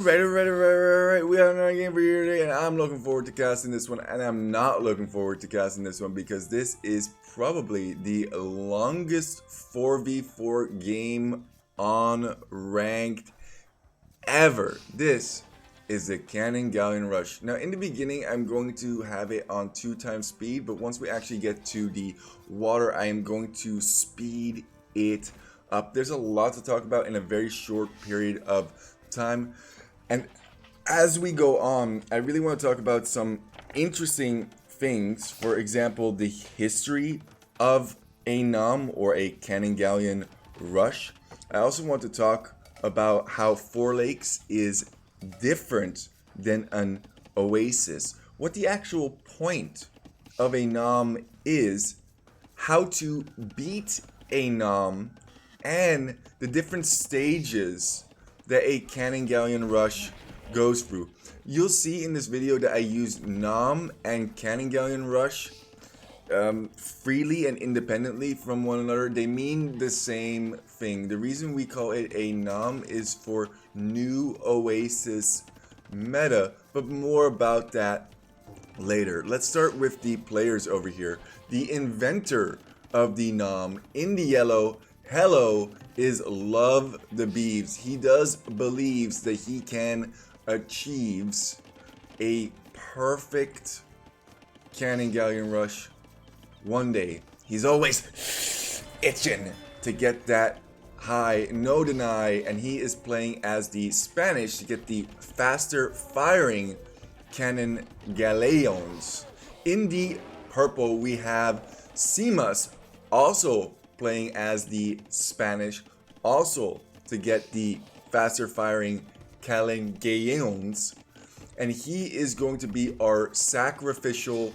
Right. We have another game for you today, and I'm looking forward to casting this one, and I'm not looking forward to casting this one because this is probably the longest 4v4 game on ranked ever. This is the Cannon Galleon Rush. Now, in the beginning, I'm going to have it on 2x speed, but once we actually get to the water, I am going to speed it up. There's a lot to talk about in a very short period of time. And as we go on, I really want to talk about some interesting things. For example, the history of a nom or a Cannon Galleon Rush. I also want to talk about how Four Lakes is different than an oasis. What the actual point of a nom is, how to beat a nom, and the different stages that a Cannon Galleon Rush goes through. You'll see in this video that I use nom and Cannon Galleon Rush freely and independently from one another. They mean the same thing. The reason we call it a nom is for new Oasis meta, but more about that later. Let's start with the players over here. The inventor of the nom in the yellow, hello, is Love the Beeves. He does believes that he can achieves a perfect Cannon Galleon Rush one day. He's always itching to get that high, no deny, and he is playing as the Spanish to get the faster firing Cannon Galleons. In the purple, we have Simas, also playing as the Spanish, also to get the faster firing Cannon Galleons, and he is going to be our sacrificial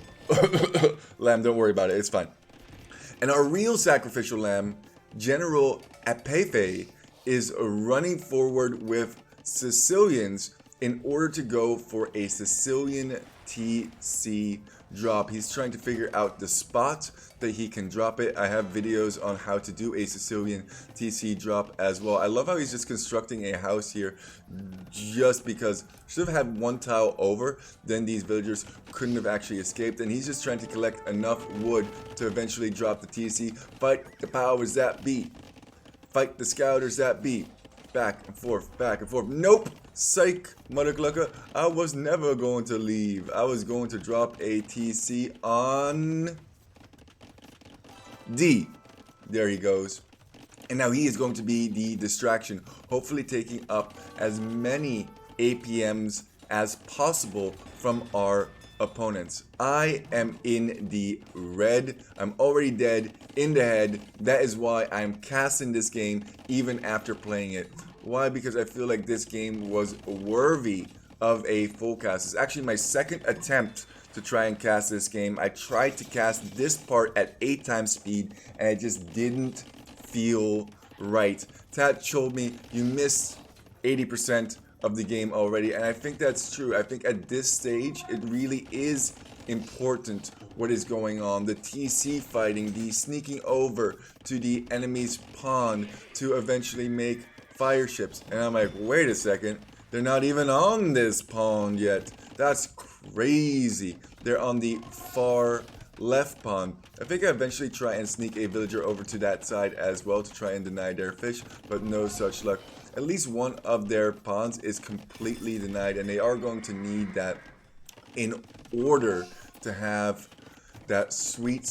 lamb. Don't worry about it, it's fine. And our real sacrificial lamb, General Apefe, is running forward with Sicilians in order to go for a Sicilian TC drop. He's trying to figure out the spot that he can drop it. I have videos on how to do a Sicilian TC drop as well. I love how he's just constructing a house here just because should have had one tile over, then these villagers couldn't have actually escaped, and he's just trying to collect enough wood to eventually drop the TC. Fight the powers that be. Fight the scouters that be. Back and forth, back and forth. Nope! Psych, mother clucker. I was never going to leave. I was going to drop a TC on D. There he goes. And now he is going to be the distraction, hopefully taking up as many APMs as possible from our opponents. I am in the red. I'm already dead in the head. That is why I'm casting this game even after playing it. Why? Because I feel like this game was worthy of a full cast. It's actually my second attempt to try and cast this game. I tried to cast this part at 8x speed and it just didn't feel right. Tat told me you missed 80% of the game already, and I think that's true. I think at this stage it really is important what is going on. The TC fighting, the sneaking over to the enemy's pond to eventually make fire ships. And I'm like, wait a second, they're not even on this pond yet. That's crazy. They're on the far left pond. I think I eventually try and sneak a villager over to that side as well to try and deny their fish, but no such luck. At least one of their ponds is completely denied, and they are going to need that in order to have that sweet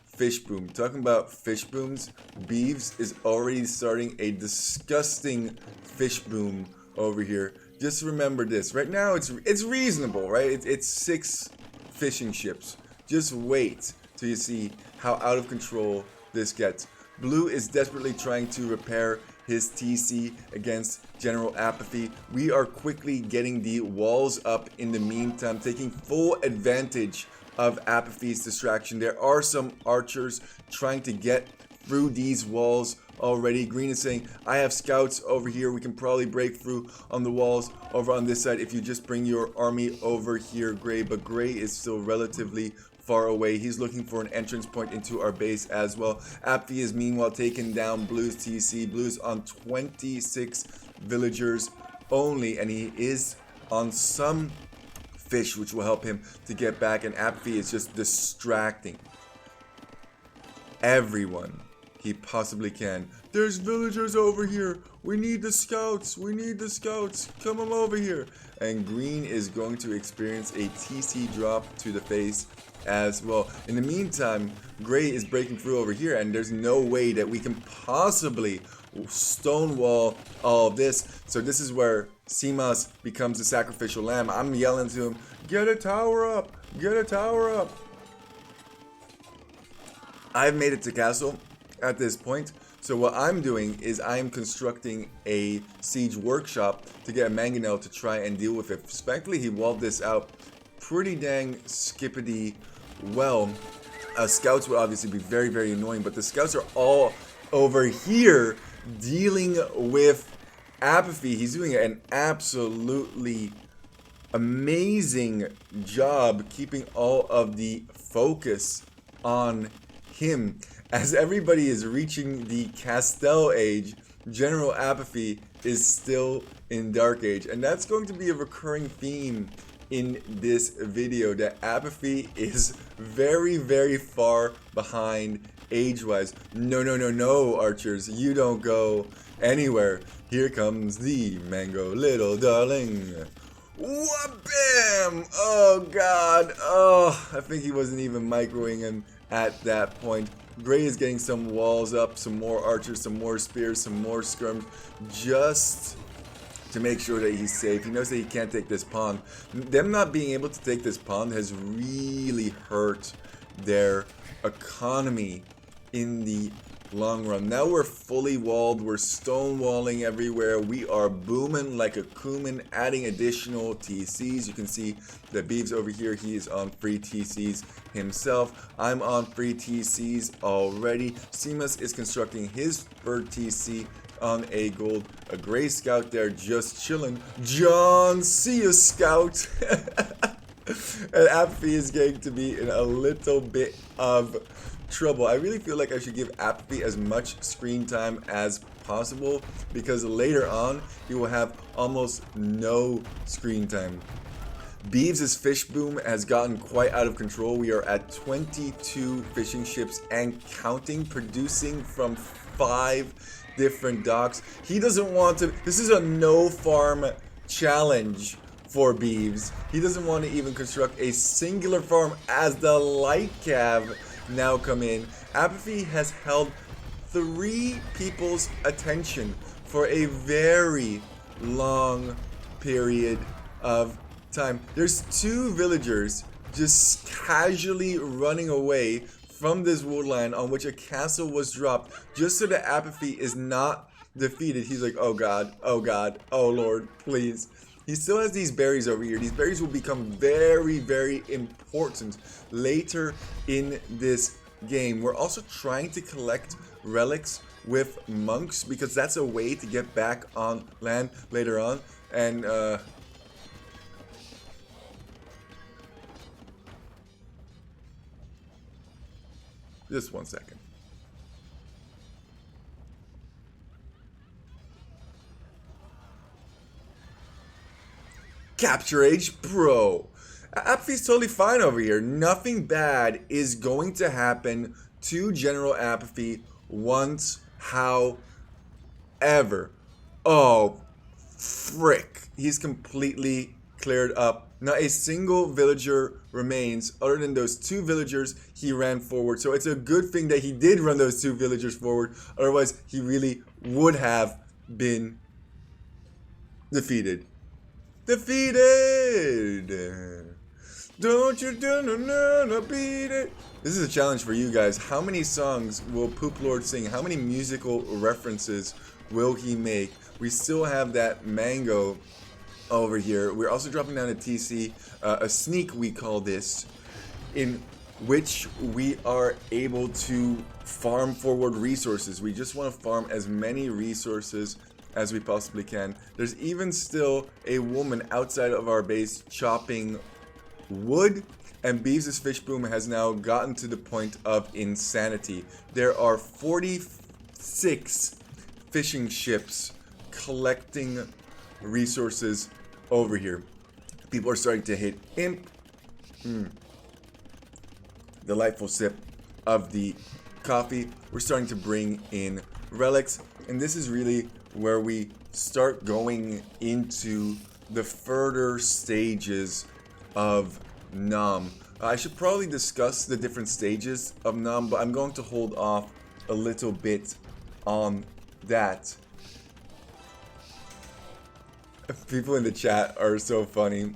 fish boom. Talking about fish booms, Beeves is already starting a disgusting fish boom over here. Just remember this. Right now it's reasonable, right? It's 6 fishing ships. Just wait till you see how out of control this gets. Blue is desperately trying to repair his TC against General Apathy. We are quickly getting the walls up in the meantime, taking full advantage of Apathy's distraction. There are some archers trying to get through these walls already. Green is saying, I have scouts over here. We can probably break through on the walls over on this side if you just bring your army over here, Gray. But Gray is still relatively far away. He's looking for an entrance point into our base as well. Apathy is meanwhile taking down Blue's TC. Blue's on 26 villagers only, and he is on some fish, which will help him to get back, and apathy is just distracting everyone he possibly can. There's villagers over here. We need the scouts. We need the scouts. Come on over here. And green is going to experience a TC drop to the face as well. In the meantime, gray is breaking through over here, and there's no way that we can possibly stonewall all of this. So this is where Simas becomes the sacrificial lamb. I'm yelling to him, get a tower up, get a tower up. I've made it to castle at this point, so what I'm doing is I'm constructing a siege workshop to get a mangonel to try and deal with it. Thankfully, he walled this out pretty dang skippity well. Scouts would obviously be very, very annoying, but the scouts are all over here dealing with apathy. He's doing an absolutely amazing job keeping all of the focus on him. As everybody is reaching the Castell age, General Apathy is still in Dark Age, and that's going to be a recurring theme in this video, that Apathy is very, very far behind age-wise. No, no, no, no, archers, you don't go anywhere. Here comes the mango little darling. Wha-bam! Oh god, oh, I think he wasn't even microing him at that point. Gray is getting some walls up, some more archers, some more spears, some more skirms, just to make sure that he's safe. He knows that he can't take this pond. Them not being able to take this pond has really hurt their economy in the long run. Now we're fully walled, we're stonewalling everywhere, we are booming like a cumin, adding additional TCs. You can see that Beeves over here, he is on free TCs himself. I'm on free TCs already. Simas is constructing his third TC on a gold. A gray scout there just chilling. John, see you, scout. And Apathy is going to be in a little bit of trouble. I really feel like I should give Apathy as much screen time as possible, because later on he will have almost no screen time. Beeves' fish boom has gotten quite out of control. We are at 22 fishing ships and counting, producing from 5 different docks. He doesn't want to. This is a no farm challenge for Beeves. He doesn't want to even construct a singular farm as the light cav now come in. Apathy has held 3 people's attention for a very long period of time. There's 2 villagers just casually running away from this woodland on which a castle was dropped, just so that Apathy is not defeated. He's like, oh god, oh lord, please. He still has these berries over here. These berries will become very, very important later in this game. We're also trying to collect relics with monks, because that's a way to get back on land later on. And just 1 second. Capture Age Pro. Apathy's totally fine over here. Nothing bad is going to happen to General Apathy once, however. Oh, frick. He's completely cleared up. Not a single villager remains other than those 2 villagers he ran forward. So it's a good thing that he did run those 2 villagers forward. Otherwise, he really would have been defeated. Defeated! Don't you beat it? This is a challenge for you guys. How many songs will Poop Lord sing? How many musical references will he make? We still have that mango over here. We're also dropping down a TC, a sneak we call this, in which we are able to farm forward resources. We just want to farm as many resources as we possibly can. There's even still a woman outside of our base chopping wood, and Beeves' fish boom has now gotten to the point of insanity. There are 46 fishing ships collecting resources over here. People are starting to hit imp. Delightful sip of the coffee. We're starting to bring in relics, and this is really where we start going into the further stages of Nam. I should probably discuss the different stages of Nam, but I'm going to hold off a little bit on that. People in the chat are so funny.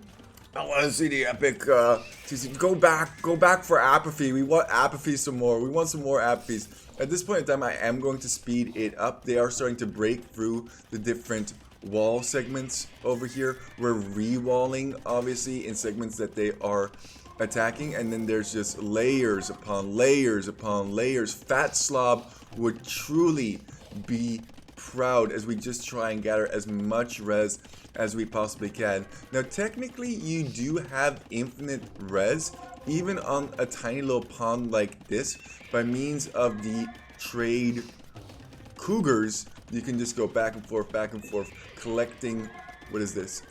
I want to see the epic. Go back for apathy. We want apathy some more. We want some more apathies. At this point in time, I am going to speed it up. They are starting to break through the different wall segments over here. We're re-walling, obviously, in segments that they are attacking, and then there's just layers upon layers upon layers. Fat Slob would truly be proud as we just try and gather as much res as we possibly can. Now, technically, you do have infinite res, even on a tiny little pond like this, by means of the trade cougars. You can just go back and forth, collecting. What is this?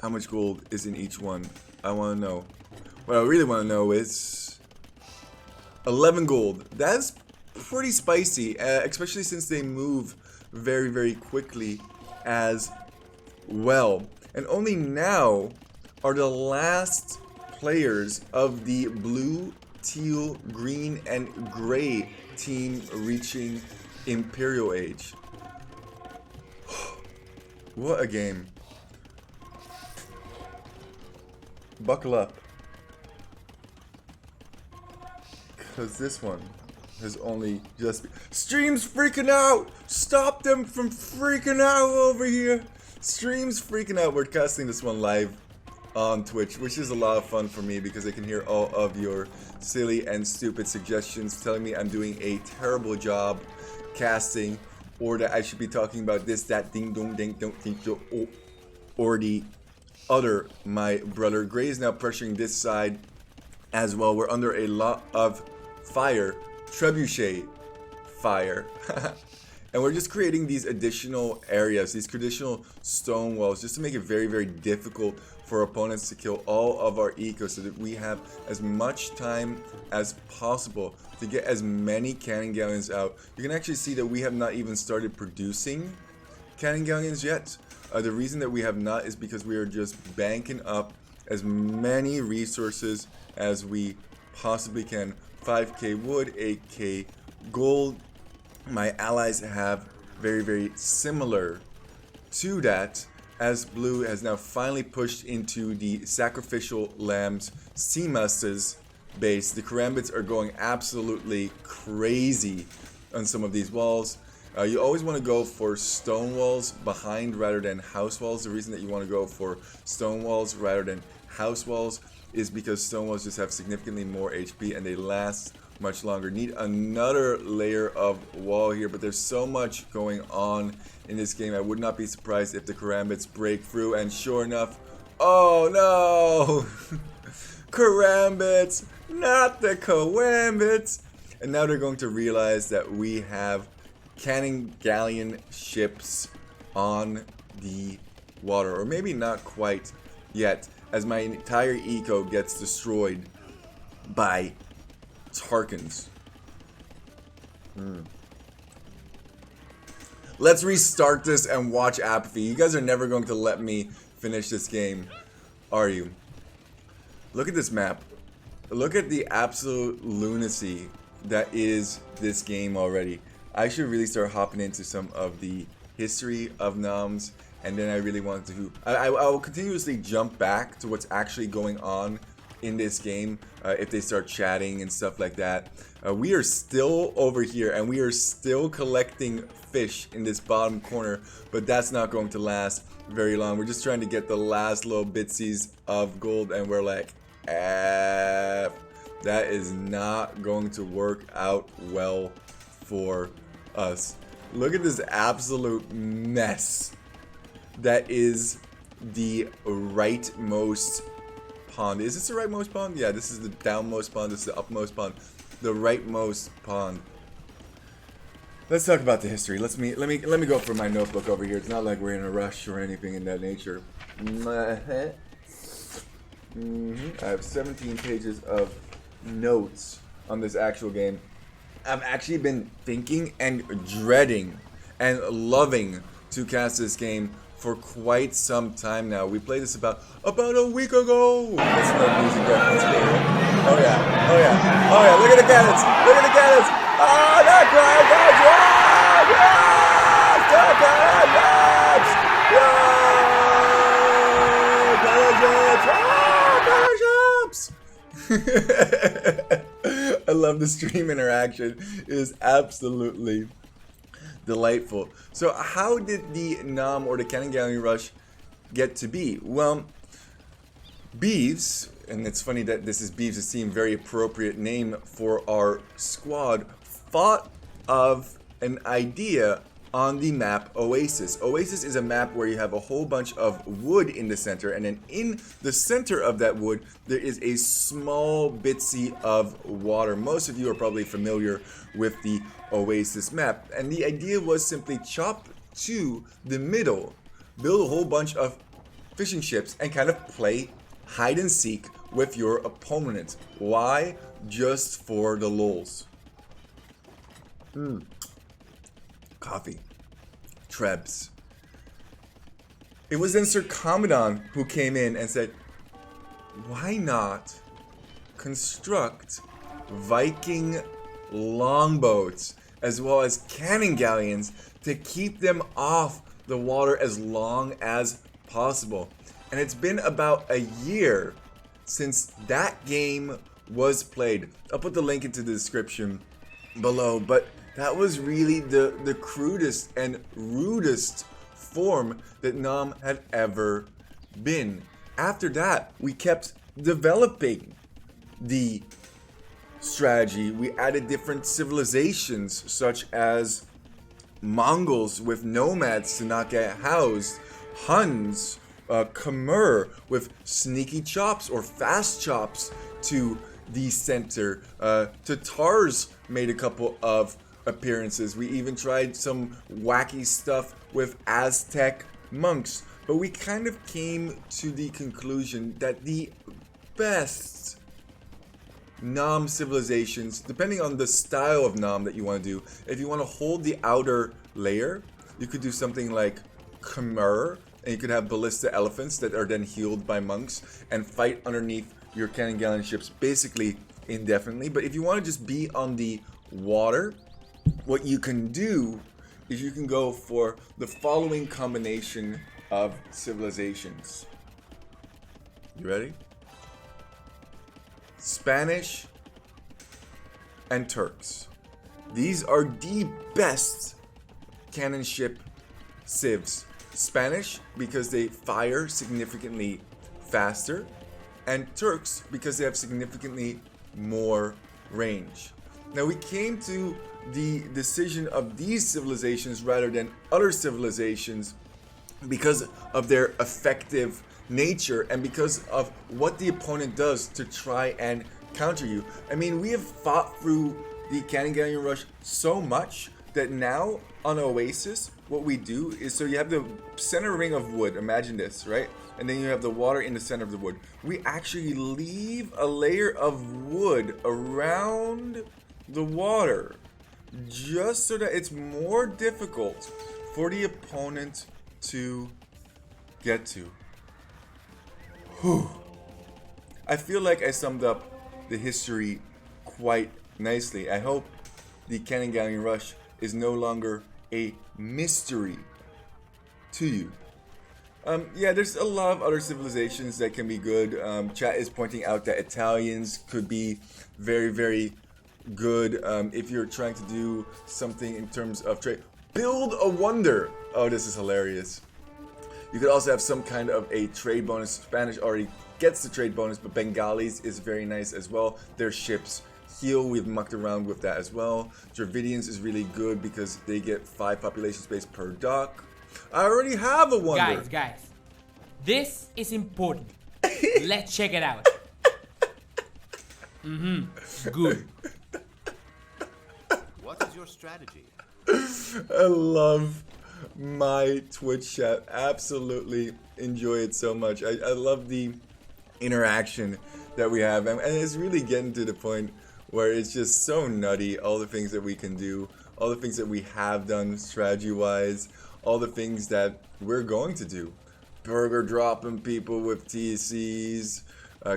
How much gold is in each one? I want to know. What I really want to know is 11 gold. That's pretty spicy, especially since they move very, very quickly as well. And only now are the last players of the blue, teal, green, and gray team reaching Imperial Age. What a game. Buckle up. Because this one has only just... Stream's freaking out! Stop them from freaking out over here! Stream's freaking out. We're casting this one live on Twitch, which is a lot of fun for me because I can hear all of your silly and stupid suggestions telling me I'm doing a terrible job casting, or that I should be talking about this, that, ding dong, ding dong, ding dong, or the other. My brother Gray is now pressuring this side as well. We're under a lot of fire, trebuchet fire. And we're just creating these additional areas, these traditional stone walls, just to make it very, very difficult for opponents to kill all of our eco, so that we have as much time as possible to get as many cannon galleons out. You can actually see that we have not even started producing cannon galleons yet. The reason that we have not is because we are just banking up as many resources as we possibly can. 5k wood, 8k gold. My allies have very, very similar to that, as blue has now finally pushed into the sacrificial lambs Seamas's base. The karambits are going absolutely crazy on some of these walls. You always want to go for stone walls behind rather than house walls. The reason that you want to go for stone walls rather than house walls is because stone walls just have significantly more HP and they last much longer. Need another layer of wall here, but there's so much going on in this game. I would not be surprised if the karambits break through, and sure enough, oh no! Karambits, not the karambits! And now they're going to realize that we have cannon galleon ships on the water, or maybe not quite yet, as my entire eco gets destroyed by Tarkans. Let's restart this and watch apathy. You guys are never going to let me finish this game, are you? Look at this map. Look at the absolute lunacy that is this game already. I should really start hopping into some of the history of Noms, and then I really want to... I will continuously jump back to what's actually going on in this game if they start chatting and stuff like that. We are still over here and we are still collecting fish in this bottom corner, but that's not going to last very long. We're just trying to get the last little bitsies of gold, and we're like, that is not going to work out well for us. Look at this absolute mess that is the rightmost pond. Is this the rightmost pond? Yeah, this is the downmost pond. This is the upmost pond. The rightmost pond. let's talk about the history. Let me go for my notebook over here. It's not like we're in a rush or anything in that nature. I have 17 pages of notes on this actual game. I've actually been thinking and dreading and loving to cast this game for quite some time now. We played this about a week ago. That's no music reference there. Oh yeah, oh yeah, oh yeah, look at the cannons! Look at the cannons! Oh, that crowd! I love the stream interaction. It is absolutely delightful. So how did the Nom or the Cannon Galleon Rush get to be? Well, Beeves, and it's funny that this is Beeves' team, very appropriate name for our squad, thought of an idea on the map Oasis. Oasis is a map where you have a whole bunch of wood in the center, and then in the center of that wood there is a small bitsy of water. Most of you are probably familiar with the Oasis map, and the idea was simply chop to the middle, build a whole bunch of fishing ships, and kind of play hide and seek with your opponent. Why? Just for the lulz. Coffee. Trebs. It was then Sir Commandant who came in and said, why not construct Viking longboats as well as cannon galleons to keep them off the water as long as possible? And it's been about a year since that game was played. I'll put the link into the description below, but that was really the crudest and rudest form that Nom had ever been. After that, we kept developing the strategy. We added different civilizations such as Mongols with nomads to not get housed, Huns, Khmer with sneaky chops or fast chops to the center. Tatars made a couple of appearances. We even tried some wacky stuff with Aztec monks. But we kind of came to the conclusion that the best Nom civilizations, depending on the style of Nom that you want to do, if you want to hold the outer layer, you could do something like Khmer, and you could have ballista elephants that are then healed by monks and fight underneath your cannon galleon ships basically indefinitely. But if you want to just be on the water, what you can do is you can go for the following combination of civilizations. You ready? Spanish and Turks. These are the best cannon ship civs. Spanish because they fire significantly faster, and Turks because they have significantly more range. Now we came to the decision of these civilizations rather than other civilizations because of their effective nature and because of what the opponent does to try and counter you. I mean, we have fought through the Cannon Galleon Rush so much that now on Oasis, what we do is, so you have the center ring of wood, imagine this, right? And then you have the water in the center of the wood. We actually leave a layer of wood around the water just so that it's more difficult for the opponent to get to. Whew. I feel like I summed up the history quite nicely. I hope the Cannon Galleon Rush is no longer a mystery to you. Yeah, there's a lot of other civilizations that can be good. Chat is pointing out that Italians could be very, very good if you're trying to do something in terms of trade. Build a wonder. Oh, this is hilarious. You could also have some kind of a trade bonus. Spanish already gets the trade bonus, but Bengalis is very nice as well. Their ships heal. We've mucked around with that as well. Dravidians is really good because they get 5 population space per dock. I already have a wonder. Guys, this is important. Let's check it out. Good. What is your strategy? I love my Twitch chat. Absolutely enjoy it so much. I love the interaction that we have, and it's really getting to the point where it's just so nutty, all the things that we can do, all the things that we have done strategy wise, all the things that we're going to do. Burger dropping people with TCs,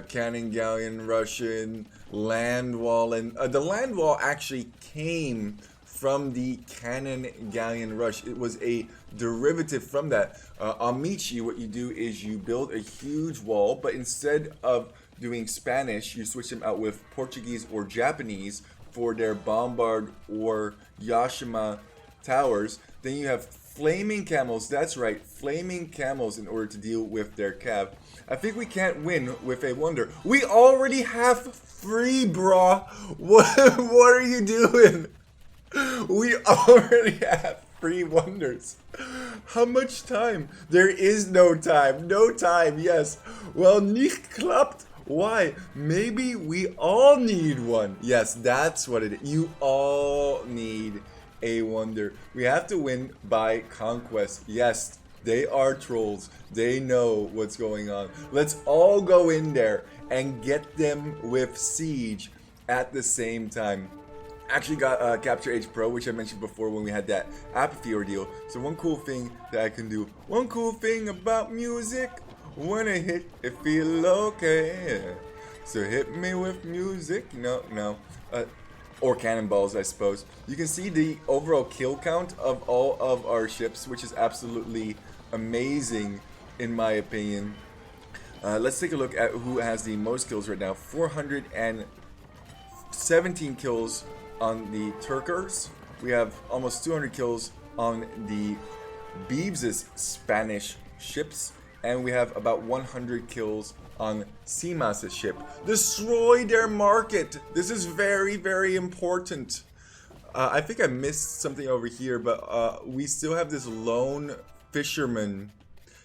cannon galleon Russian, land wall, and the land wall actually came from the cannon galleon rush. It was a derivative from that. On Michi, what you do is you build a huge wall, but instead of doing Spanish, you switch them out with Portuguese or Japanese for their bombard or Yashima towers. Then you have flaming camels, that's right, flaming camels in order to deal with their cav. I think we can't win with a wonder. We already have 3, brah. What are you doing? We already have 3 wonders. How much time? There is no time. No time, yes. Well, nicht klappt. Why? Maybe we all need one. Yes, that's what it is. You all need a wonder. We have to win by conquest. Yes, they are trolls. They know what's going on. Let's all go in there and get them with siege at the same time. Actually got Capture H Pro, which I mentioned before when we had that apathy ordeal. So one cool thing that I can do, one cool thing about music, when I hit it feel okay. So hit me with music, no, or cannonballs, I suppose. You can see the overall kill count of all of our ships, which is absolutely amazing in my opinion. Let's take a look at who has the most kills right now. 417 kills on the Turkers. We have almost 200 kills on the Beebs' Spanish ships, and we have about 100 kills on Simas' ship. Destroy their market. This is very, very important. I think I missed something over here, but we still have this lone fisherman.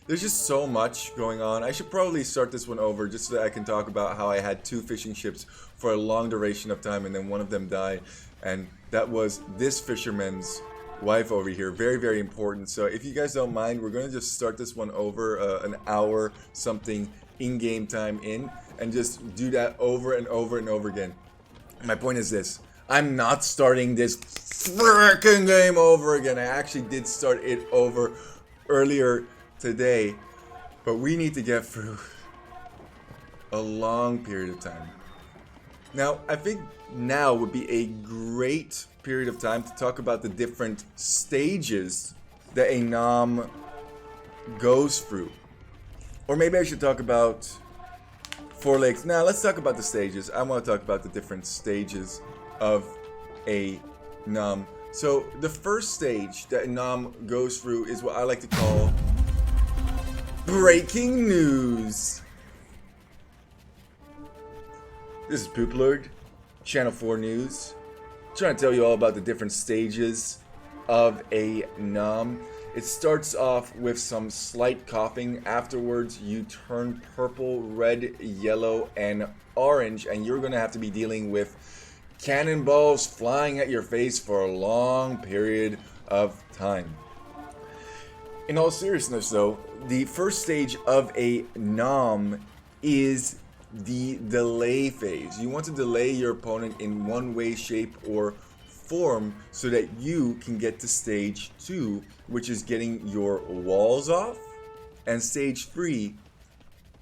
There's just so much going on. I should probably start this one over just so that I can talk about how I had 2 fishing ships for a long duration of time and then one of them died. And that was this fisherman's wife over here. Very, very important. So if you guys don't mind, we're going to just start this one over an hour something in-game time in and just do that over and over and over again. My point is this. I'm not starting this freaking game over again. I actually did start it over earlier today, but we need to get through a long period of time. Now, I think now would be a great period of time to talk about the different stages that a nom goes through. Or maybe I should talk about 4 legs. Now, let's talk about the stages. I want to talk about the different stages of a nom. So, the first stage that a nom goes through is what I like to call breaking news. This is Poop Lord, Channel 4 News. I'm trying to tell you all about the different stages of a nom. It starts off with some slight coughing. Afterwards, you turn purple, red, yellow, and orange, and you're going to have to be dealing with cannonballs flying at your face for a long period of time. In all seriousness, though, the first stage of a nom is the delay phase. You want to delay your opponent in one way, shape, or form so that you can get to stage 2, which is getting your walls off, and stage 3,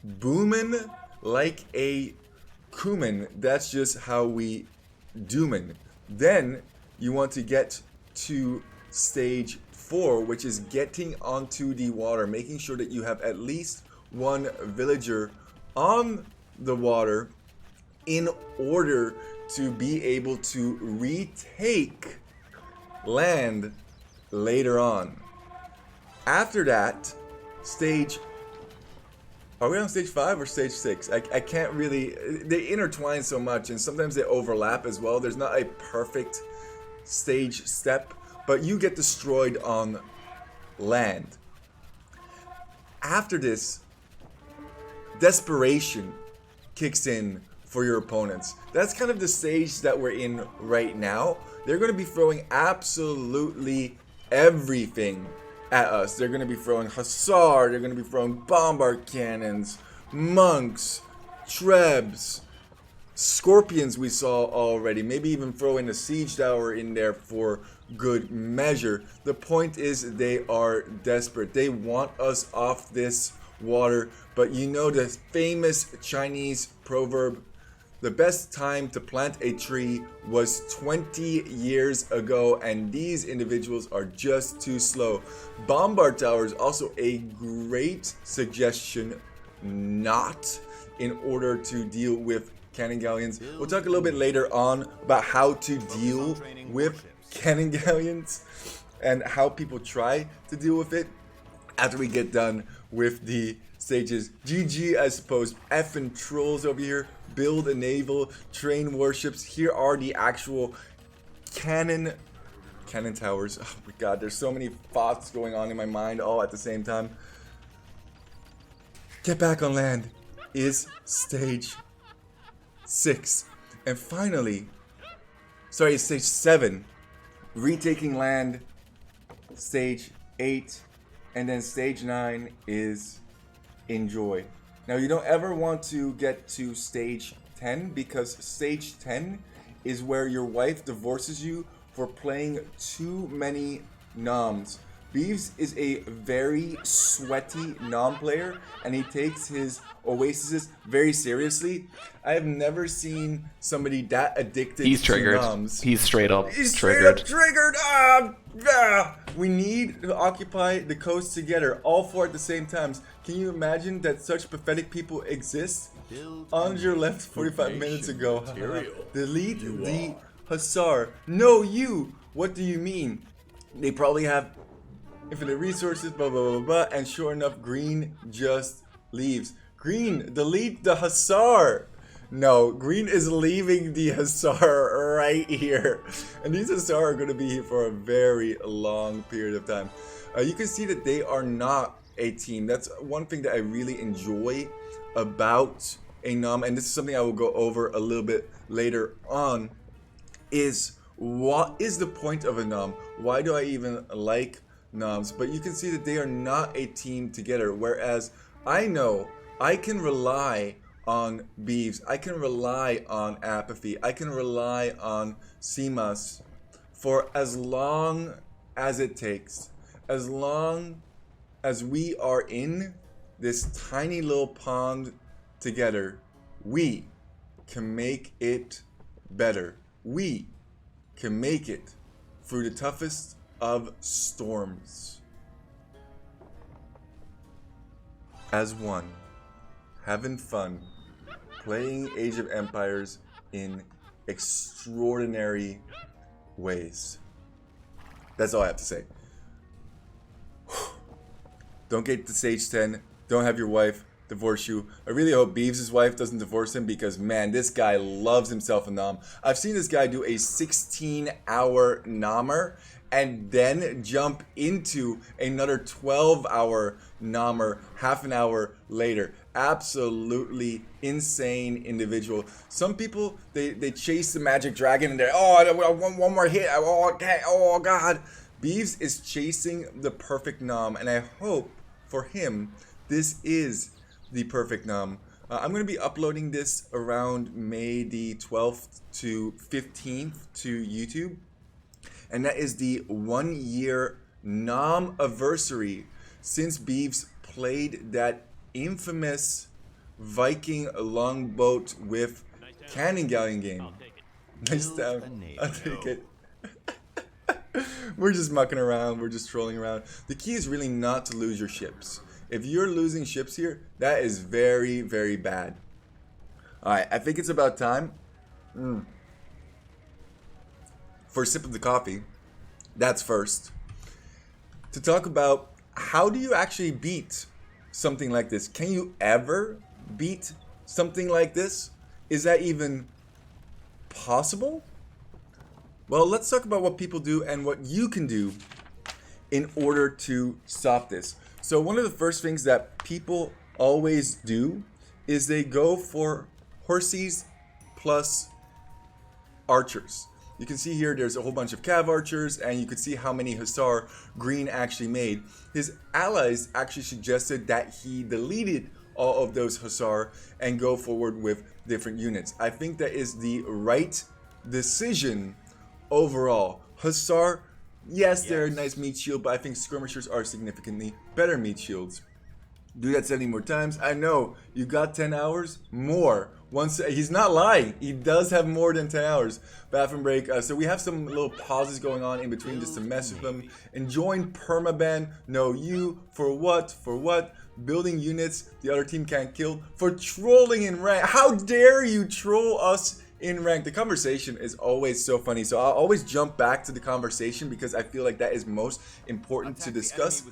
booming like a cumin. That's just how we doomin'. Then you want to get to stage 4, which is getting onto the water, making sure that you have at least one villager on the water in order to be able to retake land later on. After that, are we on stage 5 or stage 6? I can't really, they intertwine so much and sometimes they overlap as well. There's not a perfect stage step, but you get destroyed on land. After this, desperation kicks in for your opponents. That's kind of the stage that we're in right now. they're going to be throwing absolutely everything at us. They're going to be throwing hussar, they're going to be throwing bombard cannons, monks, trebs, scorpions we saw already, maybe even throwing a siege tower in there for good measure. The point is they are desperate. They want us off this water, but you know the famous Chinese proverb, the best time to plant a tree was 20 years ago, and these individuals are just too slow. Bombard towers, also a great suggestion, not in order to deal with cannon galleons. We'll talk a little bit later on about how to deal with cannon galleons and how people try to deal with it after we get done with the stages. GG, I suppose. Effing trolls over here. Build a naval, train warships. Here are the actual cannon towers. Oh my god, there's so many thoughts going on in my mind all at the same time. Get back on land is stage 6. And finally, sorry, stage 7. Retaking land, stage 8. And then stage 9 is enjoy. Now you don't ever want to get to stage 10, because stage 10 is where your wife divorces you for playing too many noms. Beeves is a very sweaty nom player, and he takes his oases very seriously. I have never seen somebody that addicted to noms. He's straight up He's triggered. Straight up triggered. We need to occupy the coast together, all four at the same time. Can you imagine that such pathetic people exist? Andre left 45 minutes ago. Delete the hussar. No, you. What do you mean? They probably have infinite resources, blah, blah, blah, blah. And sure enough, green just leaves. Green, delete the hussar. No, green is leaving the hussar right here. And these hussar are going to be here for a very long period of time. You can see that they are not a team. That's one thing that I really enjoy about a nom, and this is something I will go over a little bit later on, is what is the point of a nom? Why do I even like noms? But you can see that they are not a team together, whereas I know I can rely on Beeves, I can rely on Apathy, I can rely on Simas for as long as it takes. As long as we are in this tiny little pond together, we can make it better. We can make it through the toughest of storms. As one, having fun, playing Age of Empires in extraordinary ways. That's all I have to say. Don't get to stage 10. Don't have your wife divorce you. I really hope Beeves' wife doesn't divorce him, because man, this guy loves himself a nom. I've seen this guy do a 16-hour nommer and then jump into another 12-hour nommer half an hour later. Absolutely insane individual. Some people, they chase the magic dragon and they're, oh, I want one more hit. Oh, okay. Oh god. Beeves is chasing the perfect nom, and I hope for him this is the perfect nom. I'm going to be uploading this around May the 12th to 15th to YouTube, and that is the 1 year nom anniversary since Beeves played that infamous Viking longboat with cannon galleon game. Nice down. I'll take it. We're just mucking around, we're just trolling around. The key is really not to lose your ships. If you're losing ships here, that is very, very bad. Alright, I think it's about time for a sip of the coffee. That's first. To talk about how do you actually beat something like this? Can you ever beat something like this? Is that even possible? Well, let's talk about what people do and what you can do in order to stop this. So one of the first things that people always do is they go for horses plus archers. You can see here there's a whole bunch of cav archers, and you can see how many hussar green actually made. His allies actually suggested that he deleted all of those hussar and go forward with different units. I think that is the right decision overall. Hussar, yes, they're a nice meat shield, but I think skirmishers are significantly better meat shields. Do that 70 more times. I know, you got 10 hours? More. Once he's not lying. He does have more than 10 hours. Bathroom break. So we have some little pauses going on in between just to mess with them. Enjoying permaban. No, you. For what? For what? Building units the other team can't kill. For trolling in rank. How dare you troll us in rank? The conversation is always so funny. So I'll always jump back to the conversation because I feel like that is most important to discuss.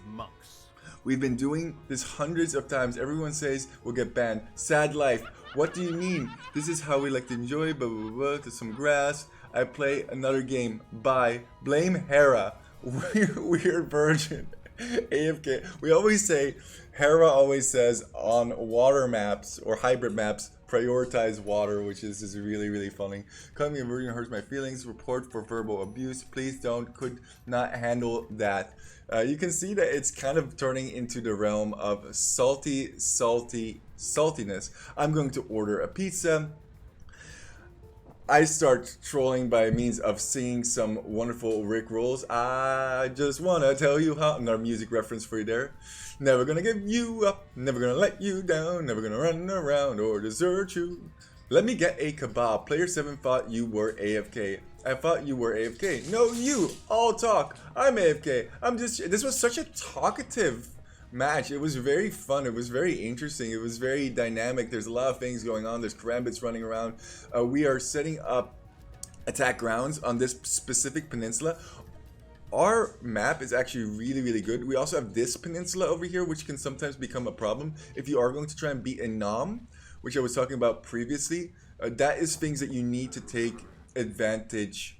We've been doing this hundreds of times. Everyone says we'll get banned. Sad life. What do you mean? This is how we like to enjoy, blah, blah, blah, to some grass. I play another game. Bye. Blame Hera. Weird virgin. AFK. We always say, Hera always says on water maps or hybrid maps, prioritize water, which is really, really funny. Calling me a virgin hurts my feelings. Report for verbal abuse. Please don't. Could not handle that. You can see that it's kind of turning into the realm of saltiness. I'm going to order a pizza. I start trolling by means of singing some wonderful Rick rolls. I just wanna tell you how. Another music reference for you there. Never gonna give you up, never gonna let you down, never gonna run around or desert you. Let me get a kebab. Player 7 thought you were AFK. I thought you were AFK. No, you. All talk. I'm AFK. This was such a talkative match. It was very fun. It was very interesting. It was very dynamic. There's a lot of things going on. There's karambits running around. We are setting up attack grounds on this specific peninsula. Our map is actually really, really good. We also have this peninsula over here, which can sometimes become a problem if you are going to try and beat a nom, which I was talking about previously. That is things that you need to take advantage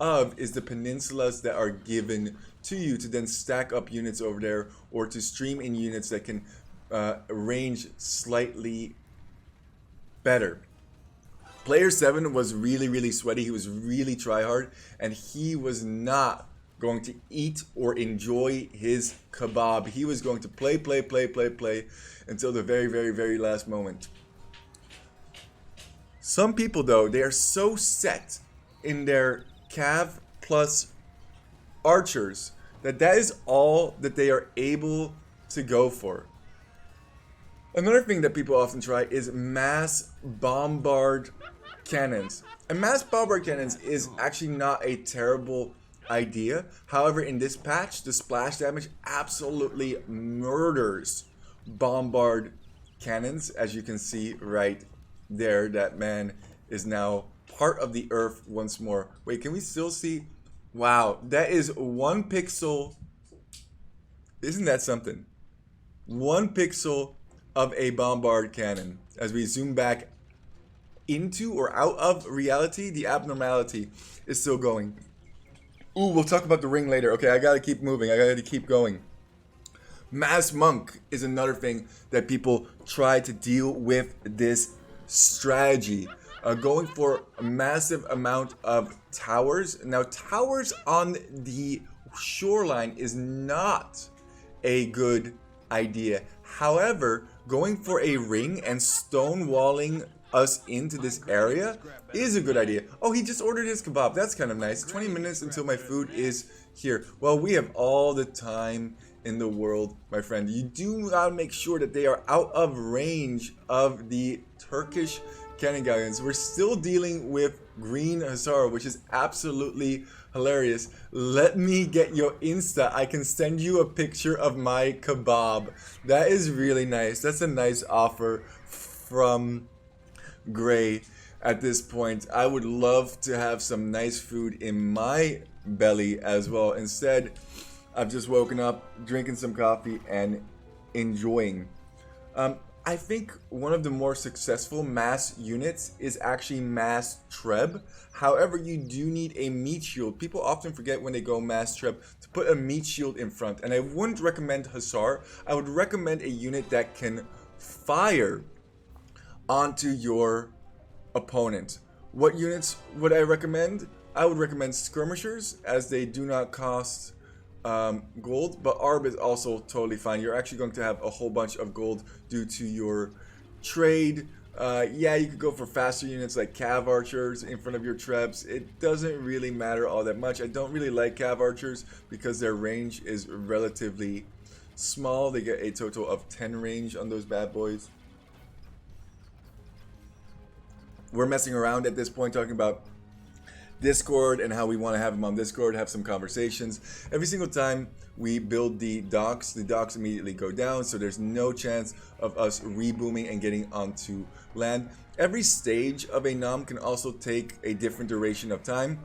of, is the peninsulas that are given to you to then stack up units over there, or to stream in units that can range slightly better. Player 7 was really, really sweaty. He was really tryhard, and he was not going to eat or enjoy his kebab. He was going to play until the very, very, very last moment. Some people, though, they are so set in their cav plus archers that is all that they are able to go for. Another thing that people often try is mass bombard cannons. And mass bombard cannons is actually not a terrible idea. However, in this patch, the splash damage absolutely murders bombard cannons. As you can see right there, that man is now part of the earth once more. Wait, can we still see? Wow, that is 1 pixel. Isn't that something? 1 pixel of a bombard cannon. As we zoom back into or out of reality, the abnormality is still going. Ooh, we'll talk about the ring later. Okay, I gotta keep moving. I gotta keep going. Mass monk is another thing that people try to deal with this strategy. Going for a massive amount of towers. Now, towers on the shoreline is not a good idea. However, going for a ring and stonewalling us into this area is a good idea. Oh, he just ordered his kebab. That's kind of nice. 20 minutes until my food is here. Well, we have all the time in the world, my friend. You do gotta make sure that they are out of range of the Turkish cannon galleons. We're still dealing with green hussar, which is absolutely hilarious. Let me get your Insta. I can send you a picture of my kebab. That is really nice. That's a nice offer from Gray. At this point, I would love to have some nice food in my belly as well. Instead, I've just woken up, drinking some coffee, and enjoying. I think one of the more successful mass units is actually mass treb. However, you do need a meat shield. People often forget when they go mass treb to put a meat shield in front. And I wouldn't recommend hussar. I would recommend a unit that can fire onto your opponent. What units would I recommend? I would recommend skirmishers, as they do not cost gold, but arb is also totally fine. You're actually going to have a whole bunch of gold due to your trade. Yeah, you could go for faster units like cav archers in front of your trebs. It doesn't really matter all that much. I don't really like cav archers because their range is relatively small. They get a total of 10 range on those bad boys. We're messing around at this point, talking about Discord and how we want to have them on Discord, have some conversations. Every single time we build the docks immediately go down, so there's no chance of us rebooming and getting onto land. Every stage of a nom can also take a different duration of time.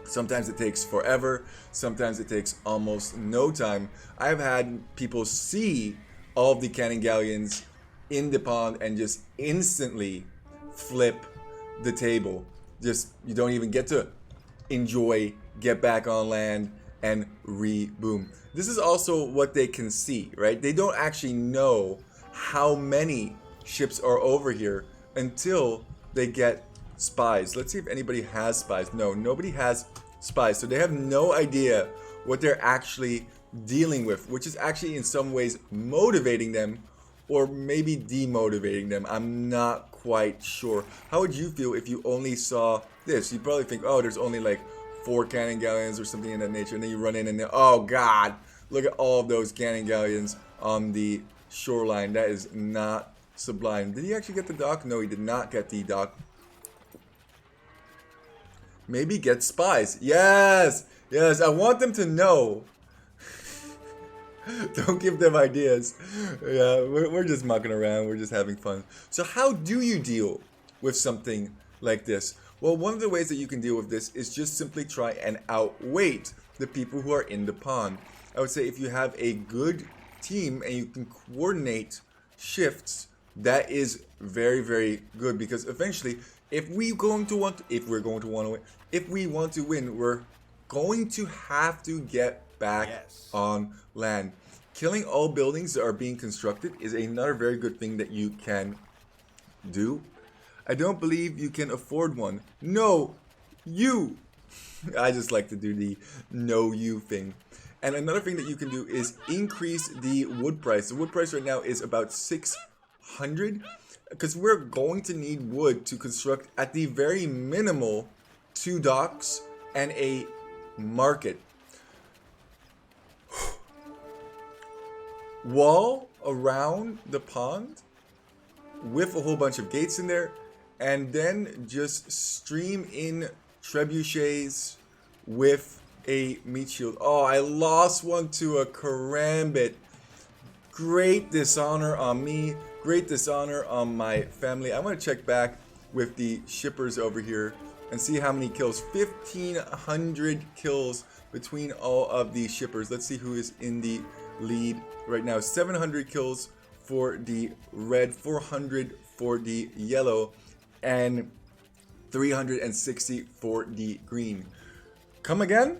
Sometimes it takes forever, sometimes it takes almost no time. I've had people see all of the cannon galleons in the pond and just instantly flip the table. Just, you don't even get to enjoy, get back on land, and re-boom. This is also what they can see, right? They don't actually know how many ships are over here until they get spies. Let's see if anybody has spies. No, nobody has spies. So they have no idea what they're actually dealing with, which is actually in some ways motivating them or maybe demotivating them. I'm not quite sure. How would you feel if you only saw this? You'd probably think, oh, there's only like 4 cannon galleons or something in that nature, and then you run in and then, oh god, look at all of those cannon galleons on the shoreline. That is not sublime. Did he actually get the dock? No, he did not get the dock. Maybe get spies. Yes, yes, I want them to know. Don't give them ideas. Yeah, we're just mucking around. We're just having fun. So how do you deal with something like this? Well, one of the ways that you can deal with this is just simply try and outweight the people who are in the pond. I would say if you have a good team and you can coordinate shifts, that is very, very good, because eventually, if we want to win, we're going to have to get back on land. Killing all buildings that are being constructed is another very good thing that you can do. I don't believe you can afford one. No, you. I just like to do the no you thing. And another thing that you can do is increase the wood price. The wood price right now is about 600, because we're going to need wood to construct at the very minimal 2 docks and a market. Wall around the pond with a whole bunch of gates in there, and then just stream in trebuchets with a meat shield. Oh, I lost one to a karambit. Great dishonor on me, great dishonor on my family. I want to check back with the shippers over here and see how many kills. 1,500 kills between all of the shippers. Let's see who is in the lead right now. 700 kills for the red, 400 for the yellow, and 360 for the green. Come again?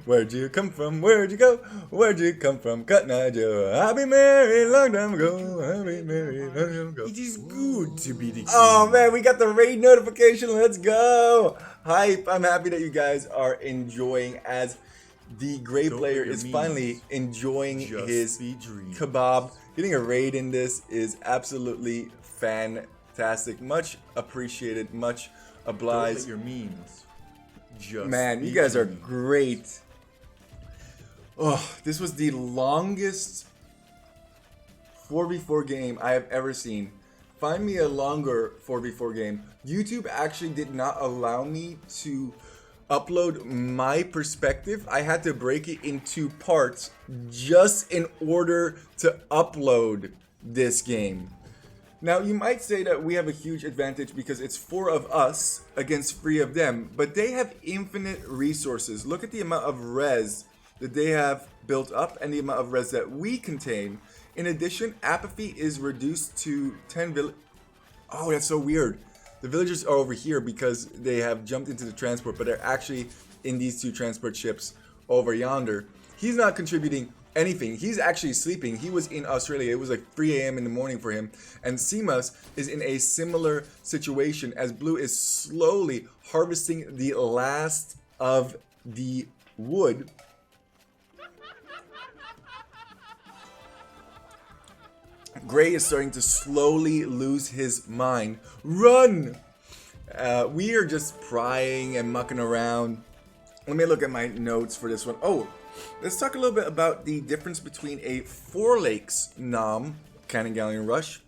Where'd you come from? Where'd you go? Where'd you come from? Cotton Eye Joe. I'll be married long time ago. I'll be married long time ago. It is good to be the king. Oh man, we got the raid notification. Let's go. Hype. I'm happy that you guys are enjoying, as the gray player is finally enjoying his kebab. Getting a raid in this is absolutely fantastic. Much appreciated, much obliged. Don't let your memes just Man, you guys are great. Oh, this was the longest 4v4 game I have ever seen. Find me a longer 4v4 game. YouTube actually did not allow me to upload my perspective. I had to break it into parts just in order to upload this game. Now, you might say that we have a huge advantage because it's 4 of us against 3 of them, but they have infinite resources. Look at the amount of res that they have built up and the amount of res that we contain. In addition, apathy is reduced to 10 villages. Oh, that's so weird. The villagers are over here because they have jumped into the transport, but they're actually in these 2 transport ships over yonder. He's not contributing anything. He's actually sleeping. He was in Australia. It was like 3 a.m. in the morning for him. And Simas is in a similar situation as Blue is slowly harvesting the last of the wood. Gray is starting to slowly lose his mind. Run! We are just prying and mucking around. Let me look at my notes for this one. Oh, let's talk a little bit about the difference between a Four Lakes nom, Cannon Galleon Rush,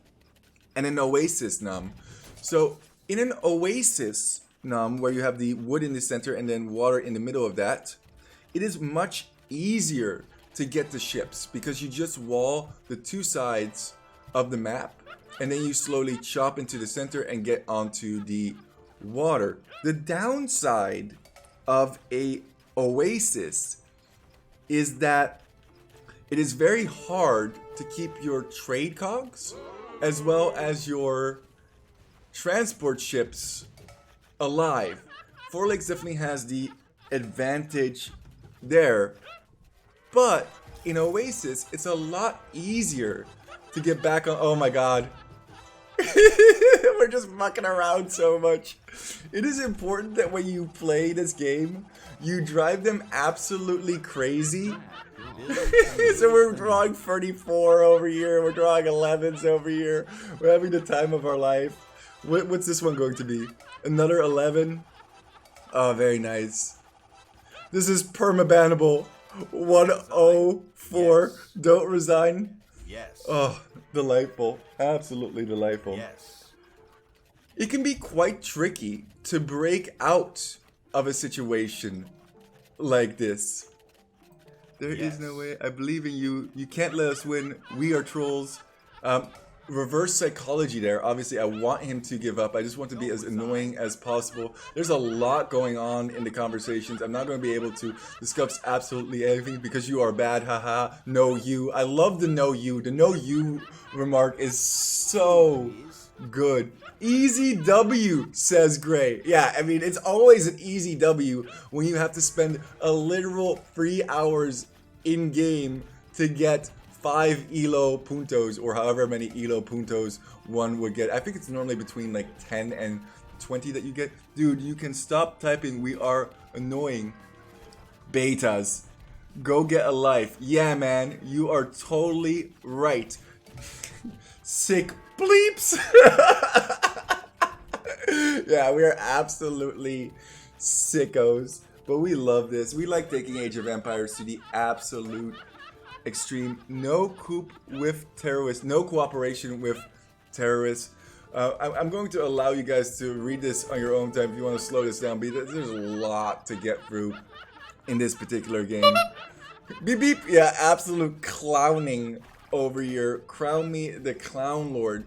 and an Oasis nom. So, in an Oasis nom, where you have the wood in the center and then water in the middle of that, it is much easier to get the ships because you just wall the two sides of the map and then you slowly chop into the center and get onto the water. The downside of a Oasis is that it is very hard to keep your trade cogs as well as your transport ships alive. Four Lakes definitely has the advantage there, but in Oasis it's a lot easier to get back on. Oh my god. We're just mucking around so much. It is important that when you play this game, you drive them absolutely crazy. So we're drawing 34 over here, we're drawing 11s over here. We're having the time of our life. What's this one going to be? Another 11? Oh, very nice. This is permabannable. 104. Yes. Don't resign. Yes. Oh, delightful. Absolutely delightful. Yes. It can be quite tricky to break out of a situation like this. There is no way. I believe in you. You can't let us win. We are trolls. Reverse psychology there. Obviously, I want him to give up. I just want to be as annoying as possible. There's a lot going on in the conversations. I'm not going to be able to discuss absolutely anything because you are bad. Haha. No you. I love the no you. The no you remark is so good. Easy W, says Gray. Yeah, I mean, it's always an easy W when you have to spend a literal 3 hours in game to get 5 elo puntos, or however many elo puntos one would get. I think it's normally between like 10 and 20 that you get. Dude, you can stop typing. We are annoying. Betas. Go get a life. Yeah, man, you are totally right. Sick bleeps. Yeah, we are absolutely sickos, but we love this. We like taking Age of Empires to the absolute extreme. No coup with terrorists, no cooperation with terrorists. I'm going to allow you guys to read this on your own time if you want to slow this down, but there's a lot to get through in this particular game. Beep beep. Yeah, absolute clowning over here. Crown me the Clown Lord.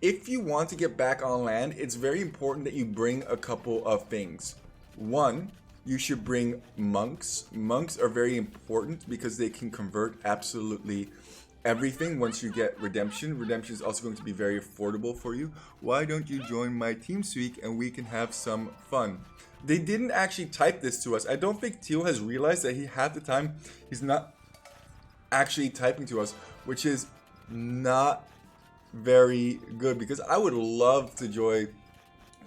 If you want to get back on land, it's very important that you bring a couple of things. One, you should bring monks. Monks are very important because they can convert absolutely everything once you get redemption. Redemption is also going to be very affordable for you. Why don't you join my TeamSpeak and we can have some fun? They didn't actually type this to us. I don't think Teal has realized that he had the time. He's not actually typing to us, which is not very good because I would love to join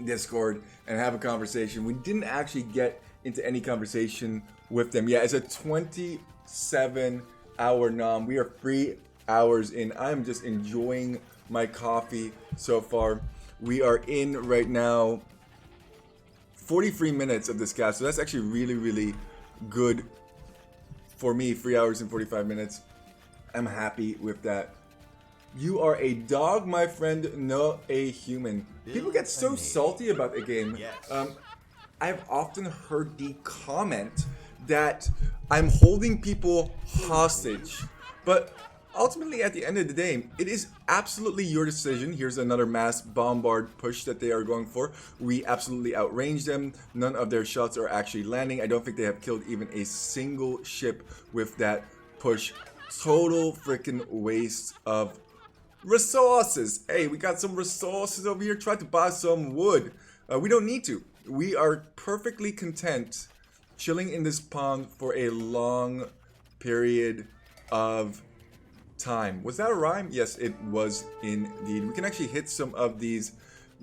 Discord and have a conversation. We didn't actually get into any conversation with them. Yeah, it's a 27-hour nom. We are 3 hours in. I'm just enjoying my coffee so far. We are in right now 43 minutes of this cast, so that's actually really, really good for me. 3 hours and 45 minutes. I'm happy with that. You are a dog, my friend, not a human. People get so salty about the game. I've often heard the comment that I'm holding people hostage. But ultimately, at the end of the day, it is absolutely your decision. Here's another mass bombard push that they are going for. We absolutely outrange them. None of their shots are actually landing. I don't think they have killed even a single ship with that push. Total freaking waste of resources. Hey, we got some resources over here. Try to buy some wood. We don't need to. We are perfectly content chilling in this pond for a long period of time. Was that a rhyme? Yes, it was indeed. We can actually hit some of these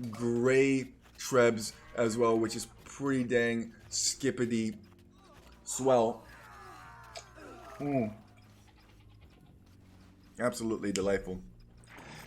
gray trebs as well, which is pretty dang skippity swell. Absolutely delightful.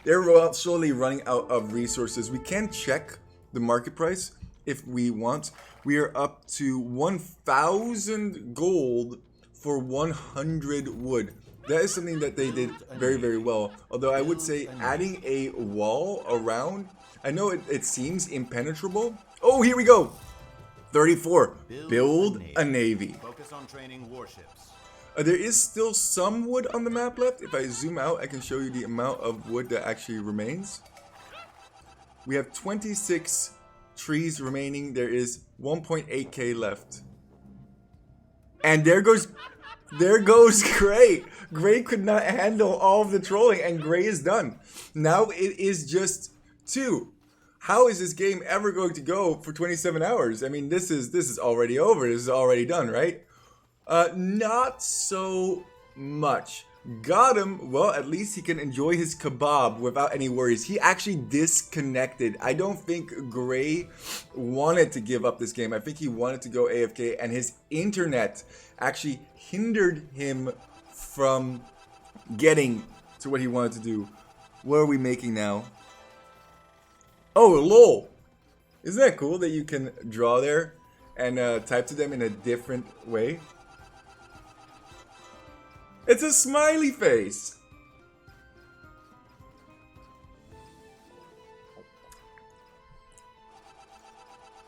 They're slowly running out of resources. We can check the market price if we want. We are up to 1,000 gold for 100 wood. That is something that they did very, very well. Although I would say adding a wall around, I know it seems impenetrable. Oh, here we go. 34. Build a navy. Focus on training warships. There is still some wood on the map left. If I zoom out, I can show you the amount of wood that actually remains. We have 26 trees remaining. There is 1.8k left. And there goes Gray. Gray could not handle all of the trolling, and Gray is done. Now it is just 2. How is this game ever going to go for 27 hours? I mean, this is already over. This is already done, right? Not so much. Got him. Well, at least he can enjoy his kebab without any worries. He actually disconnected. I don't think Gray wanted to give up this game. I think he wanted to go AFK, and his internet actually hindered him from getting to what he wanted to do. What are we making now? Oh, lol. Isn't that cool that you can draw there and type to them in a different way? It's a smiley face.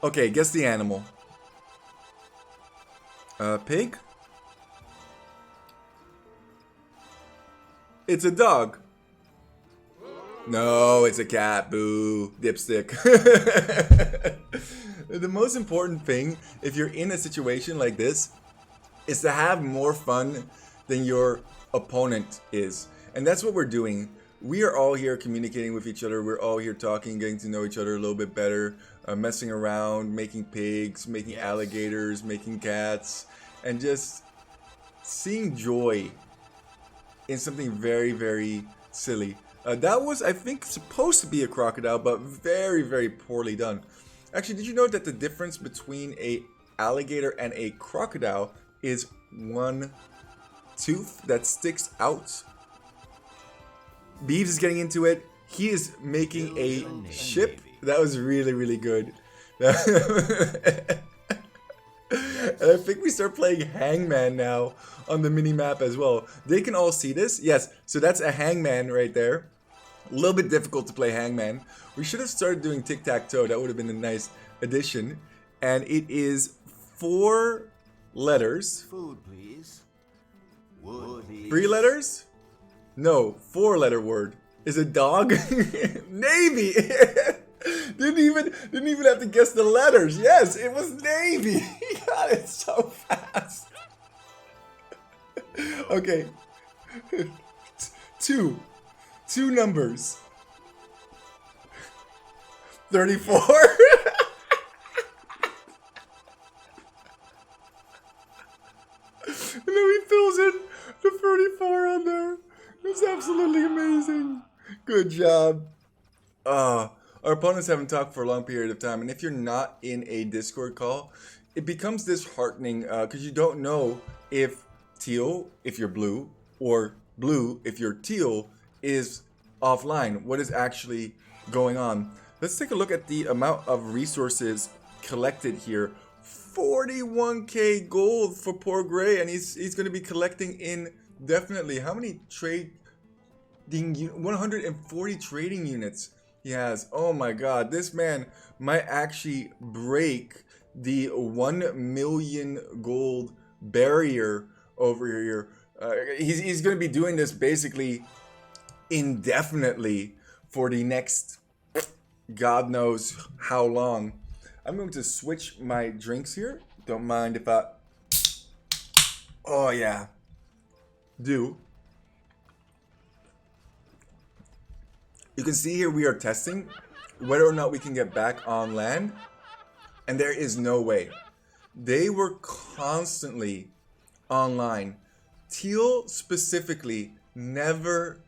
Okay, guess the animal. Pig? It's a dog. No, it's a cat. Boo. Dipstick. The most important thing, if you're in a situation like this, is to have more fun than your opponent is. And that's what we're doing. We are all here communicating with each other. We're all here talking, getting to know each other a little bit better, messing around, making pigs, making alligators, making cats, and just seeing joy in something very, very silly. That was, I think, supposed to be a crocodile, but very, very poorly done. Actually, did you know that the difference between a alligator and a crocodile is one tooth that sticks out? Beeves is getting into it. He is making a ship. That was really, really good. And I think we start playing Hangman now on the mini map as well. They can all see this. Yes, so that's a Hangman right there. A little bit difficult to play Hangman. We should have started doing tic-tac-toe. That would have been a nice addition. And it is 4 letters. Food, please. Wood, please. 3 letters? No, 4-letter word. Is it dog? Navy. didn't even have to guess the letters. Yes, it was Navy. He got it so fast. Okay. 2 numbers. 34. And then he fills in the 34 on there. That's absolutely amazing. Good job. Our opponents haven't talked for a long period of time, and if you're not in a Discord call, it becomes disheartening because you don't know if teal, if you're blue, or blue, if you're teal, is offline. What is actually going on? Let's take a look at the amount of resources collected here. 41k gold for poor Gray, and he's going to be collecting indefinitely. How many 140 trading units he has. Oh my god, this man might actually break the 1 million gold barrier over here. He's going to be doing this basically indefinitely for the next God knows how long. I'm going to switch my drinks here. Don't mind if I... Oh yeah. Do. You can see here we are testing whether or not we can get back on land. And there is no way. They were constantly online Teal specifically never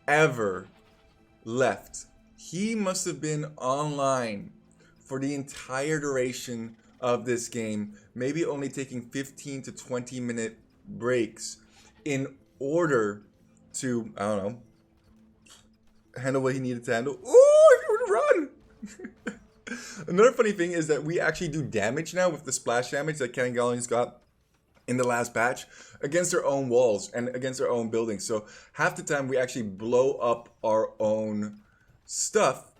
ever left. He must have been online for the entire duration of this game, maybe only taking 15 to 20 minute breaks in order to, I don't know, handle what he needed to handle. Ooh, he would run! Another funny thing is that we actually do damage now with the splash damage that Cannon Galleons got in the last patch against their own walls and against their own buildings. So half the time we actually blow up our own stuff,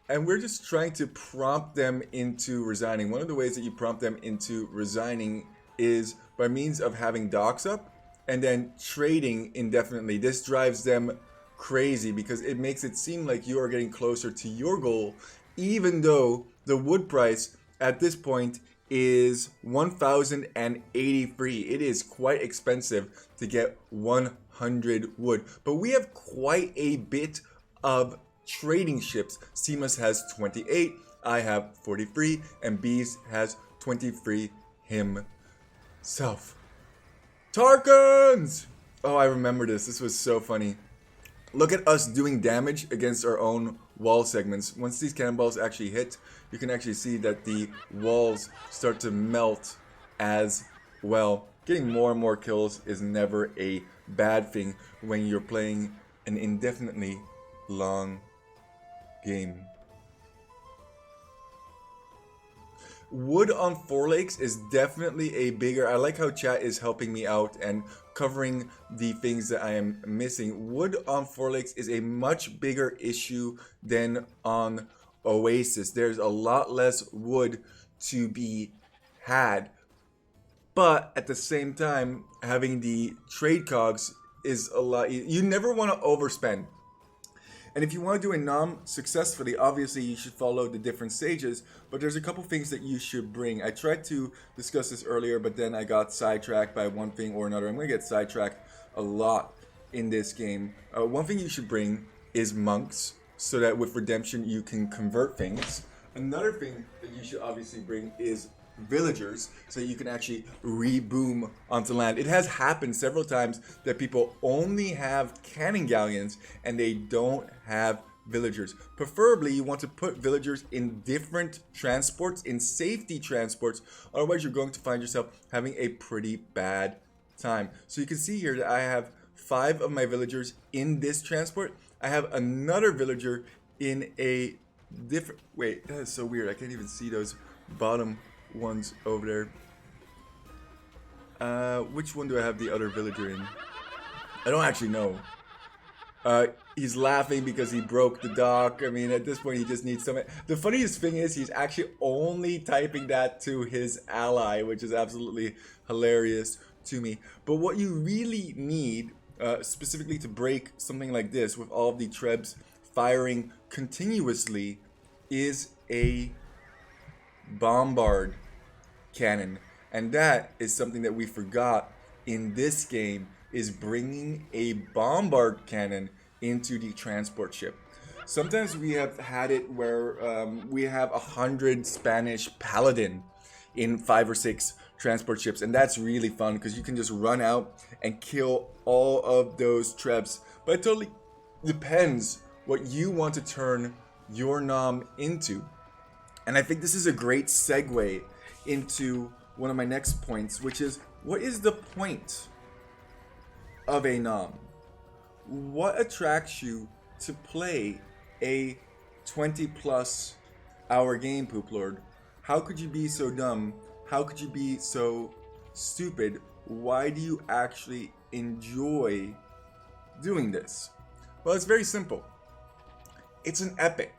and we're just trying to prompt them into resigning. One of the ways that you prompt them into resigning is by means of having docks up and then trading indefinitely. This drives them crazy because it makes it seem like you are getting closer to your goal, even though the wood price at this point is 1,083. It is quite expensive to get 100 wood, but we have quite a bit of trading ships. Seamus has 28, I have 43, and Bees has 23 himself. Tarkans! Oh, I remember this. This was so funny. Look at us doing damage against our own wall segments. Once these cannonballs actually hit, you can actually see that the walls start to melt as well. Getting more and more kills is never a bad thing when you're playing an indefinitely long game. Wood on Four Lakes is definitely a bigger... I like how chat is helping me out and covering the things that I am missing. Wood on Four Lakes is a much bigger issue than on Oasis. There's a lot less wood to be had. But at the same time, having the trade cogs is a lot... You never want to overspend. And if you want to do a nom successfully, obviously you should follow the different stages, but there's a couple things that you should bring. I tried to discuss this earlier, but then I got sidetracked by one thing or another. I'm going to get sidetracked a lot in this game. One thing you should bring is monks, so that with redemption you can convert things. Another thing that you should obviously bring is villagers, so you can actually reboom onto land. It has happened several times that people only have cannon galleons and they don't have villagers. Preferably you want to put villagers in different transports, in safety transports, otherwise you're going to find yourself having a pretty bad time. So you can see here that I have 5 of my villagers in this transport. I have another villager in a different... Wait, that is so weird. I can't even see those bottom ones over there. Which one do I have the other villager in? I don't actually know. He's laughing because he broke the dock. I mean, at this point, he just needs some... The funniest thing is he's actually only typing that to his ally, which is absolutely hilarious to me. But what you really need, specifically to break something like this with all of the trebs firing continuously, is a bombard cannon. And that is something that we forgot in this game, is bringing a bombard cannon into the transport ship. Sometimes we have had it where we have 100 Spanish paladin in 5 or 6 transport ships, and that's really fun because you can just run out and kill all of those trebs. But it totally depends what you want to turn your nom into. And I think this is a great segue into one of my next points, which is, what is the point of a nom? What attracts you to play a 20+ hour game, Poop Lord? How could you be so dumb? How could you be so stupid? Why do you actually enjoy doing this? Well, it's very simple. It's an epic.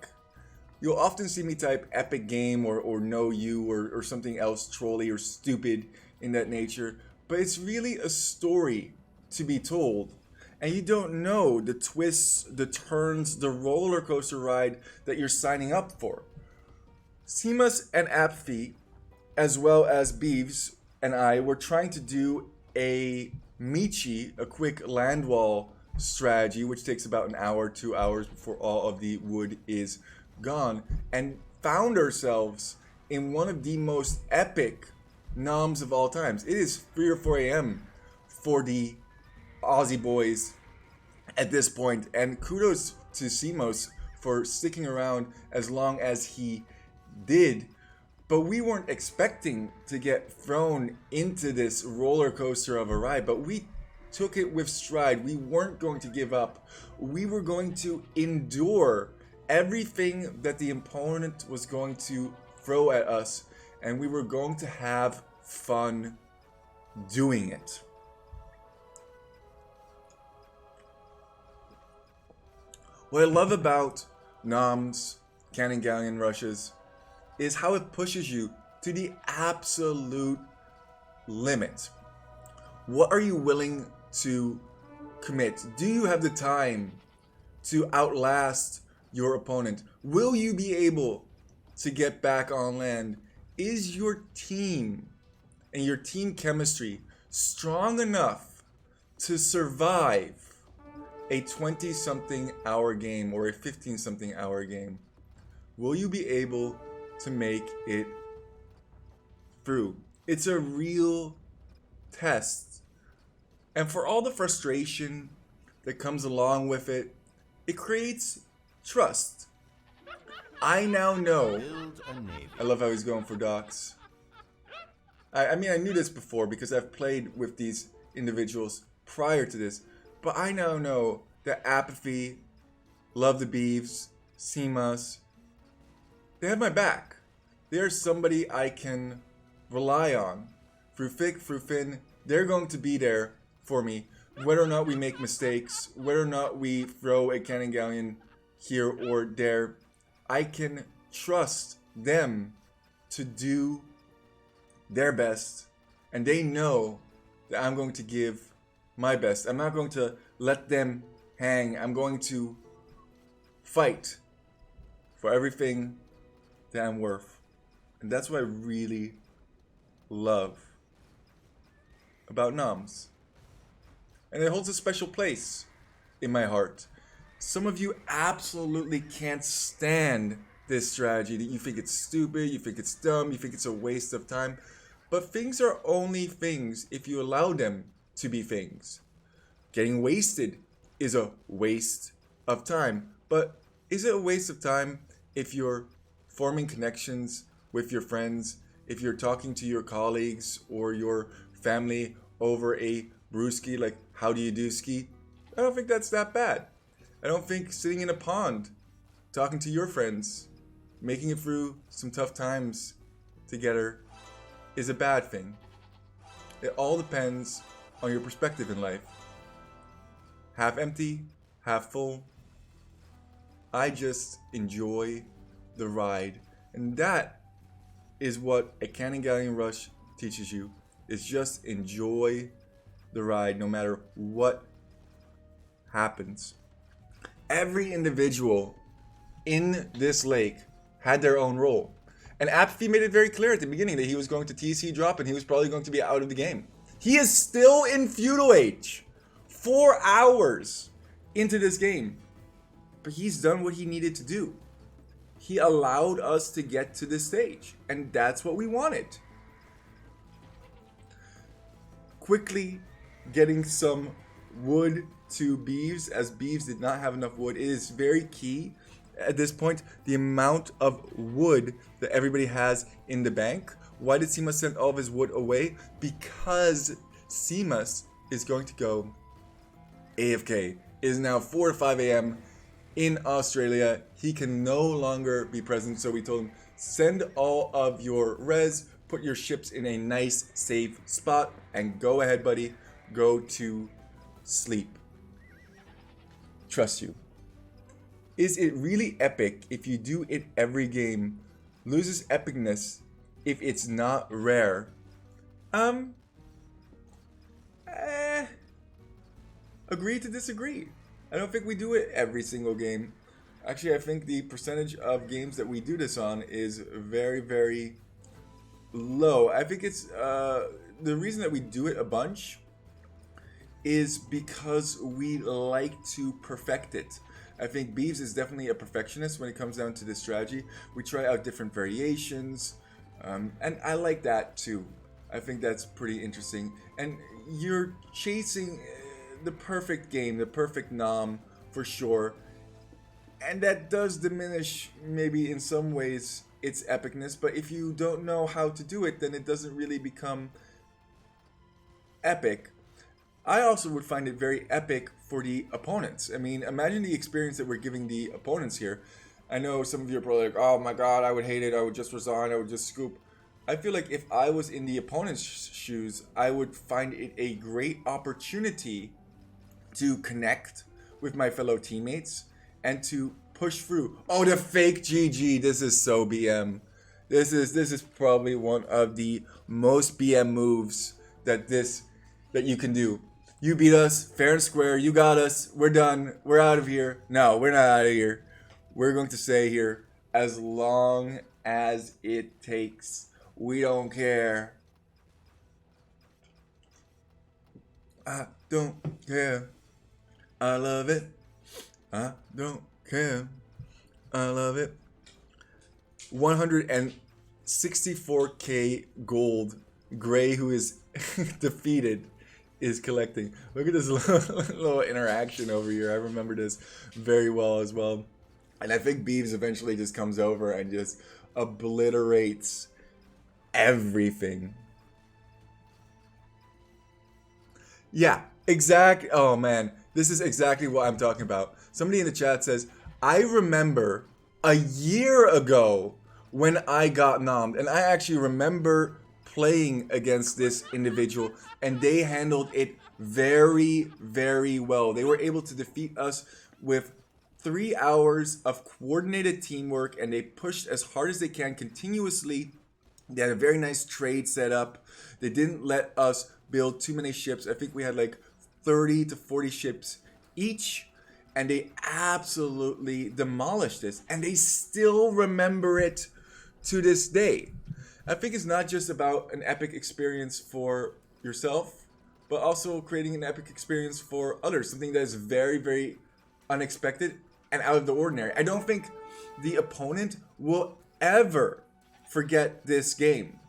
You'll often see me type epic game or no you or something else trolly or stupid in that nature, but it's really a story to be told. And you don't know the twists, the turns, the roller coaster ride that you're signing up for. Seamus and Apathy, as well as Beeves and I, were trying to do a Michi, a quick land wall strategy, which takes about an hour, 2 hours before all of the wood is gone, and found ourselves in one of the most epic noms of all times. It is 3 or 4 a.m. for the Aussie boys at this point, and kudos to Simos for sticking around as long as he did. But we weren't expecting to get thrown into this roller coaster of a ride, but we took it with stride. We weren't going to give up. We were going to endure everything that the opponent was going to throw at us, and we were going to have fun doing it. What I love about Noms Cannon Galleon rushes is how it pushes you to the absolute limit. What are you willing to commit? Do you have the time to outlast your opponent? Will you be able to get back on land? Is your team and your team chemistry strong enough to survive a 20-something hour game or a 15-something hour game? Will you be able to make it through? It's a real test. And for all the frustration that comes along with it, it creates trust. I now know. Build a navy. I love how he's going for docks. I mean, I knew this before because I've played with these individuals prior to this, but I now know that Apathy, Love the Beeves, Simas, they have my back. They're somebody I can rely on. Through thick, through thin, they're going to be there for me. Whether or not we make mistakes, whether or not we throw a cannon galleon here or there, I can trust them to do their best, and they know that I'm going to give my best. I'm not going to let them hang. I'm going to fight for everything that I'm worth. And that's what I really love about Noms. And it holds a special place in my heart. Some of you absolutely can't stand this strategy. That you think it's stupid, you think it's dumb, you think it's a waste of time. But things are only things if you allow them to be things. Getting wasted is a waste of time. But is it a waste of time if you're forming connections with your friends, if you're talking to your colleagues or your family over a brewski, like how do you do ski? I don't think that's that bad. I don't think sitting in a pond, talking to your friends, making it through some tough times together is a bad thing. It all depends on your perspective in life. Half empty, half full. I just enjoy the ride. And that is what a Cannon Galleon Rush teaches you, is just enjoy the ride no matter what happens. Every individual in this lake had their own role. And Apathy made it very clear at the beginning that he was going to TC drop and he was probably going to be out of the game. He is still in feudal age. 4 hours into this game. But he's done what he needed to do. He allowed us to get to this stage. And that's what we wanted. Quickly getting some wood to Beeves, as Beeves did not have enough wood. It is very key at this point, the amount of wood that everybody has in the bank. Why did Simas send all of his wood away? Because Simas is going to go AFK. It is now 4 to 5 a.m. in Australia. He can no longer be present, so we told him, send all of your res, put your ships in a nice, safe spot, and go ahead, buddy. Go to sleep. Trust you. Is it really epic if you do it every game? Loses epicness if it's not rare. Agree to disagree. I don't think we do it every single game. Actually, I think the percentage of games that we do this on is very, very low. I think it's the reason that we do it a bunch is because we like to perfect it. I think Beeves is definitely a perfectionist when it comes down to this strategy. We try out different variations, and I like that too. I think that's pretty interesting. And you're chasing the perfect game, the perfect nom for sure. And that does diminish, maybe in some ways, its epicness. But if you don't know how to do it, then it doesn't really become epic. I also would find it very epic for the opponents. I mean, imagine the experience that we're giving the opponents here. I know some of you are probably like, oh my god, I would hate it, I would just resign, I would just scoop. I feel like if I was in the opponent's shoes, I would find it a great opportunity to connect with my fellow teammates and to push through. Oh, the fake GG, this is so BM. This is probably one of the most BM moves that you can do. You beat us, fair and square, you got us, we're done, we're out of here. No, we're not out of here. We're going to stay here as long as it takes. We don't care. I don't care. I love it. I don't care. I love it. 164k gold. Gray, who is defeated, is collecting. Look at this little interaction over here. I remember this very well as well. And I think Beeves eventually just comes over and just obliterates everything. Yeah, oh man, this is exactly what I'm talking about. Somebody in the chat says, I remember a year ago when I got nommed, and I actually remember playing against this individual, and they handled it very, very well. They were able to defeat us with 3 hours of coordinated teamwork, and they pushed as hard as they can continuously. They had a very nice trade set up. They didn't let us build too many ships. I think we had like 30 to 40 ships each, and they absolutely demolished this, and they still remember it to this day. I think it's not just about an epic experience for yourself, but also creating an epic experience for others, something that is very, very unexpected and out of the ordinary. I don't think the opponent will ever forget this game.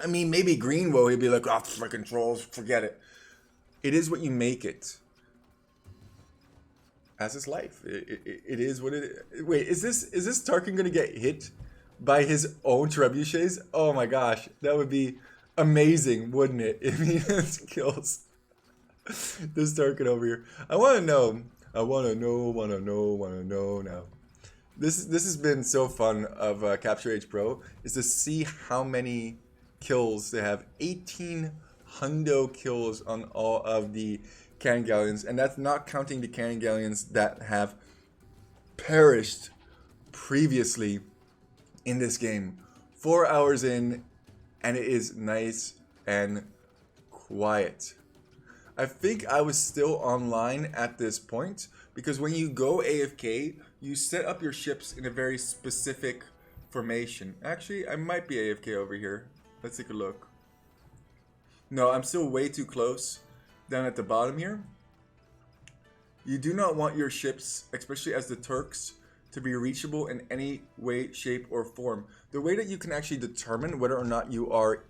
I mean, maybe Green will. He'll be like, oh, freaking trolls, forget it. It is what you make it. As is life. It is what it is. Wait, is this Tarkin gonna get hit by his own trebuchets? Oh my gosh, that would be amazing, wouldn't it? If he just kills this Tarkin over here. I want to know now. This has been so fun of Capture H Pro, is to see how many kills they have. 18 hundo kills on all of the cannon galleons, and that's not counting the cannon galleons that have perished previously in this game. 4 hours in, and it is nice and quiet. I think I was still online at this point, because when you go AFK, you set up your ships in a very specific formation. Actually, I might be AFK over here. Let's take a look. No, I'm still way too close down at the bottom here. You do not want your ships, especially as the Turks, to be reachable in any way, shape, or form. The way that you can actually determine whether or not you are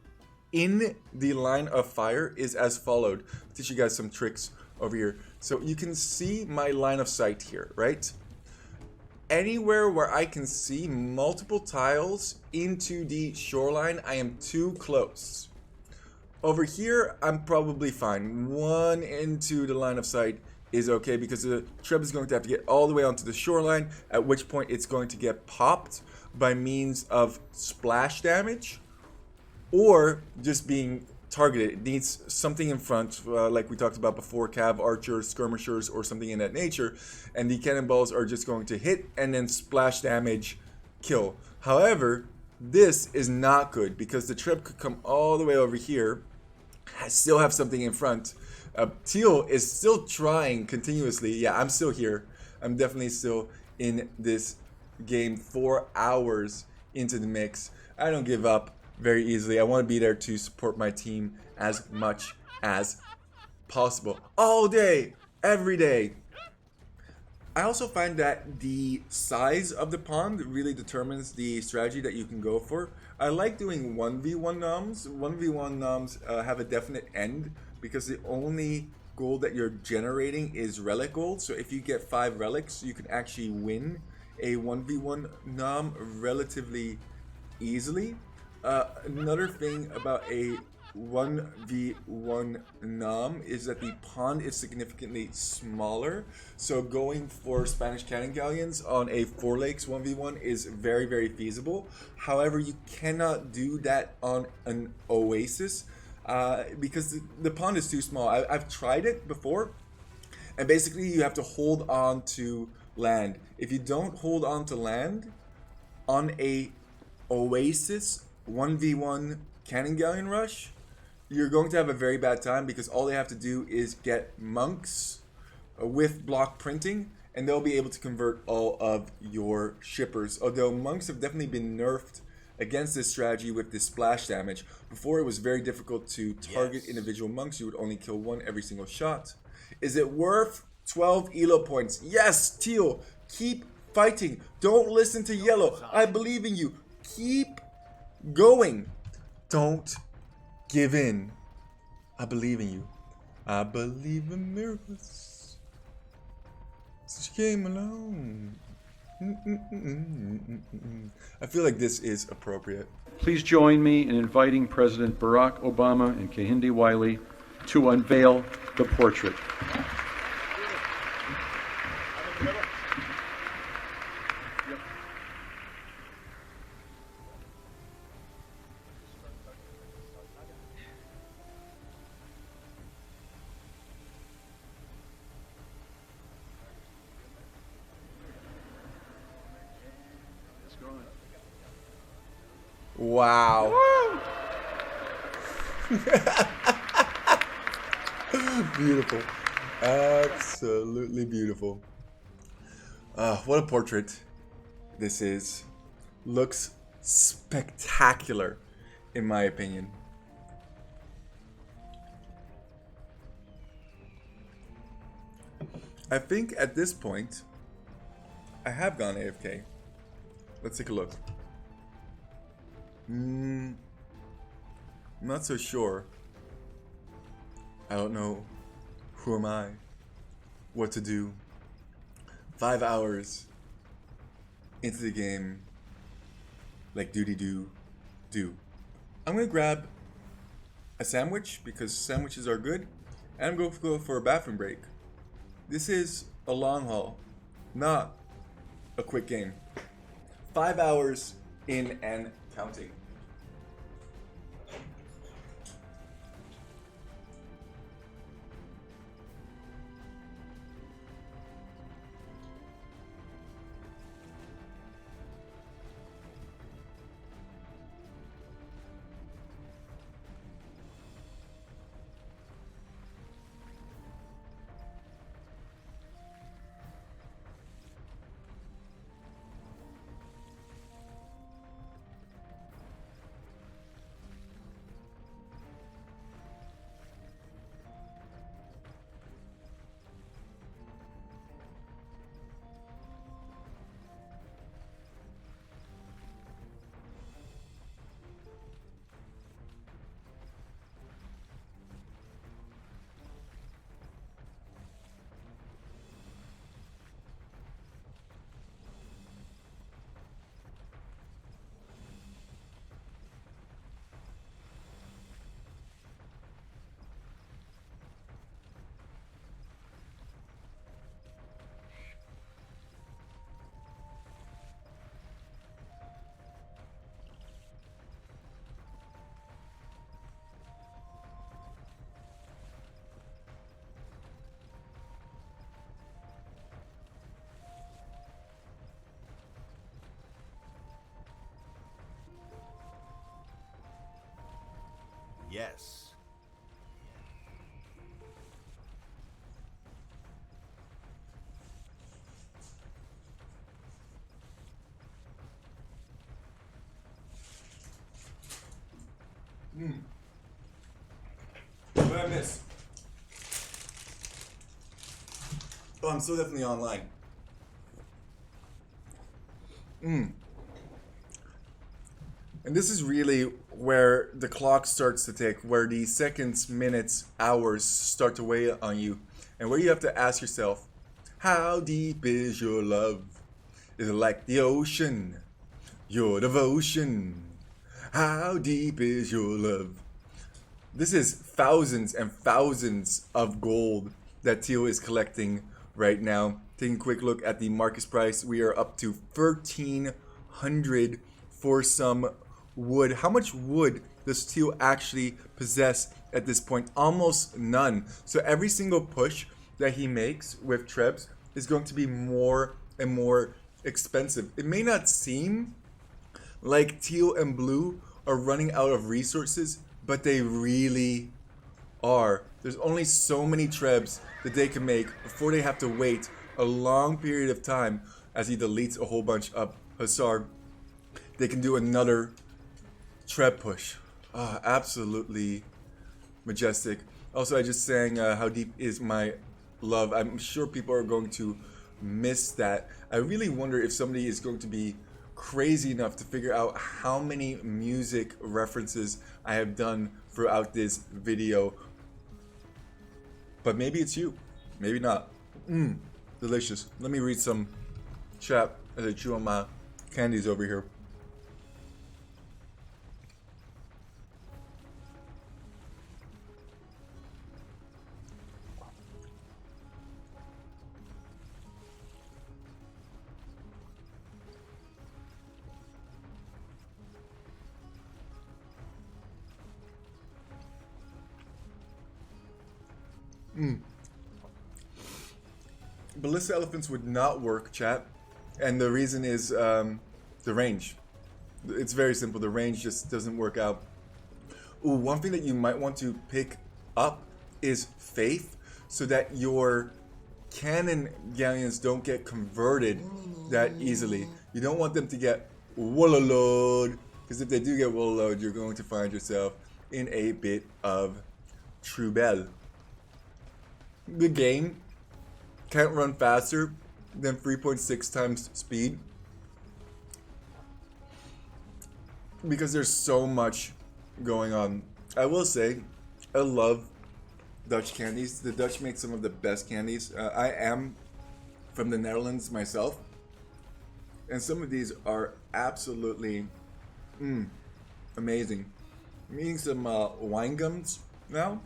in the line of fire is as followed. I'll teach you guys some tricks over here. So you can see my line of sight here, right? Anywhere where I can see multiple tiles into the shoreline, I am too close. Over here, I'm probably fine. One into the line of sight is okay, because the Treb is going to have to get all the way onto the shoreline, at which point it's going to get popped by means of splash damage, or just being targeted. It needs something in front, like we talked about before, cav, archers, skirmishers, or something in that nature, and the cannonballs are just going to hit and then splash damage, kill. However, this is not good, because the Treb could come all the way over here, still have something in front. Teal is still trying continuously. Yeah, I'm still here. I'm definitely still in this game. 4 hours into the mix. I don't give up very easily. I want to be there to support my team as much as possible. All day, every day. I also find that the size of the pond really determines the strategy that you can go for. I like doing 1v1 noms. 1v1 noms have a definite end, because the only gold that you're generating is relic gold. So if you get 5 relics, you can actually win a 1v1 nom relatively easily. Another thing about a 1v1 nom is that the pond is significantly smaller, so going for Spanish cannon galleons on a 4 lakes 1v1 is very, very feasible. However, you cannot do that on an oasis because the pond is too small. I've tried it before, and basically you have to hold on to land. If you don't hold on to land on a oasis 1v1 cannon galleon rush, you're going to have a very bad time, because all they have to do is get monks with block printing, and they'll be able to convert all of your shippers. Although monks have definitely been nerfed against this strategy with this splash damage. Before, it was very difficult to target individual monks. You would only kill one every single shot. Is it worth 12 elo points? Yes, teal, keep fighting. Don't listen to yellow. I believe in you. Keep going. Don't give in. I believe in you. I believe in miracles. Since you came along. I feel like this is appropriate. Please join me in inviting President Barack Obama and Kehinde Wiley to unveil the portrait. Wow. Beautiful. Absolutely beautiful. What a portrait this is. Looks spectacular, in my opinion. I think at this point, I have gone AFK. Let's take a look. Not so sure. I don't know. Who am I? What to do? 5 hours into the game. Like do. I'm gonna grab a sandwich, because sandwiches are good. And I'm going to go for a bathroom break. This is a long haul, not a quick game. 5 hours in and counting. Yes. What did I miss? Oh, I'm still definitely online. And this is really where the clock starts to tick, where the seconds, minutes, hours start to weigh on you, and where you have to ask yourself, how deep is your love? Is it like the ocean? Your devotion? How deep is your love? This is thousands and thousands of gold that Teal is collecting right now. Taking a quick look at the market price, we are up to 1,300 for some wood. How much wood does Teal actually possess at this point? Almost none. So every single push that he makes with Trebs is going to be more and more expensive. It may not seem like Teal and Blue are running out of resources, but they really are. There's only so many Trebs that they can make before they have to wait a long period of time as he deletes a whole bunch of Hussar. They can do another Treb push. Absolutely majestic. Also, I just sang How Deep Is My Love. I'm sure people are going to miss that. I really wonder if somebody is going to be crazy enough to figure out how many music references I have done throughout this video. But maybe it's you. Maybe not. Delicious. Let me read some chat as I chew on my candies over here. Ballista elephants would not work, chat, and the reason is the range. It's very simple. The range just doesn't work out. Ooh, one thing that you might want to pick up is faith, so that your cannon galleons don't get converted that easily. You don't want them to get wallowed, because if they do get wallowed, you're going to find yourself in a bit of trouble. The game can't run faster than 3.6 times speed because there's so much going on. I will say, I love Dutch candies. The Dutch make some of the best candies. I am from the Netherlands myself, and some of these are absolutely amazing. I'm eating some wine gums now.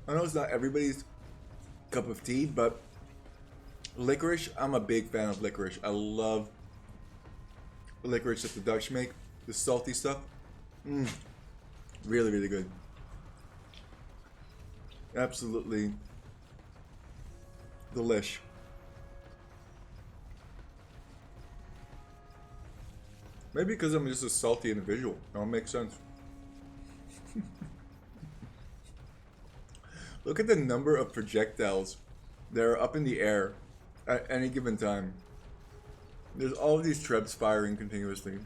I know it's not everybody's cup of tea, but licorice, I'm a big fan of licorice. I love the licorice that the Dutch make, the salty stuff. Really, really good. Absolutely delish. Maybe because I'm just a salty individual. That makes sense. Look at the number of projectiles that are up in the air at any given time. There's all of these Trebs firing continuously.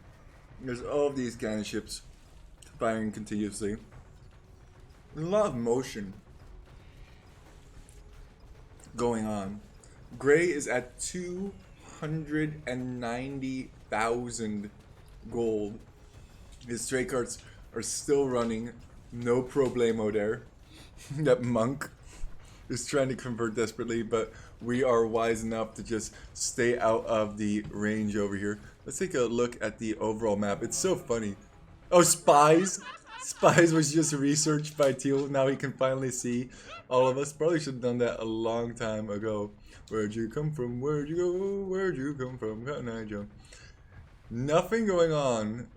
There's all of these cannon ships firing continuously. There's a lot of motion going on. Gray is at 290,000 gold. His stray carts are still running. No problemo there. That monk is trying to convert desperately, but we are wise enough to just stay out of the range over here. Let's take a look at the overall map. It's so funny. Oh, spies! Spies was just researched by Teal. Now he can finally see all of us. Probably should have done that a long time ago. Where'd you come from? Where'd you go? Where'd you come from? Cotton Eye Joe. Nothing going on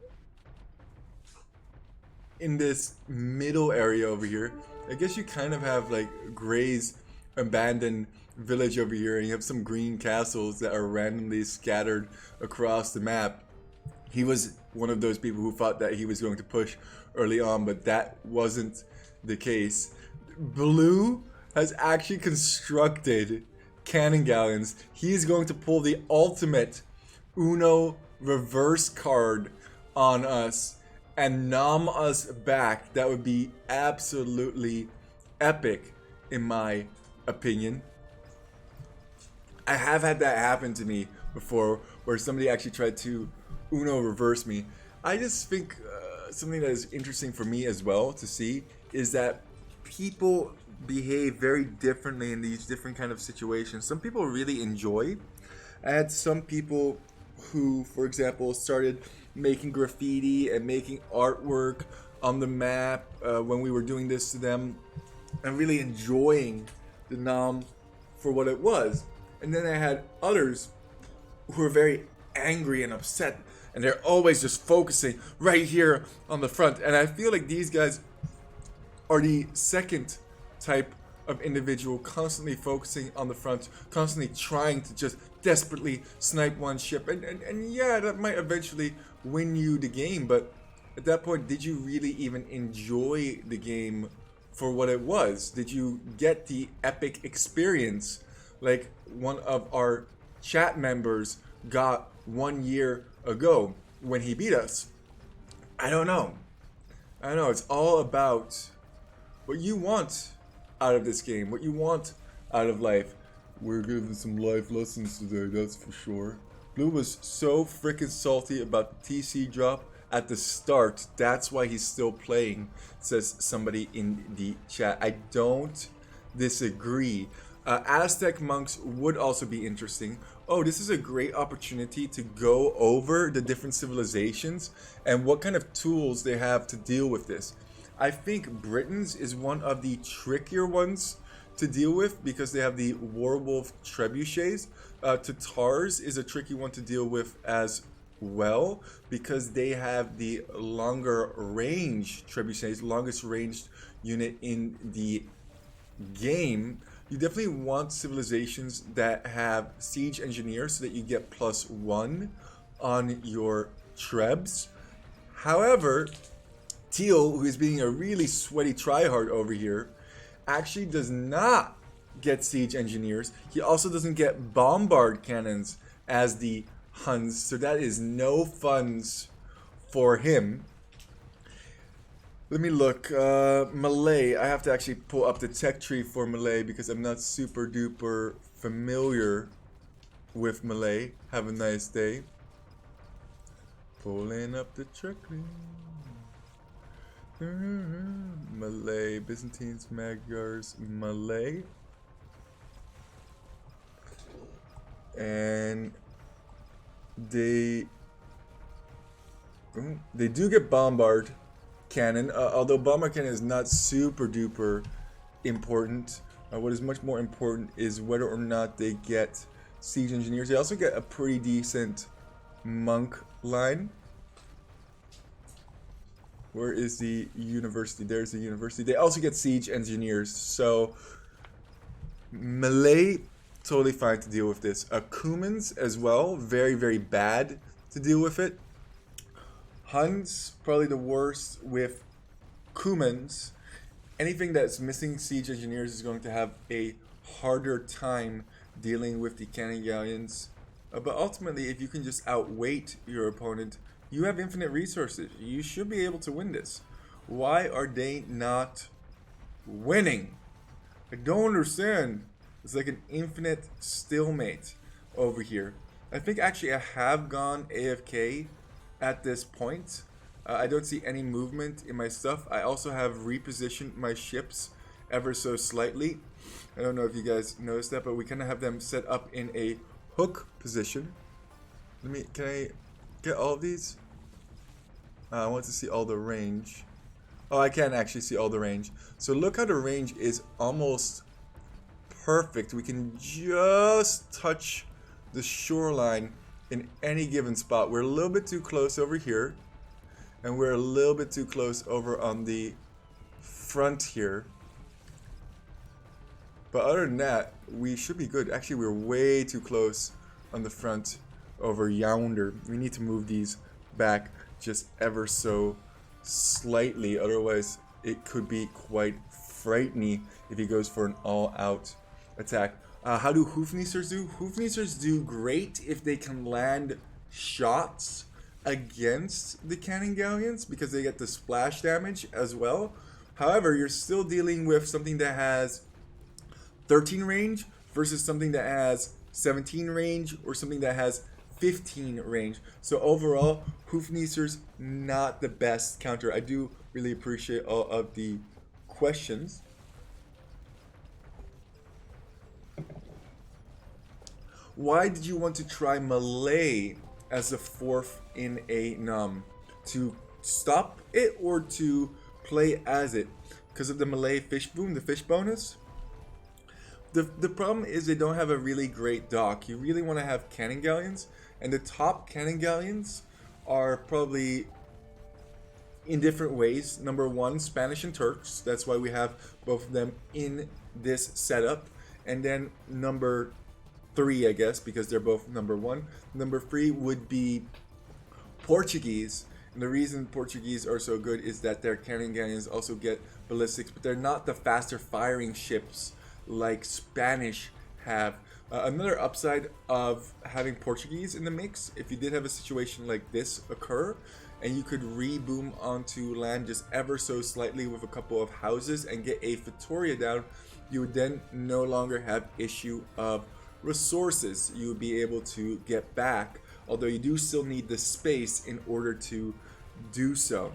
in this middle area over here. I guess you kind of have like Gray's abandoned village over here, and you have some green castles that are randomly scattered across the map. He was one of those people who thought that he was going to push early on, but that wasn't the case. Blue has actually constructed cannon galleons. He is going to pull the ultimate Uno reverse card on us and nom us back. That would be absolutely epic, in my opinion. I have had that happen to me before, where somebody actually tried to Uno reverse me. I just think something that is interesting for me as well to see is that people behave very differently in these different kind of situations. Some people really enjoy. I had some people who, for example, started making graffiti and making artwork on the map when we were doing this to them, and really enjoying the Nam for what it was. And then I had others who were very angry and upset, and they're always just focusing right here on the front. And I feel like these guys are the second type of individual, constantly focusing on the front, constantly trying to just desperately snipe one ship. And yeah, that might eventually win you the game, but at that point, did you really even enjoy the game for what it was? Did you get the epic experience like one of our chat members got 1 year ago when he beat us? I don't know. It's all about what you want out of this game, what you want out of life. We're giving some life lessons today, that's for sure. Blue was so freaking salty about the TC drop at the start. That's why he's still playing, says somebody in the chat. I don't disagree. Aztec monks would also be interesting. Oh, this is a great opportunity to go over the different civilizations and what kind of tools they have to deal with this. I think Britons is one of the trickier ones to deal with because they have the Warwolf trebuchets. Tatars is a tricky one to deal with as well because they have the longer range trebuchets, longest ranged unit in the game. You definitely want civilizations that have siege engineers so that you get +1 on your trebs. However, Teal, who is being a really sweaty tryhard over here, actually does not get siege engineers. He also doesn't get bombard cannons as the Huns, so that is no funds for him. Let me look. Malay. I have to actually pull up the tech tree for Malay because I'm not super duper familiar with Malay. Have a nice day. Pulling up the tech tree. Malay, Byzantines, Magyars, Malay. And they do get bombard cannon, although bombard cannon is not super duper important. What is much more important is whether or not they get siege engineers. They also get a pretty decent monk line. Where is the university? There's the university. They also get siege engineers. So Malay, totally fine to deal with this. Cumans as well, very, very bad to deal with it. Huns, probably the worst with Cumans. Anything that's missing siege engineers is going to have a harder time dealing with the cannon galleons. But ultimately, if you can just outweight your opponent, you have infinite resources. You should be able to win this. Why are they not winning? I don't understand. It's like an infinite stalemate over here. I think actually I have gone AFK at this point. I don't see any movement in my stuff. I also have repositioned my ships ever so slightly. I don't know if you guys noticed that, but we kind of have them set up in a hook position. Can I get all of these? I want to see all the range. Oh, I can't actually see all the range. So look how the range is almost perfect. We can just touch the shoreline in any given spot. We're a little bit too close over here, and we're a little bit too close over on the front here. But other than that, we should be good. Actually, we're way too close on the front over yonder. We need to move these back just ever so slightly. Otherwise, it could be quite frightening if he goes for an all-out attack. How do Hoofniesters do? Hoofniesters do great if they can land shots against the cannon galleons because they get the splash damage as well. However, you're still dealing with something that has 13 range versus something that has 17 range or something that has 15 range. So overall, Hoofniester's not the best counter. I do really appreciate all of the questions. Why did you want to try Malay as the fourth in a num? To stop it or to play as it? Because of the Malay fish boom, the fish bonus? The problem is they don't have a really great dock. You really want to have cannon galleons, and the top cannon galleons are probably in different ways. Number one, Spanish and Turks. That's why we have both of them in this setup. And then number 3, I guess, because they're both number 1. Number 3 would be Portuguese. And the reason Portuguese are so good is that their cannon galleons also get ballistics, but they're not the faster firing ships like Spanish have. Another upside of having Portuguese in the mix, if you did have a situation like this occur, and you could re-boom onto land just ever so slightly with a couple of houses and get a Vittoria down, you would then no longer have issue of resources you would be able to get back, although you do still need the space in order to do so.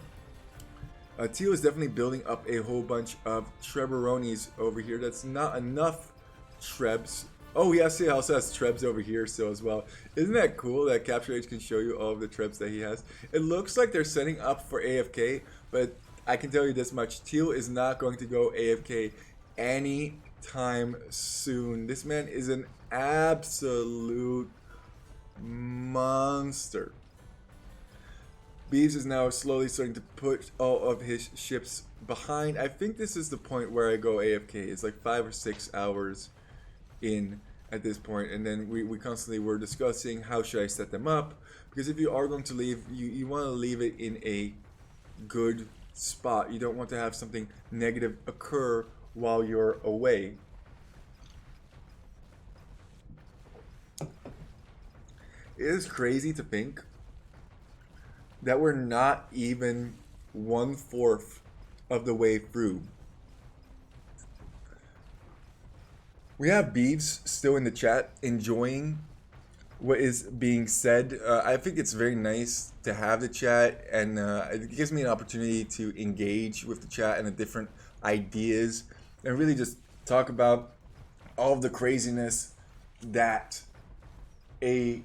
Teal is definitely building up a whole bunch of Treberonis over here. That's not enough Trebs. Oh, yes, he also has Trebs over here still as well. Isn't that cool that Capture Age can show you all of the Trebs that he has? It looks like they're setting up for AFK, but I can tell you this much. Teal is not going to go AFK anytime soon. This man is an absolute monster. Beeves is now slowly starting to put all of his ships behind. I think this is the point where I go AFK. It's like 5 or 6 hours in at this point, and then we constantly were discussing how should I set them up, because if you are going to leave, you want to leave it in a good spot. You don't want to have something negative occur while you're away. It is crazy to think that we're not even 1/4 of the way through. We have Beeves still in the chat enjoying what is being said. I think it's very nice to have the chat, and it gives me an opportunity to engage with the chat and the different ideas and really just talk about all of the craziness that a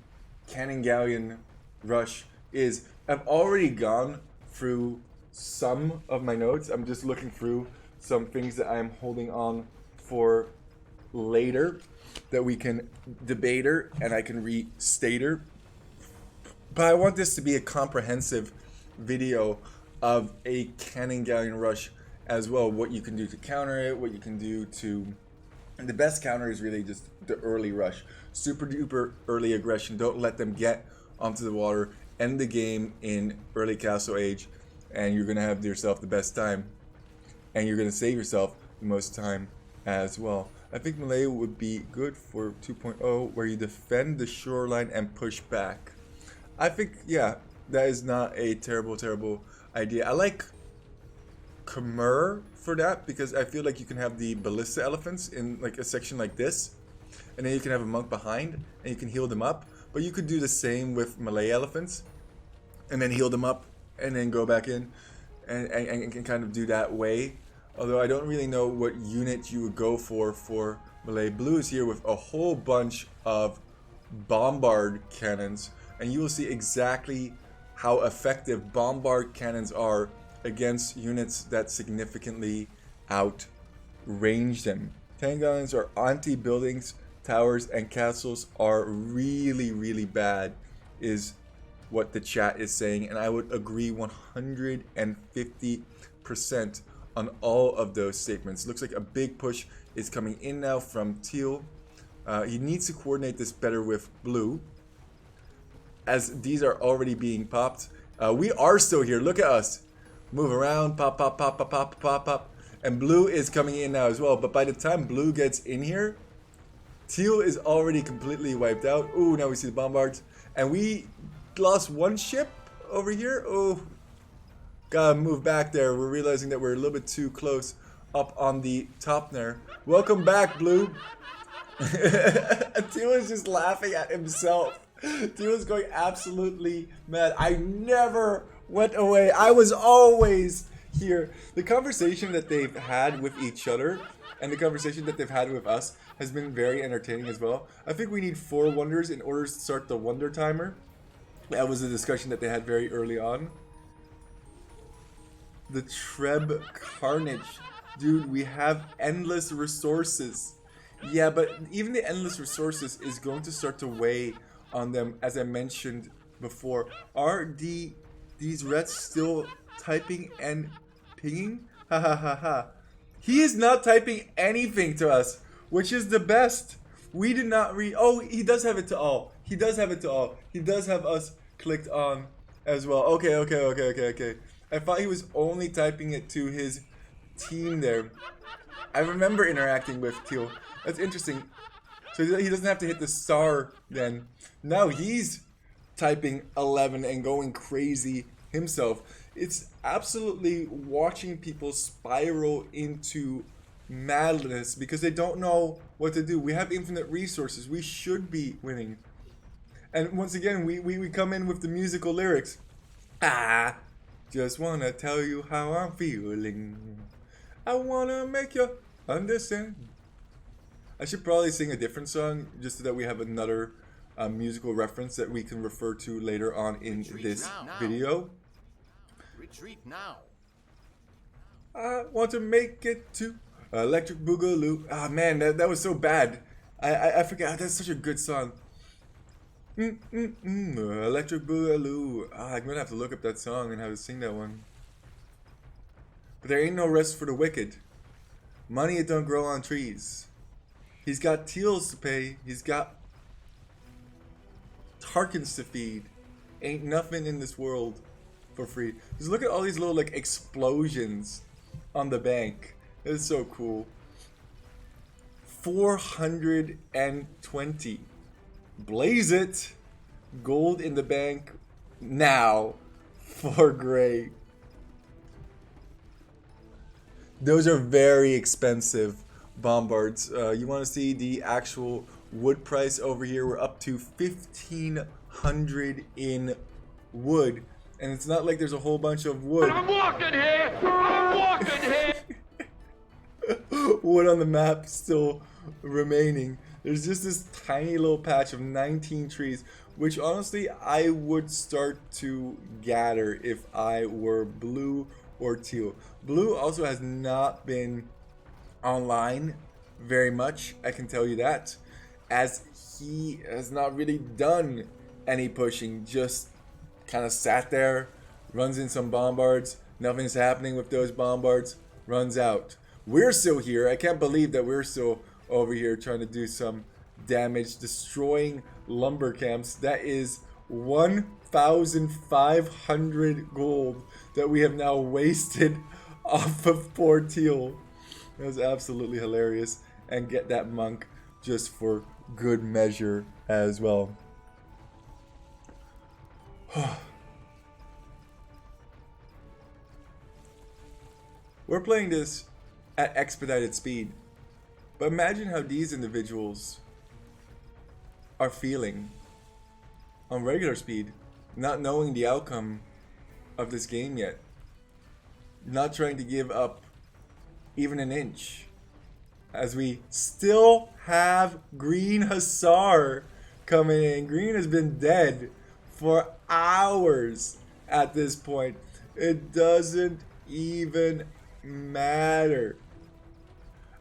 cannon galleon rush is. I've already gone through some of my notes. I'm just looking through some things that I'm holding on for later that we can debate her and I can restate her. But I want this to be a comprehensive video of a cannon galleon rush as well. What you can do to counter it, what you can do to... And the best counter is really just the early rush. Super duper early aggression. Don't let them get onto the water. End the game in early Castle Age, and you're going to have yourself the best time. And you're going to save yourself the most time as well. I think Malay would be good for 2.0, where you defend the shoreline and push back. I think, yeah, that is not a terrible idea. I like Khmer for that, because I feel like you can have the ballista elephants in like a section like this, and then you can have a monk behind, and you can heal them up. But you could do the same with Malay elephants, and then heal them up, and then go back in, and can kind of do that way. Although I don't really know what unit you would go for Malay. Blue is here with a whole bunch of bombard cannons, and you will see exactly how effective bombard cannons are against units that significantly outrange them. Cannon galleons are anti-buildings, towers, and castles are really bad, is what the chat is saying, and I would agree 150% on all of those statements. Looks like a big push is coming in now from Teal. He needs to coordinate this better with Blue, as these are already being popped. We are still here. Look at us. Move around, pop. And Blue is coming in now as well. But by the time Blue gets in here, Teal is already completely wiped out. Ooh, now we see the bombards. And we lost one ship over here. Oh, gotta move back there. We're realizing that we're a little bit too close up on the top there. Welcome back, Blue. Teal is just laughing at himself. Teal was going absolutely mad. I never went away. I was always here. The conversation that they've had with each other and the conversation that they've had with us has been very entertaining as well. I think we need 4 wonders in order to start the wonder timer. That was a discussion that they had very early on. The Treb Carnage. Dude, we have endless resources. Yeah, but even the endless resources is going to start to weigh on them, as I mentioned before. Are these Reds still typing and pinging? Ha ha ha ha. He is not typing anything to us, which is the best. We did not read. Oh, he does have it to all. He does have it to all. He does have us clicked on as well. Okay. I thought he was only typing it to his team there. I remember interacting with Teal. That's interesting. So he doesn't have to hit the star then. Now he's typing 11 and going crazy himself. It's absolutely watching people spiral into madness because they don't know what to do. We have infinite resources. We should be winning. And once again, we come in with the musical lyrics. Just wanna tell you how I'm feeling. I wanna make you understand. I should probably sing a different song just so that we have another musical reference that we can refer to later on in this video. Retreat now. I want to make it to Electric Boogaloo. Ah, man, that was so bad. I forgot. That's such a good song. Electric Boogaloo. I'm gonna have to look up that song and how to sing that one. But there ain't no rest for the wicked. Money it don't grow on trees. He's got Teals to pay. He's got Tarkins to feed. Ain't nothing in this world for free. Just look at all these little like explosions on the bank. It's so cool. 420. Blaze it. Gold in the bank now for gray. Those are very expensive bombards. You want to see the actual wood price over here? We're up to 1,500 in wood. And it's not like there's a whole bunch of wood. I'm walking here! Wood on the map still remaining. There's just this tiny little patch of 19 trees, which honestly I would start to gather if I were blue or teal. Blue also has not been online very much, I can tell you that, as he has not really done any pushing, just kind of sat there, runs in some bombards, nothing's happening with those bombards, runs out. We're still here. I can't believe that we're still over here trying to do some damage, destroying lumber camps. That is 1,500 gold that we have now wasted off of poor Teal. That was absolutely hilarious. And get that monk just for good measure as well. We're playing this at expedited speed. But imagine how these individuals are feeling on regular speed, not knowing the outcome of this game yet. Not trying to give up even an inch. As we still have Green Hussar coming in. Green has been dead for hours at this point. It doesn't even matter.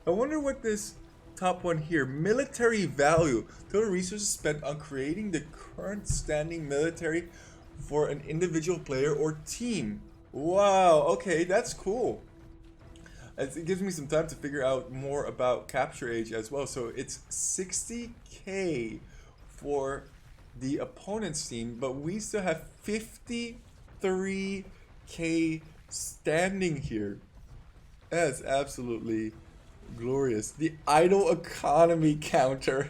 I wonder what this top one here, military value, total resources spent on creating the current standing military for an individual player or team. Wow, okay, that's cool. It gives me some time to figure out more about capture age as well. So it's 60k for the opponent's team, but we still have 53k standing here. That's absolutely glorious. The idle economy counter.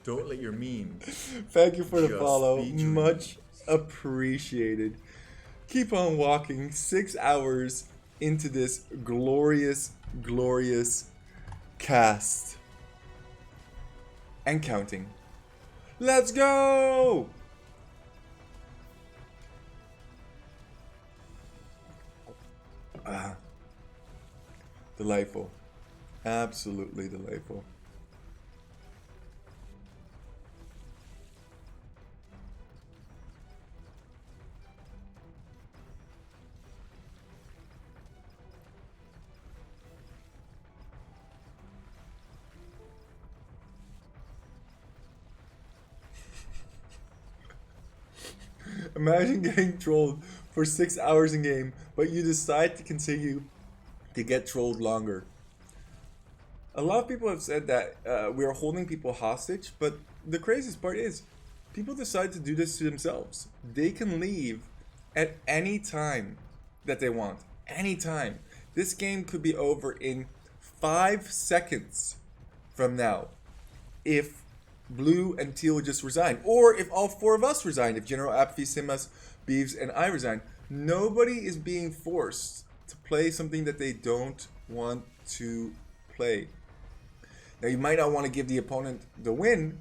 Don't let your memes. Thank you for the just follow. be dreams. Much appreciated. Keep on walking. 6 hours into this glorious, glorious cast. And counting. Let's go! Delightful. Absolutely delightful. Imagine getting trolled for 6 hours in game, but you decide to continue to get trolled longer. A lot of people have said that we are holding people hostage, but the craziest part is people decide to do this to themselves. They can leave at any time that they want. Anytime. This game could be over in 5 seconds from now if Blue and Teal just resign, or if all 4 of us resign, if General Apathy, Simas, Beeves, and I resign. Nobody is being forced to play something that they don't want to play. Now, you might not want to give the opponent the win,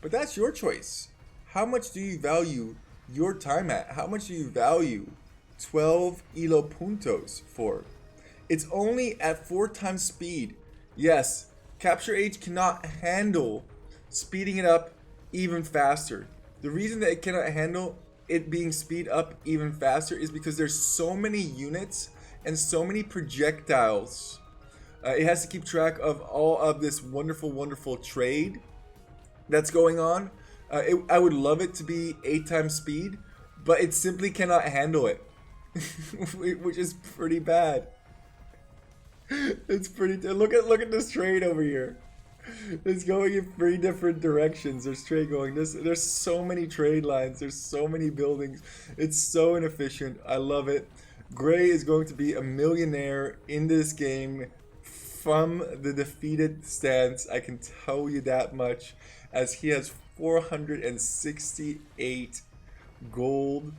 but that's your choice. How much do you value your time at? How much do you value 12 elo puntos for? It's only at 4 times speed. Yes, Capture H cannot handle speeding it up even faster. The reason that it cannot handle it being speed up even faster is because there's so many units and so many projectiles. It has to keep track of all of this wonderful, wonderful trade that's going on. I would love it to be 8 times speed, but it simply cannot handle it, which is pretty bad. It's pretty. Look at this trade over here. It's going in 3 different directions. There's trade going. There's so many trade lines. There's so many buildings. It's so inefficient. I love it. Gray is going to be a millionaire in this game from the defeated stance. I can tell you that much, as he has 468 gold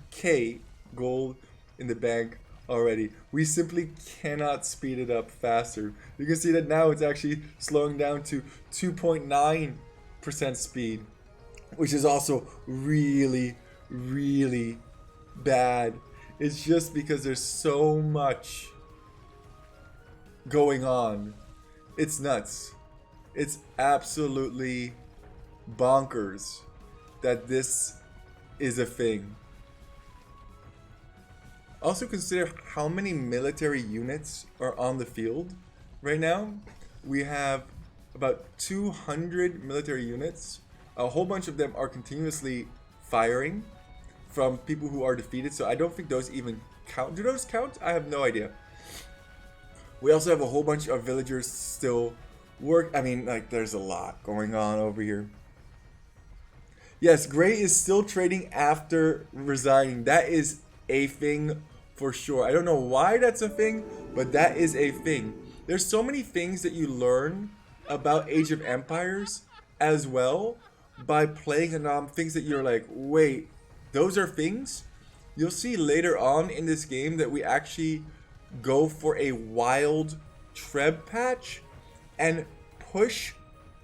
in the bank already. We simply cannot speed it up faster. You can see that now it's actually slowing down to 2.9% speed, which is also really, really bad. It's just because there's so much going on. It's nuts. It's absolutely bonkers that this is a thing. Also consider how many military units are on the field right now. We have about 200 military units. A whole bunch of them are continuously firing from people who are defeated, so I don't think those even count. Do those count? I have no idea. We also have a whole bunch of villagers still there's a lot going on over here. Yes, Gray is still trading after resigning. That is a thing for sure. I don't know why that's a thing, but that is a thing. There's so many things that you learn about Age of Empires as well by playing things that you're like, wait, those are things? You'll see later on in this game that we actually go for a wild Treb patch and push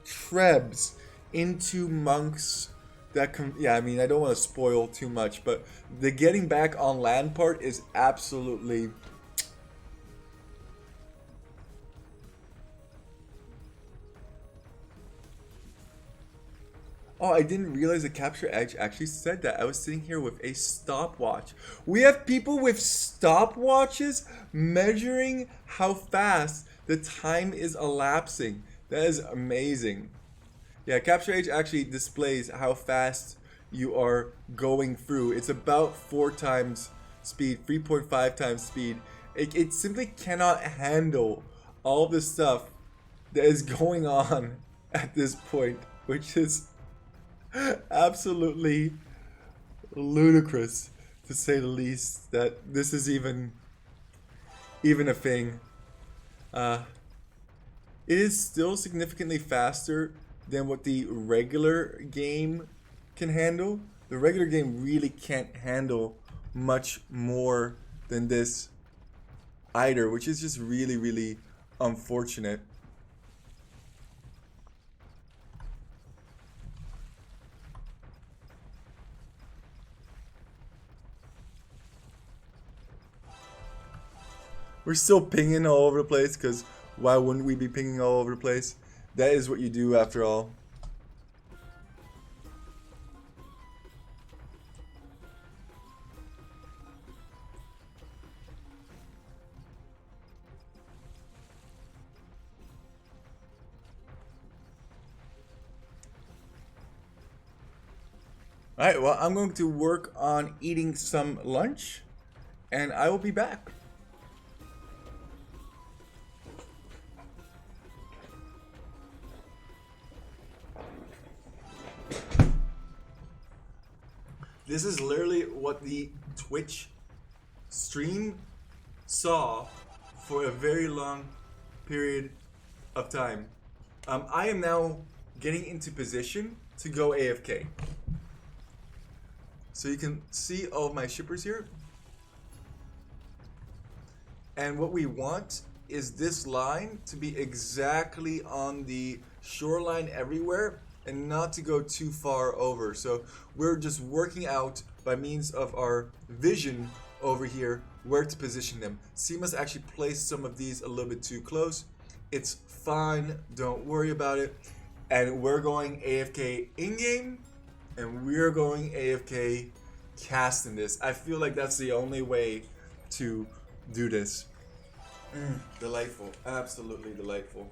Trebs into monks that I don't want to spoil too much, but the getting back on land part is absolutely Oh, I didn't realize the Capture Edge actually said that. I was sitting here with a stopwatch. We have people with stopwatches measuring how fast the time is elapsing. That is amazing. Yeah, Capture Edge actually displays how fast you are going through. It's about 4 times speed, 3.5 times speed. It simply cannot handle all the stuff that is going on at this point, which is absolutely ludicrous, to say the least, that this is even a thing. It is still significantly faster than what the regular game can handle. The regular game really can't handle much more than this either, which is just really, really unfortunate. We're still pinging all over the place, because why wouldn't we be pinging all over the place? That is what you do after all. Alright, well, I'm going to work on eating some lunch, and I will be back. This is literally what the Twitch stream saw for a very long period of time. I am now getting into position to go AFK. So you can see all of my shippers here. And what we want is this line to be exactly on the shoreline everywhere and not to go too far over. So we're just working out by means of our vision over here where to position them. C must actually place some of these a little bit too close. It's fine, don't worry about it. And we're going AFK in-game, and we're going AFK casting this. I feel like that's the only way to do this. Delightful, absolutely delightful.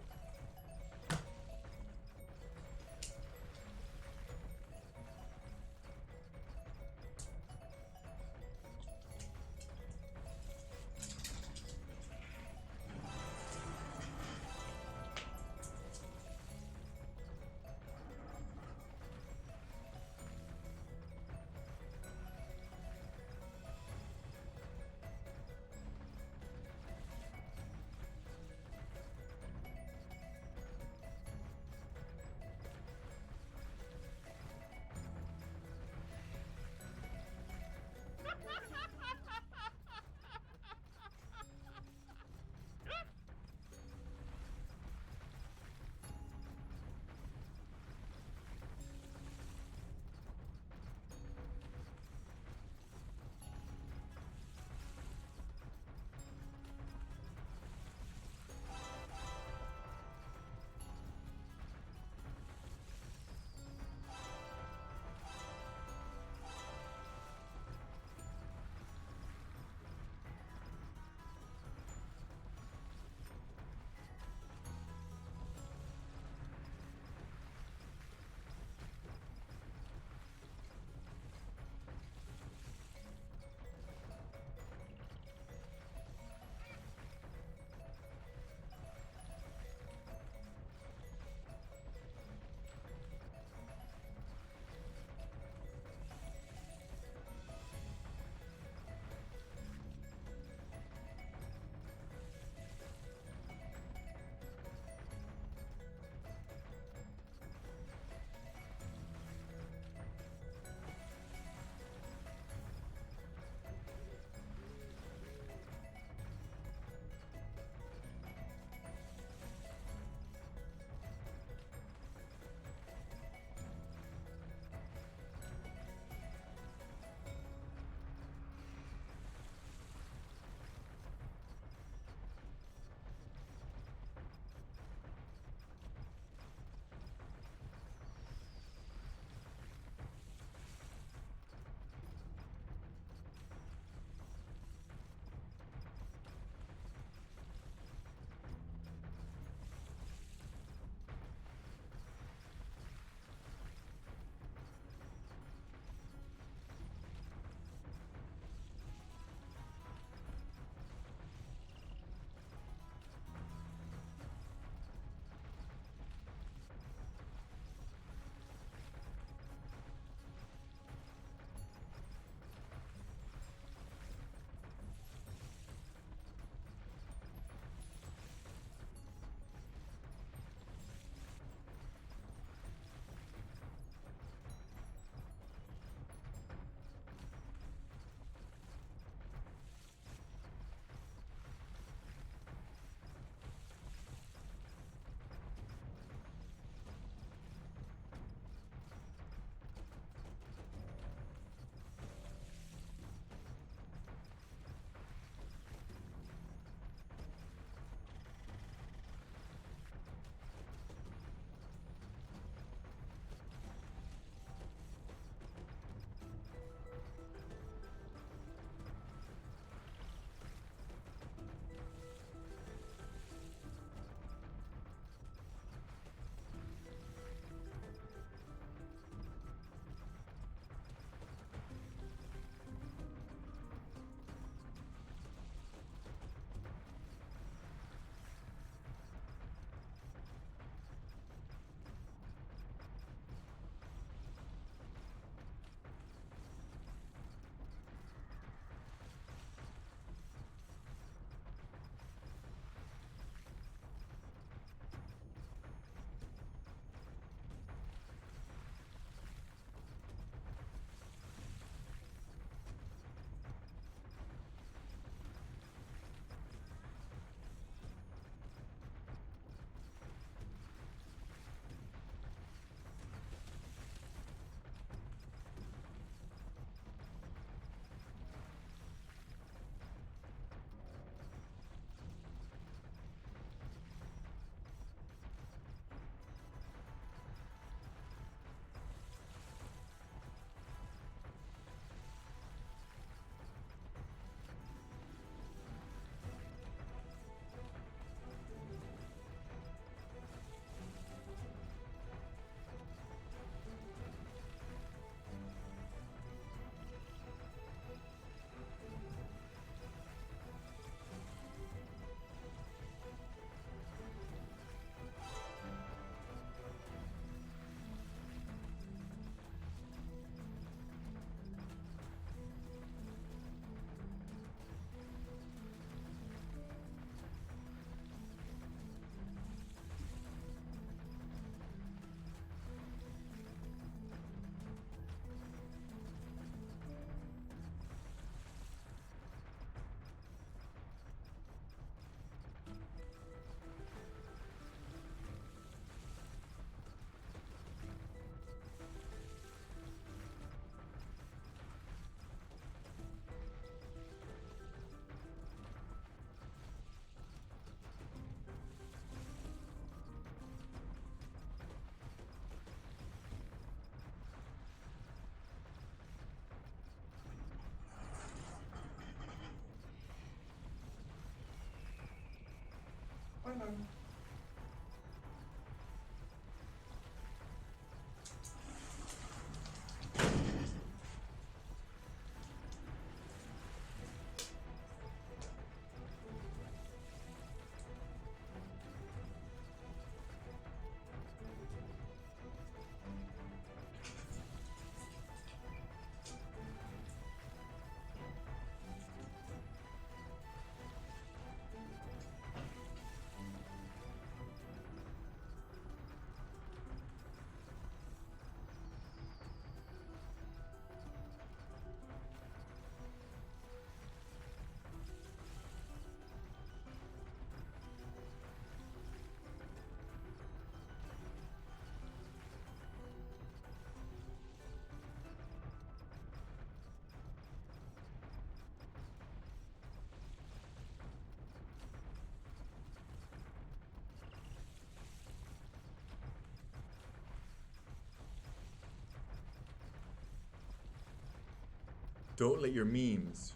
Don't let your memes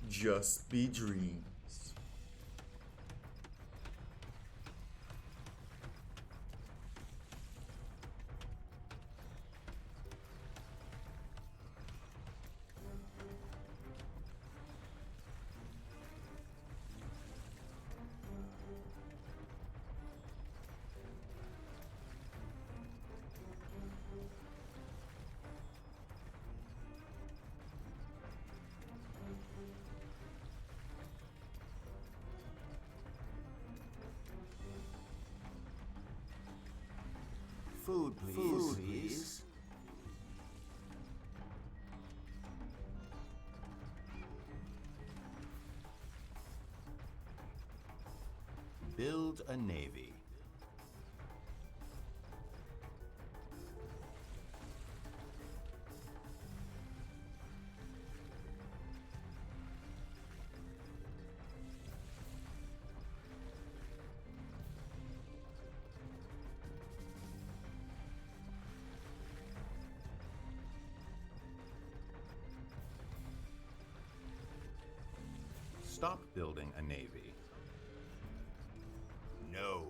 just be dreams. Food, please. Food, please. Build a navy. Stop building a navy. No.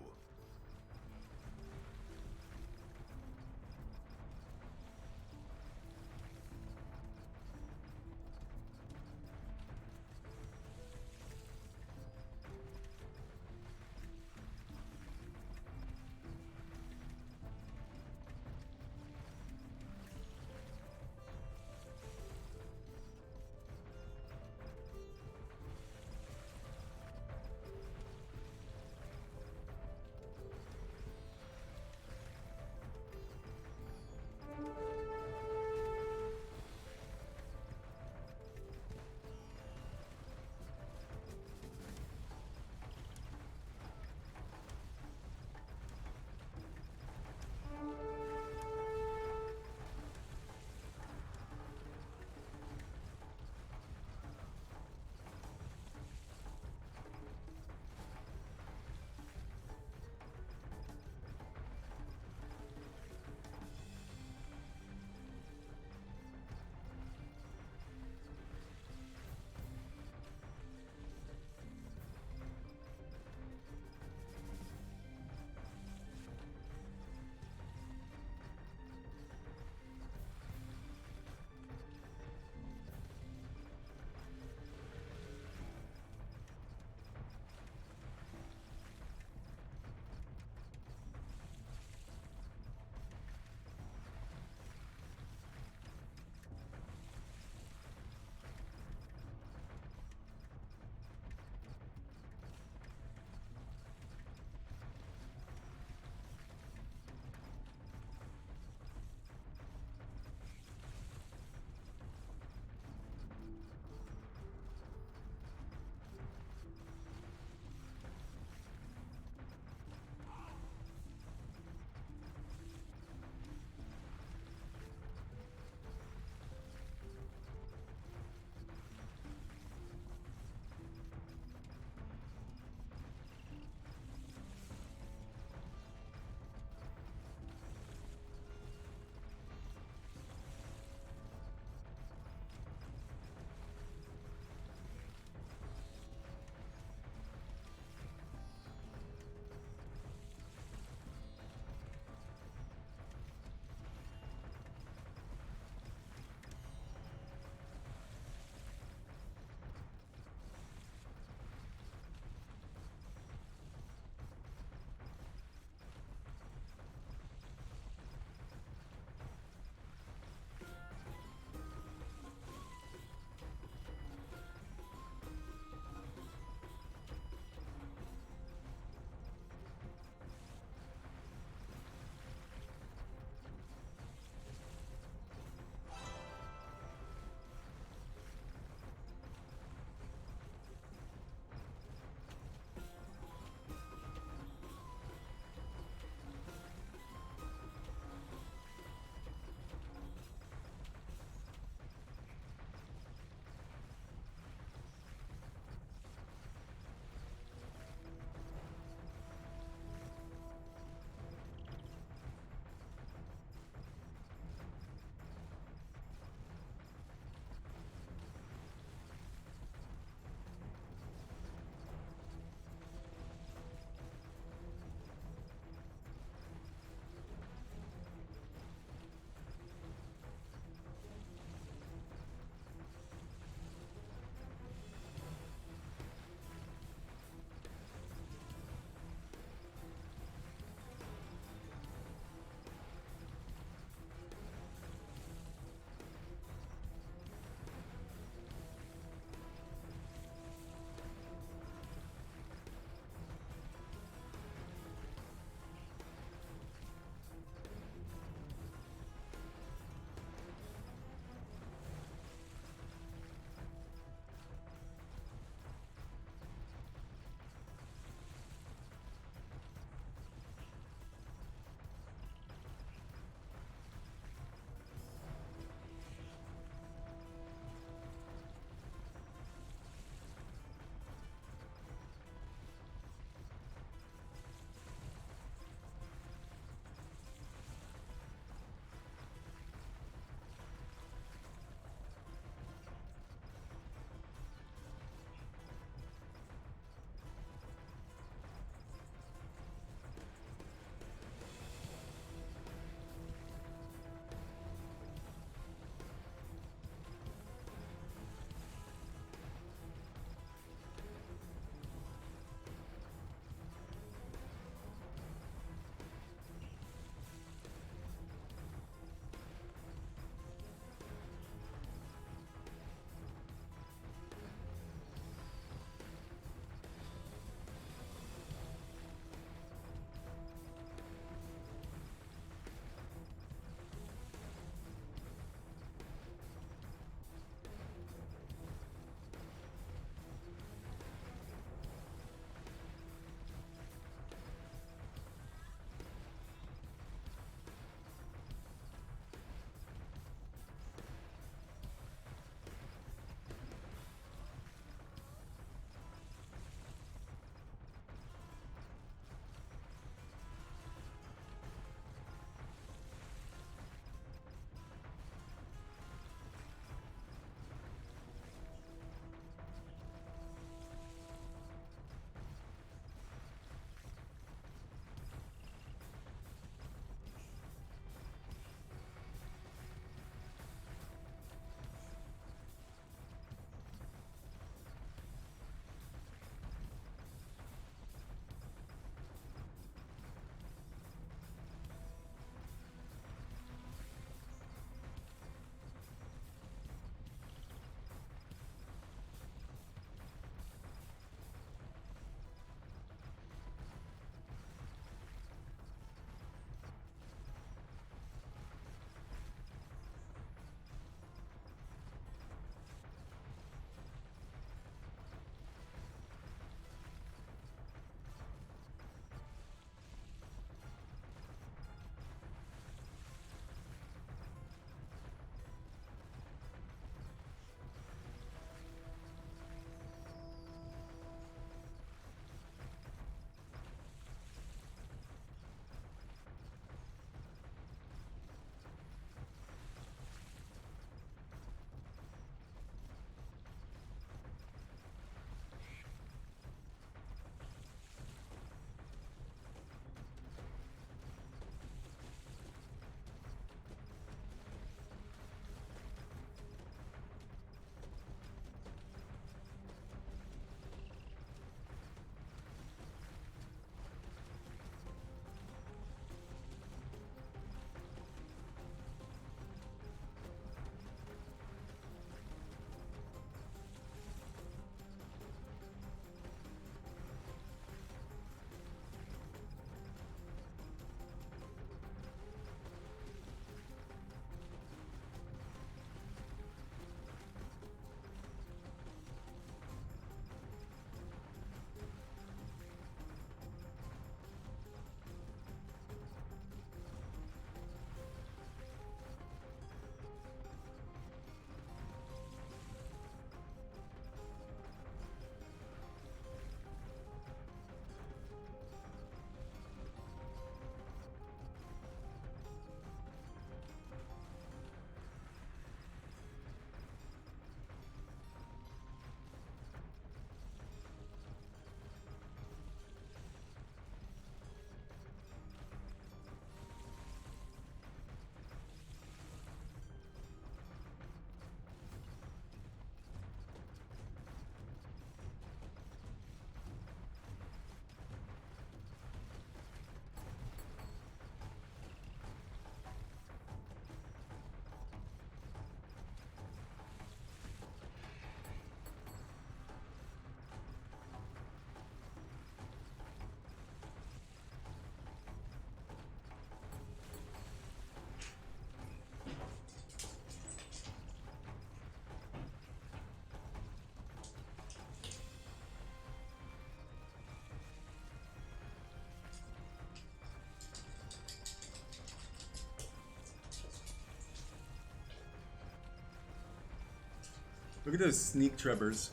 Look at those sneak trebbers.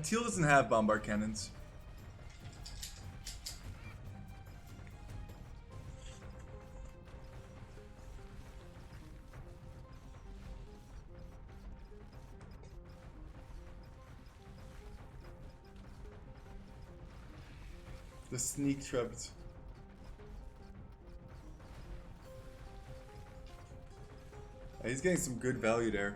Teal doesn't have bombard cannons. The sneak trebs. He's getting some good value there.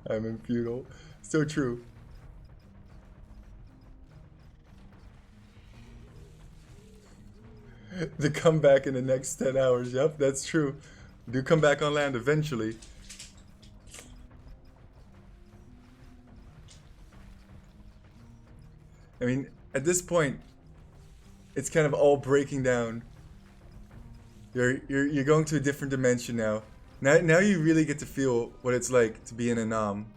I'm in feudal. So true. The comeback in the next 10 hours. Yep, that's true. Do come back on land eventually. I mean, at this point, it's kind of all breaking down. You're going to a different dimension now. Now you really get to feel what it's like to be in a nom.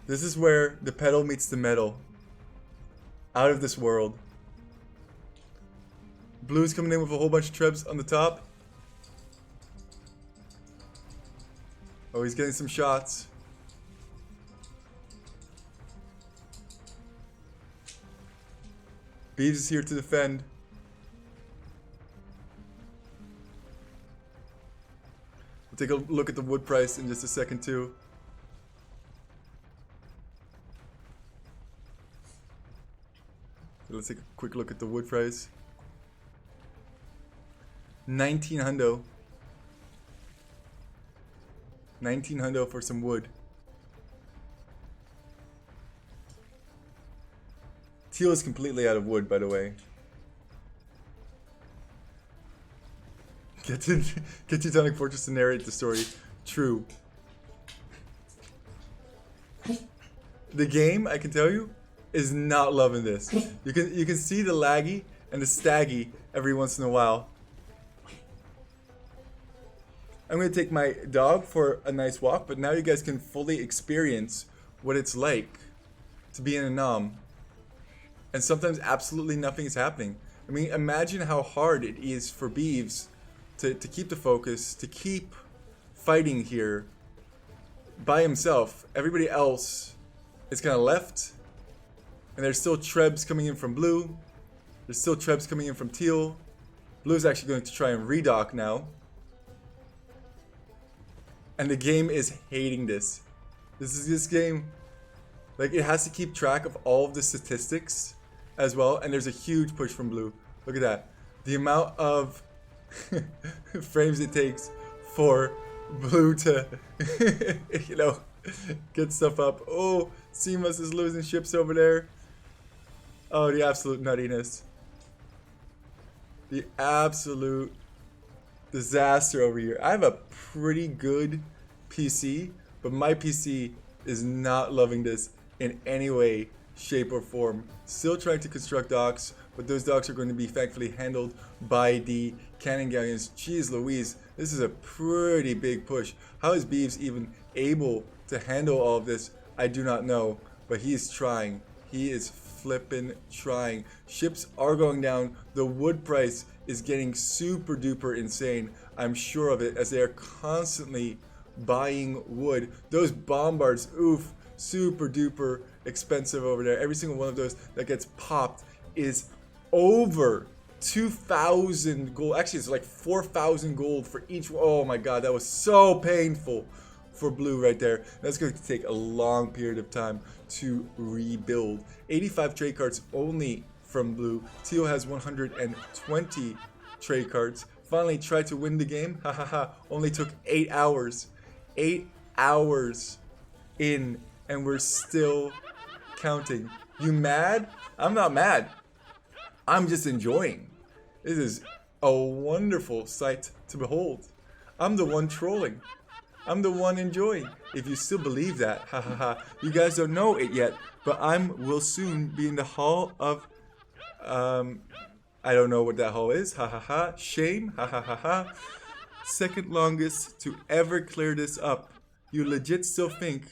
This is where the pedal meets the metal. Out of this world. Blue's coming in with a whole bunch of trebs on the top. Oh, he's getting some shots. Beeves is here to defend. We'll take a look at the wood price in just a second too. Let's take a quick look at the wood price. 19 hundo. 19 hundo for some wood. Teal is completely out of wood, by the way. Get to Teutonic Fortress to narrate the story. True. The game, I can tell you, is not loving this. You can see the laggy and the staggy every once in a while. I'm gonna take my dog for a nice walk, but now you guys can fully experience what it's like to be in a nom. And sometimes absolutely nothing is happening. I mean, imagine how hard it is for Beeves to keep the focus, to keep fighting here by himself. Everybody else is kind of left. And there's still trebs coming in from blue. There's still trebs coming in from teal. Blue is actually going to try and redock now. And the game is hating this. This game, like, it has to keep track of all of the statistics as well. And there's a huge push from blue. Look at that. The amount of frames it takes for blue to, you know, get stuff up. Oh, Seamus is losing ships over there. Oh, the absolute nuttiness. The absolute disaster over here. I have a pretty good PC, but my PC is not loving this in any way, shape, or form. Still trying to construct docks, but those docks are going to be thankfully handled by the cannon galleons. Jeez Louise, this is a pretty big push. How is Beeves even able to handle all of this? I do not know, but he is trying. He is flippin' trying. Ships are going down. The wood price is getting super duper insane. I'm sure of it, as they are constantly buying wood. Those bombards, oof, super duper expensive over there. Every single one of those that gets popped is over 2,000 gold. Actually, it's like 4,000 gold for each. Oh my god, that was so painful for blue right there. That's going to take a long period of time to rebuild. 85 trade cards only from blue. Teal has 120 trade cards. Finally tried to win the game. Ha ha ha. Only took 8 hours. 8 hours in, and we're still counting. You mad? I'm not mad. I'm just enjoying. This is a wonderful sight to behold. I'm the one trolling. I'm the one enjoying. If you still believe that, ha ha ha. You guys don't know it yet, but will soon be in the hall of, I don't know what that hall is, ha ha ha. Shame, ha ha ha ha. Second longest to ever clear this up. You legit still think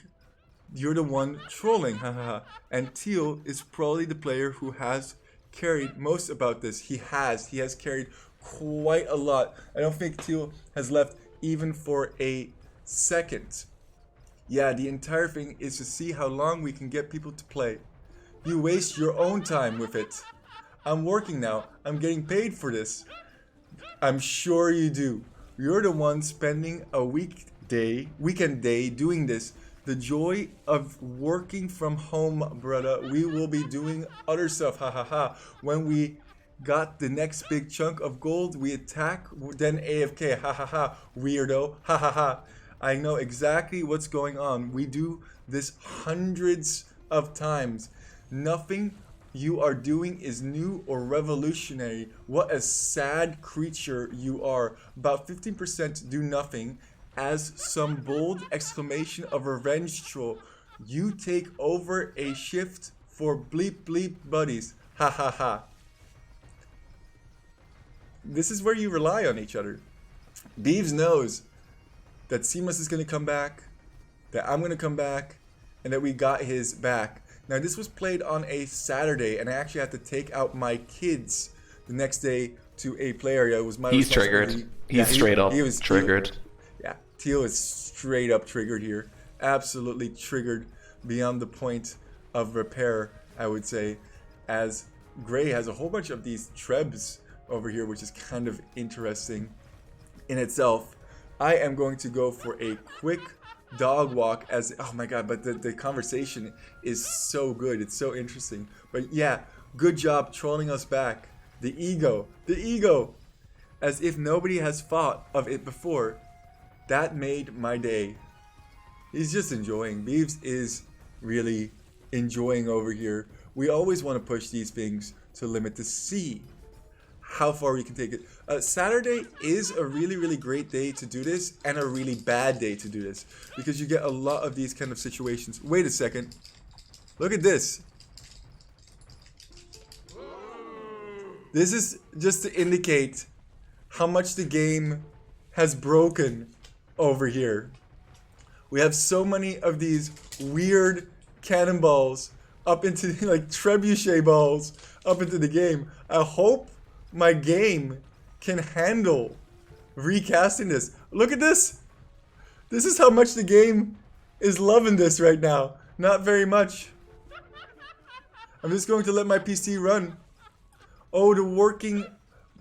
you're the one trolling, ha ha ha. And Teal is probably the player who has carried most about this. He has carried quite a lot. I don't think Teal has left even for a second. Yeah, the entire thing is to see how long we can get people to play. You waste your own time with it. I'm working now. I'm getting paid for this. I'm sure you do. You're the one spending a weekend day doing this. The joy of working from home, brother. We will be doing other stuff, ha ha ha. When we got the next big chunk of gold, we attack, then AFK, ha ha ha. Weirdo, ha ha ha. I know exactly what's going on. We do this hundreds of times. Nothing you are doing is new or revolutionary. What a sad creature you are. About 15% do nothing. As some bold exclamation of revenge troll, you take over a shift for bleep bleep buddies. Ha ha ha. This is where you rely on each other. Beeves knows that Seamus is going to come back, that I'm going to come back, and that we got his back. Now this was played on a Saturday, and I actually had to take out my kids the next day to a play area. It was my He's triggered. He's straight up triggered. Teal is straight up triggered here. Absolutely triggered beyond the point of repair, I would say. As Gray has a whole bunch of these trebs over here, which is kind of interesting in itself. I am going to go for a quick dog walk as, oh my god, but the conversation is so good. It's so interesting. But yeah, good job trolling us back. The ego. As if nobody has thought of it before. That made my day. He's just enjoying. Beeves is really enjoying over here. We always want to push these things to limit to see how far we can take it. Saturday is a really great day to do this, and a really bad day to do this, because you get a lot of these kind of situations. Wait a second. Look at this. This is just to indicate how much the game has broken over here. We have so many of these weird cannonballs up into, like, trebuchet balls up into the game. I hope my game can handle recasting this. Look at this. This is how much the game is loving this right now. Not very much. I'm just going to let my PC run. Oh, the working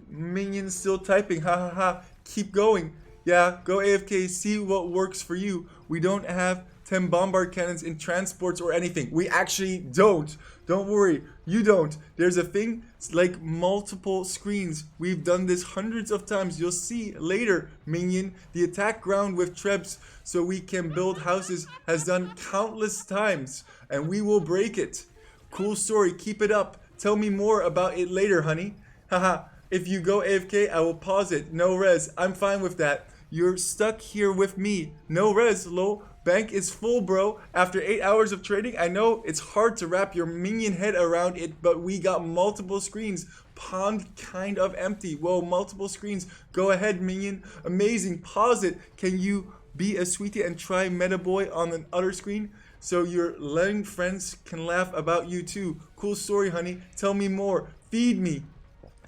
minion's still typing. Ha ha ha. Keep going. Yeah, go AFK, see what works for you. We don't have 10 bombard cannons in transports or anything. We actually don't. Don't worry, you don't. There's a thing, it's like multiple screens. We've done this hundreds of times. You'll see later, minion. The attack ground with trebs so we can build houses has done countless times, and we will break it. Cool story, keep it up. Tell me more about it later, honey. Haha, if you go AFK, I will pause it. No res, I'm fine with that. You're stuck here with me. No res, lol. Bank is full, bro. After 8 hours of trading, I know it's hard to wrap your minion head around it, but we got multiple screens. Pond kind of empty. Whoa, multiple screens. Go ahead, minion. Amazing. Pause it. Can you be a sweetie and try Meta Boy on the other screen? So your letting friends can laugh about you too. Cool story, honey. Tell me more. Feed me.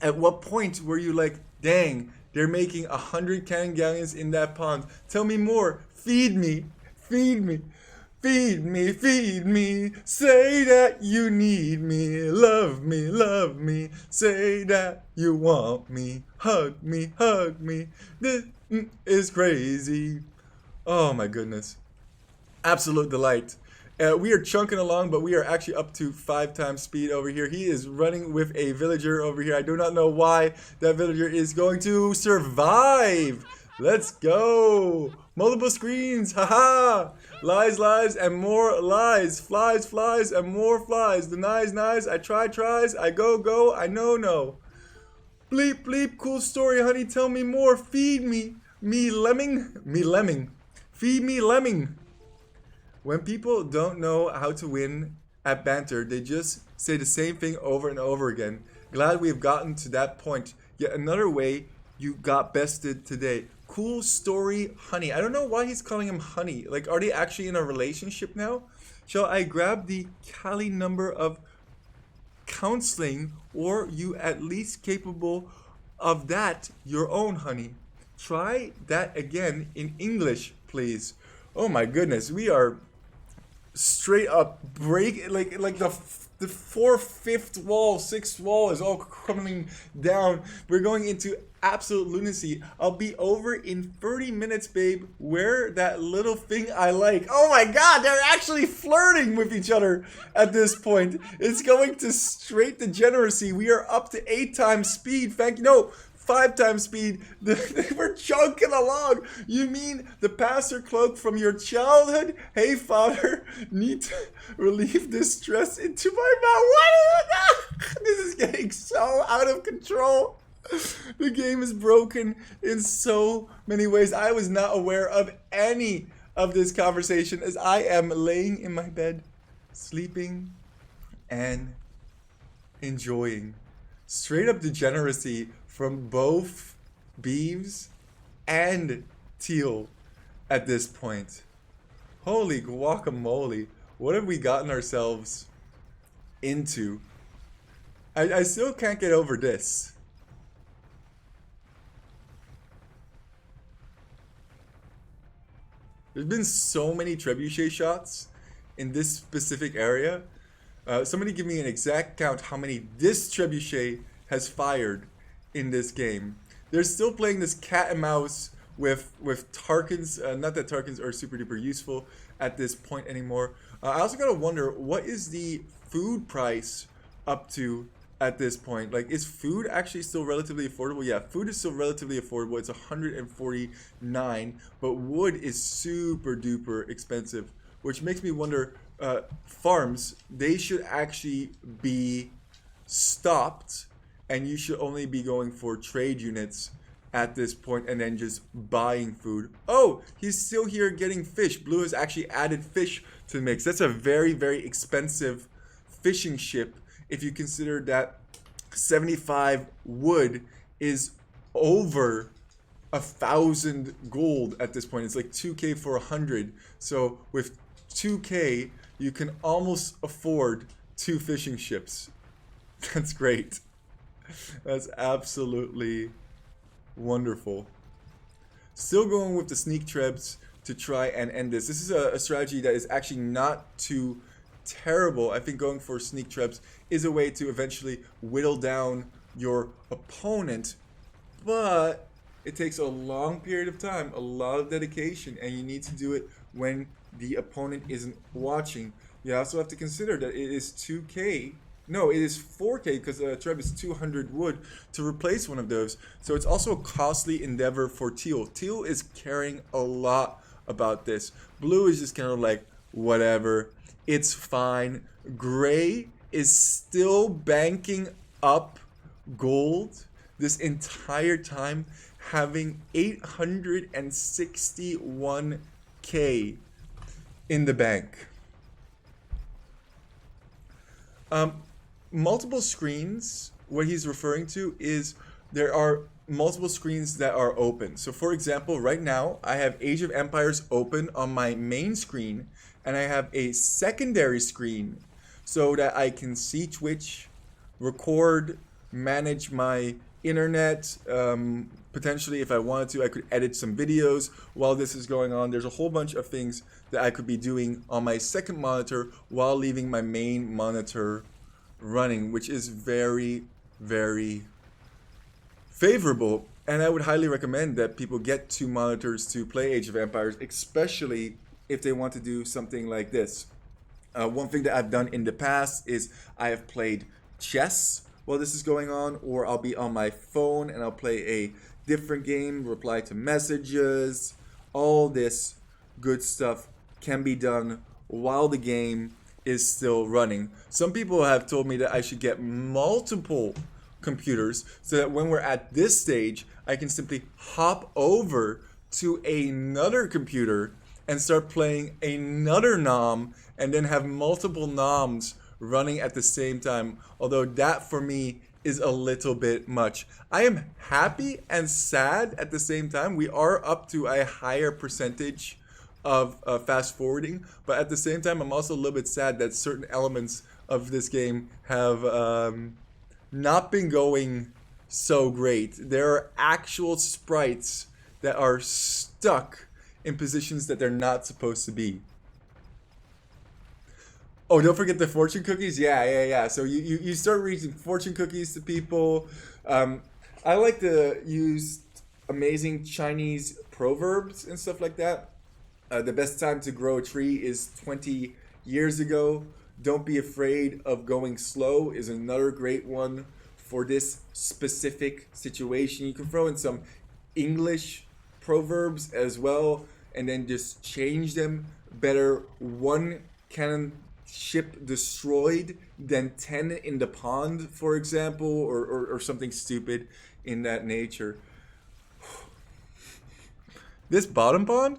At what point were you like, dang, they're making 100 cannon galleons in that pond? Tell me more. Feed me. Feed me. Feed me. Feed me. Say that you need me. Love me. Love me. Say that you want me. Hug me. Hug me. This is crazy. Oh my goodness. Absolute delight. We are chunking along, but we are actually up to 5 times speed over here. He is running with a villager over here. I do not know why that villager is going to survive. Let's go. Multiple screens. Haha. Lies, lies, and more lies. Flies, flies, and more flies. Denies, nies. I try, tries. I go, go. I know, no. Bleep, bleep. Cool story, honey. Tell me more. Feed me. Me lemming. Me lemming. Feed me lemming. When people don't know how to win at banter, they just say the same thing over and over again. Glad we've gotten to that point. Yet another way you got bested today. Cool story, honey. I don't know why he's calling him honey. Like, are they actually in a relationship now? Shall I grab the Cali number of counseling, or you at least capable of that your own, honey? Try that again in English, please. Oh my goodness, we are straight up like the 4th, 5th wall, 6th wall is all coming down. We're going into absolute lunacy. I'll be over in 30 minutes, babe. Wear that little thing I like. Oh my god, they're actually flirting with each other at this point. It's going to straight degeneracy. We are up to 8 times speed. Thank you. No, 5 times speed. We're chunking along. You mean the pastor cloak from your childhood? Hey, father, need to relieve this stress into my mouth. What is it? This is getting so out of control. The game is broken in so many ways. I was not aware of any of this conversation as I am laying in my bed, sleeping and enjoying. Straight up degeneracy from both Beeves and Teal at this point. Holy guacamole. What have we gotten ourselves into? I still can't get over this. There's been so many trebuchet shots in this specific area. Somebody give me an exact count how many this trebuchet has fired in this game. They're still playing this cat and mouse with Tarkins. Not that Tarkins are super duper useful at this point anymore. I also gotta wonder, what is the food price up to at this point? Like, is food actually still relatively affordable? Yeah, food is still relatively affordable. It's 149, but wood is super duper expensive, which makes me wonder, farms, they should actually be stopped, and you should only be going for trade units at this point and then just buying food. Oh, he's still here getting fish. Blue has actually added fish to the mix. That's a very, very expensive fishing ship if you consider that 75 wood is over 1,000 gold at this point. It's like 2k for 100. So with 2k, you can almost afford 2 fishing ships. That's great. That's absolutely wonderful. Still going with the sneak trebs to try and end this. This is a strategy that is actually not too terrible. I think going for sneak trebs is a way to eventually whittle down your opponent, but it takes a long period of time, a lot of dedication, and you need to do it when the opponent isn't watching. You also have to consider that it is 2k. No, it is 4k because Treb is 200 wood to replace one of those. So it's also a costly endeavor for Teal. Teal is caring a lot about this. Blue is just kind of like, whatever, it's fine. Gray is still banking up gold this entire time, having 861k in the bank. Multiple screens, what he's referring to is there are multiple screens that are open. So for example, right now I have Age of Empires open on my main screen, and I have a secondary screen so that I can see Twitch, record, manage my internet. Potentially, if I wanted to, I could edit some videos while this is going on. There's a whole bunch of things that I could be doing on my second monitor while leaving my main monitor running, which is very, very favorable. And I would highly recommend that people get 2 monitors to play Age of Empires, especially if they want to do something like this. One thing that I've done in the past is I have played chess while this is going on, or I'll be on my phone and I'll play a different game, reply to messages. All this good stuff can be done while the game is still running. Some people have told me that I should get multiple computers so that when we're at this stage, I can simply hop over to another computer and start playing another nom and then have multiple noms running at the same time. Although that for me is a little bit much. I am happy and sad at the same time. We are up to a higher percentage of fast forwarding, but at the same time I'm also a little bit sad that certain elements of this game have not been going so great. There are actual sprites that are stuck in positions that they're not supposed to be. Oh, don't forget the fortune cookies. Yeah. So you start reading fortune cookies to people. I like to use amazing Chinese proverbs and stuff like that. The best time to grow a tree is 20 years ago. Don't be afraid of going slow is another great one for this specific situation. You can throw in some English proverbs as well and then just change them. Better one cannon ship destroyed than 10 in the pond, for example, or something stupid in that nature. This bottom pond?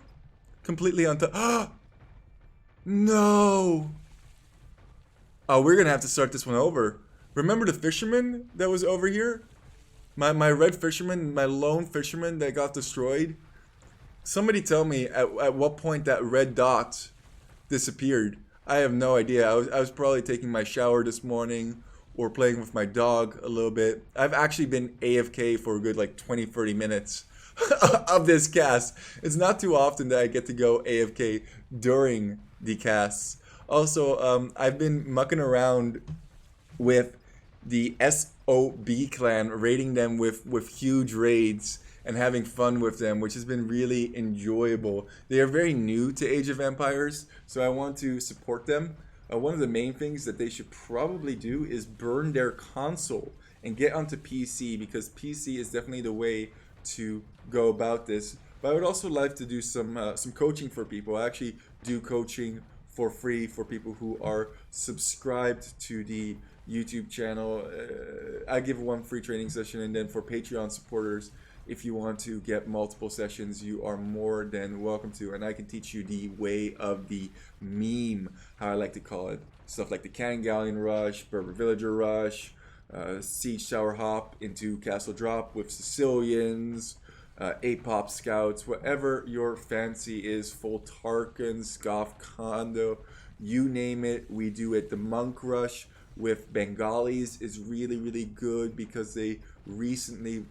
Completely on top. No! Oh, we're gonna have to start this one over. Remember the fisherman that was over here? My red fisherman, my lone fisherman that got destroyed? Somebody tell me at what point that red dot disappeared. I have no idea. I was probably taking my shower this morning or playing with my dog a little bit. I've actually been AFK for a good like 20-30 minutes of this cast. It's not too often that I get to go AFK during the casts. Also, I've been mucking around with the SOB clan, raiding them with huge raids and having fun with them, which has been really enjoyable. They are very new to Age of Empires, so I want to support them. One of the main things that they should probably do is burn their console and get onto PC, because PC is definitely the way to go about this. But I would also like to do some coaching for people. I actually do coaching for free for people who are subscribed to the YouTube channel. I give one free training session, and then for Patreon supporters, if you want to get multiple sessions, you are more than welcome to. And I can teach you the way of the meme, how I like to call it. Stuff like the Cannon Galleon Rush, Berber Villager Rush, Siege Tower Hop into Castle Drop with Sicilians, 8-pop Scouts, whatever your fancy is, full Tarkans, Scoff Condo, you name it, we do it. The Monk Rush with Bengalis is really good because they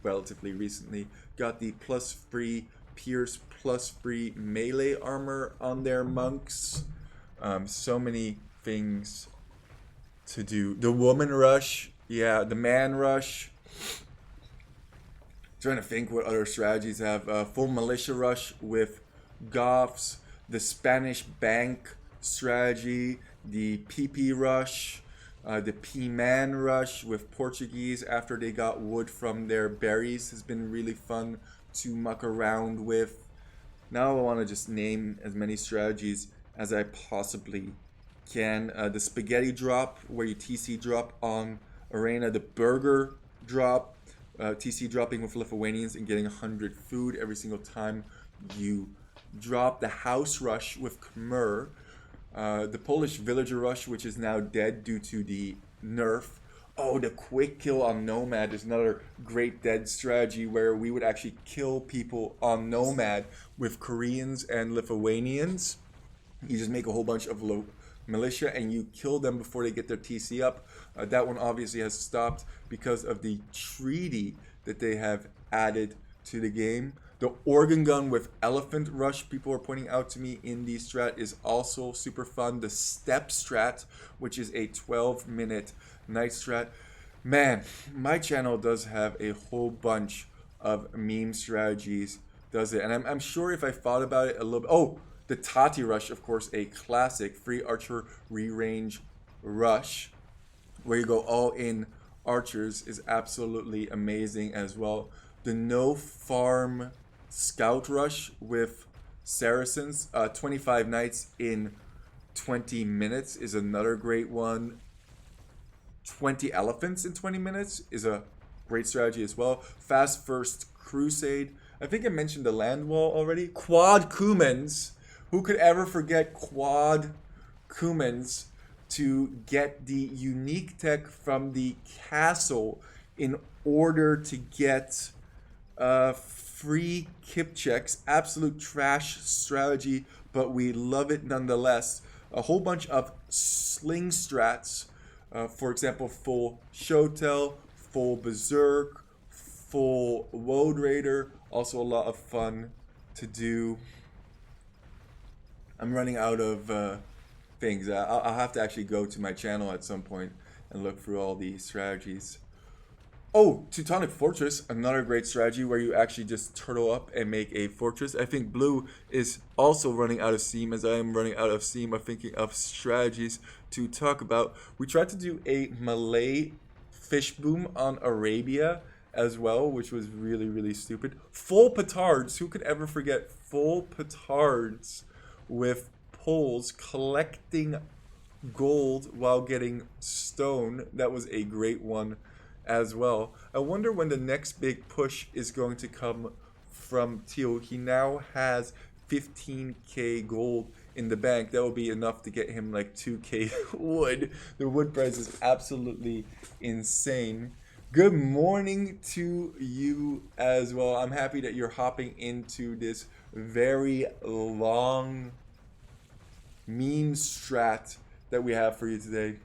relatively recently, got the +3 Pierce +3 melee armor on their monks. So many things to do. The Woman Rush, yeah, the Man Rush. Trying to think what other strategies I have. Full Militia Rush with Goths, the Spanish Bank strategy, the PP Rush, the P-Man Rush with Portuguese after they got wood from their berries has been really fun to muck around with. Now I want to just name as many strategies as I possibly can. The Spaghetti Drop, where you TC drop on Arena. The Burger Drop, TC dropping with Lithuanians and getting 100 food every single time you drop. The House Rush with Khmer. The Polish Villager Rush, which is now dead due to the nerf. Oh, the Quick Kill on Nomad is another great dead strategy where we would actually kill people on Nomad with Koreans and Lithuanians. You just make a whole bunch of militia and you kill them before they get their TC up. That one obviously has stopped because of the treaty that they have added to the game. The Organ Gun with Elephant Rush, people are pointing out to me in the strat, is also super fun. The Step Strat, which is a 12-minute night strat. Man, my channel does have a whole bunch of meme strategies, does it? And I'm sure if I thought about it a little bit... Oh, the Tati Rush, of course, a classic free archer re-range rush, where you go all in archers, is absolutely amazing as well. The No Farm Scout Rush with Saracens, 25 knights in 20 minutes is another great one. 20 elephants in 20 minutes is a great strategy as well. Fast First Crusade. I think I mentioned the land wall already. Quad Cumans Who could ever forget quad Cumans to get the unique tech from the castle in order to get free kip checks? Absolute trash strategy, but we love it nonetheless. A whole bunch of sling strats, for example, full Shotel, full Berserk, full Woad Raider, also a lot of fun to do. I'm running out of things. I'll have to actually go to my channel at some point and look through all these strategies. Oh, Teutonic Fortress, another great strategy where you actually just turtle up and make a fortress. I think blue is also running out of steam, as I am running out of steam of thinking of strategies to talk about. We tried to do a Malay fish boom on Arabia as well, which was really, really stupid. Full petards. Who could ever forget full petards with poles collecting gold while getting stone? That was a great one as well. I wonder when the next big push is going to come from Teal. He now has 15k gold in the bank. That will be enough to get him like 2k wood. The wood price is absolutely insane. Good morning to you as well. I'm happy that you're hopping into this very long meme strat that we have for you today.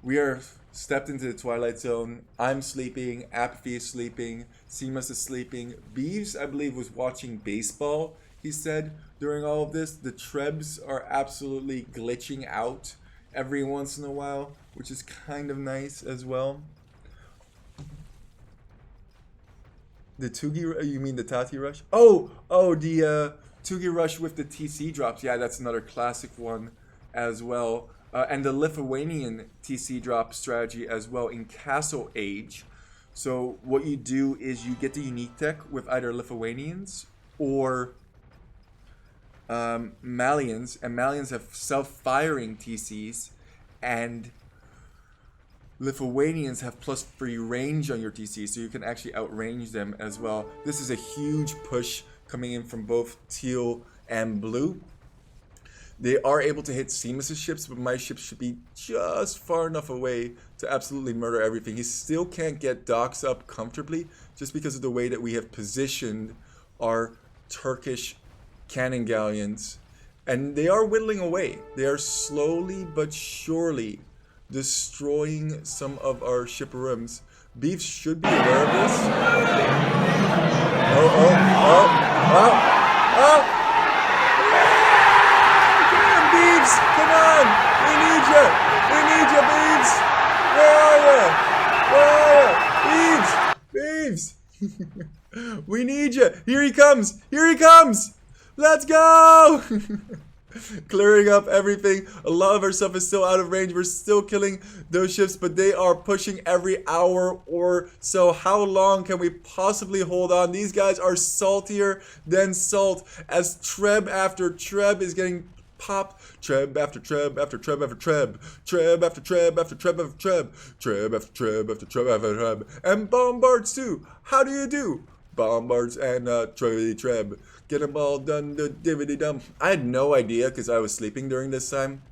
We are stepped into the twilight zone. I'm sleeping, Apathy is sleeping, Seamus is sleeping. Beeves, I believe, was watching baseball, he said, during all of this. The Trebs are absolutely glitching out every once in a while, which is kind of nice as well. The Tugi, you mean the Tati Rush? Oh, the Tugi Rush with the TC drops. Yeah, that's another classic one as well. And the Lithuanian TC drop strategy as well in Castle Age. So what you do is you get the unique tech with either Lithuanians or Malians. And Malians have self-firing TCs, and Lithuanians have +3 range on your TC, so you can actually outrange them as well. This is a huge push coming in from both Teal and Blue. They are able to hit Seamus' ships, but my ships should be just far enough away to absolutely murder everything. He still can't get docks up comfortably just because of the way that we have positioned our Turkish cannon galleons. And they are whittling away. They are slowly but surely destroying some of our shipperooms. Beefs should be aware of this. Come on! We need you! We need you, Beeves! Where are you? Beeves! Beeves! We need you! Here he comes! Here he comes! Let's go! Clearing up everything. A lot of our stuff is still out of range. We're still killing those ships, but they are pushing every hour or so. How long can we possibly hold on? These guys are saltier than salt, as Treb after Treb is getting popped. Treb after Treb after Treb after Treb. Treb after Treb after Treb after Treb. Treb after Treb after Treb after Treb. And bombards too. How do you do? Bombards and Treb. Get them all done, the dividend dump. I had no idea, because I was sleeping during this time,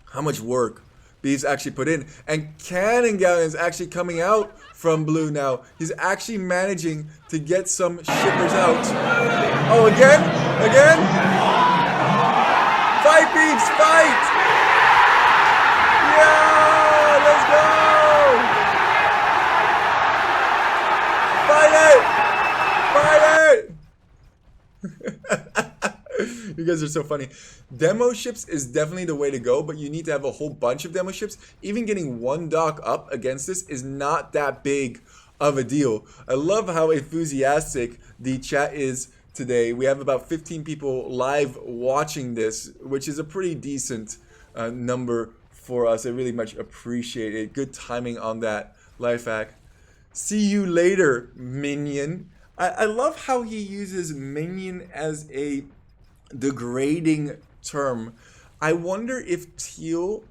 how much work Beeves actually put in. And Cannon Galleon is actually coming out from Blue now. He's actually managing to get some shippers out. Oh, again? Again? Fight, Beeves, fight! Yeah, let's go! Fight it! Fight it! You guys are so funny. Demo ships is definitely the way to go, but you need to have a whole bunch of demo ships. Even getting one dock up against this is not that big of a deal. I love how enthusiastic the chat is today. We have about 15 people live watching this, which is a pretty decent number for us. I really much appreciate it. Good timing on that life hack. See you later, minion. I love how he uses minion as a degrading term. I wonder if Teal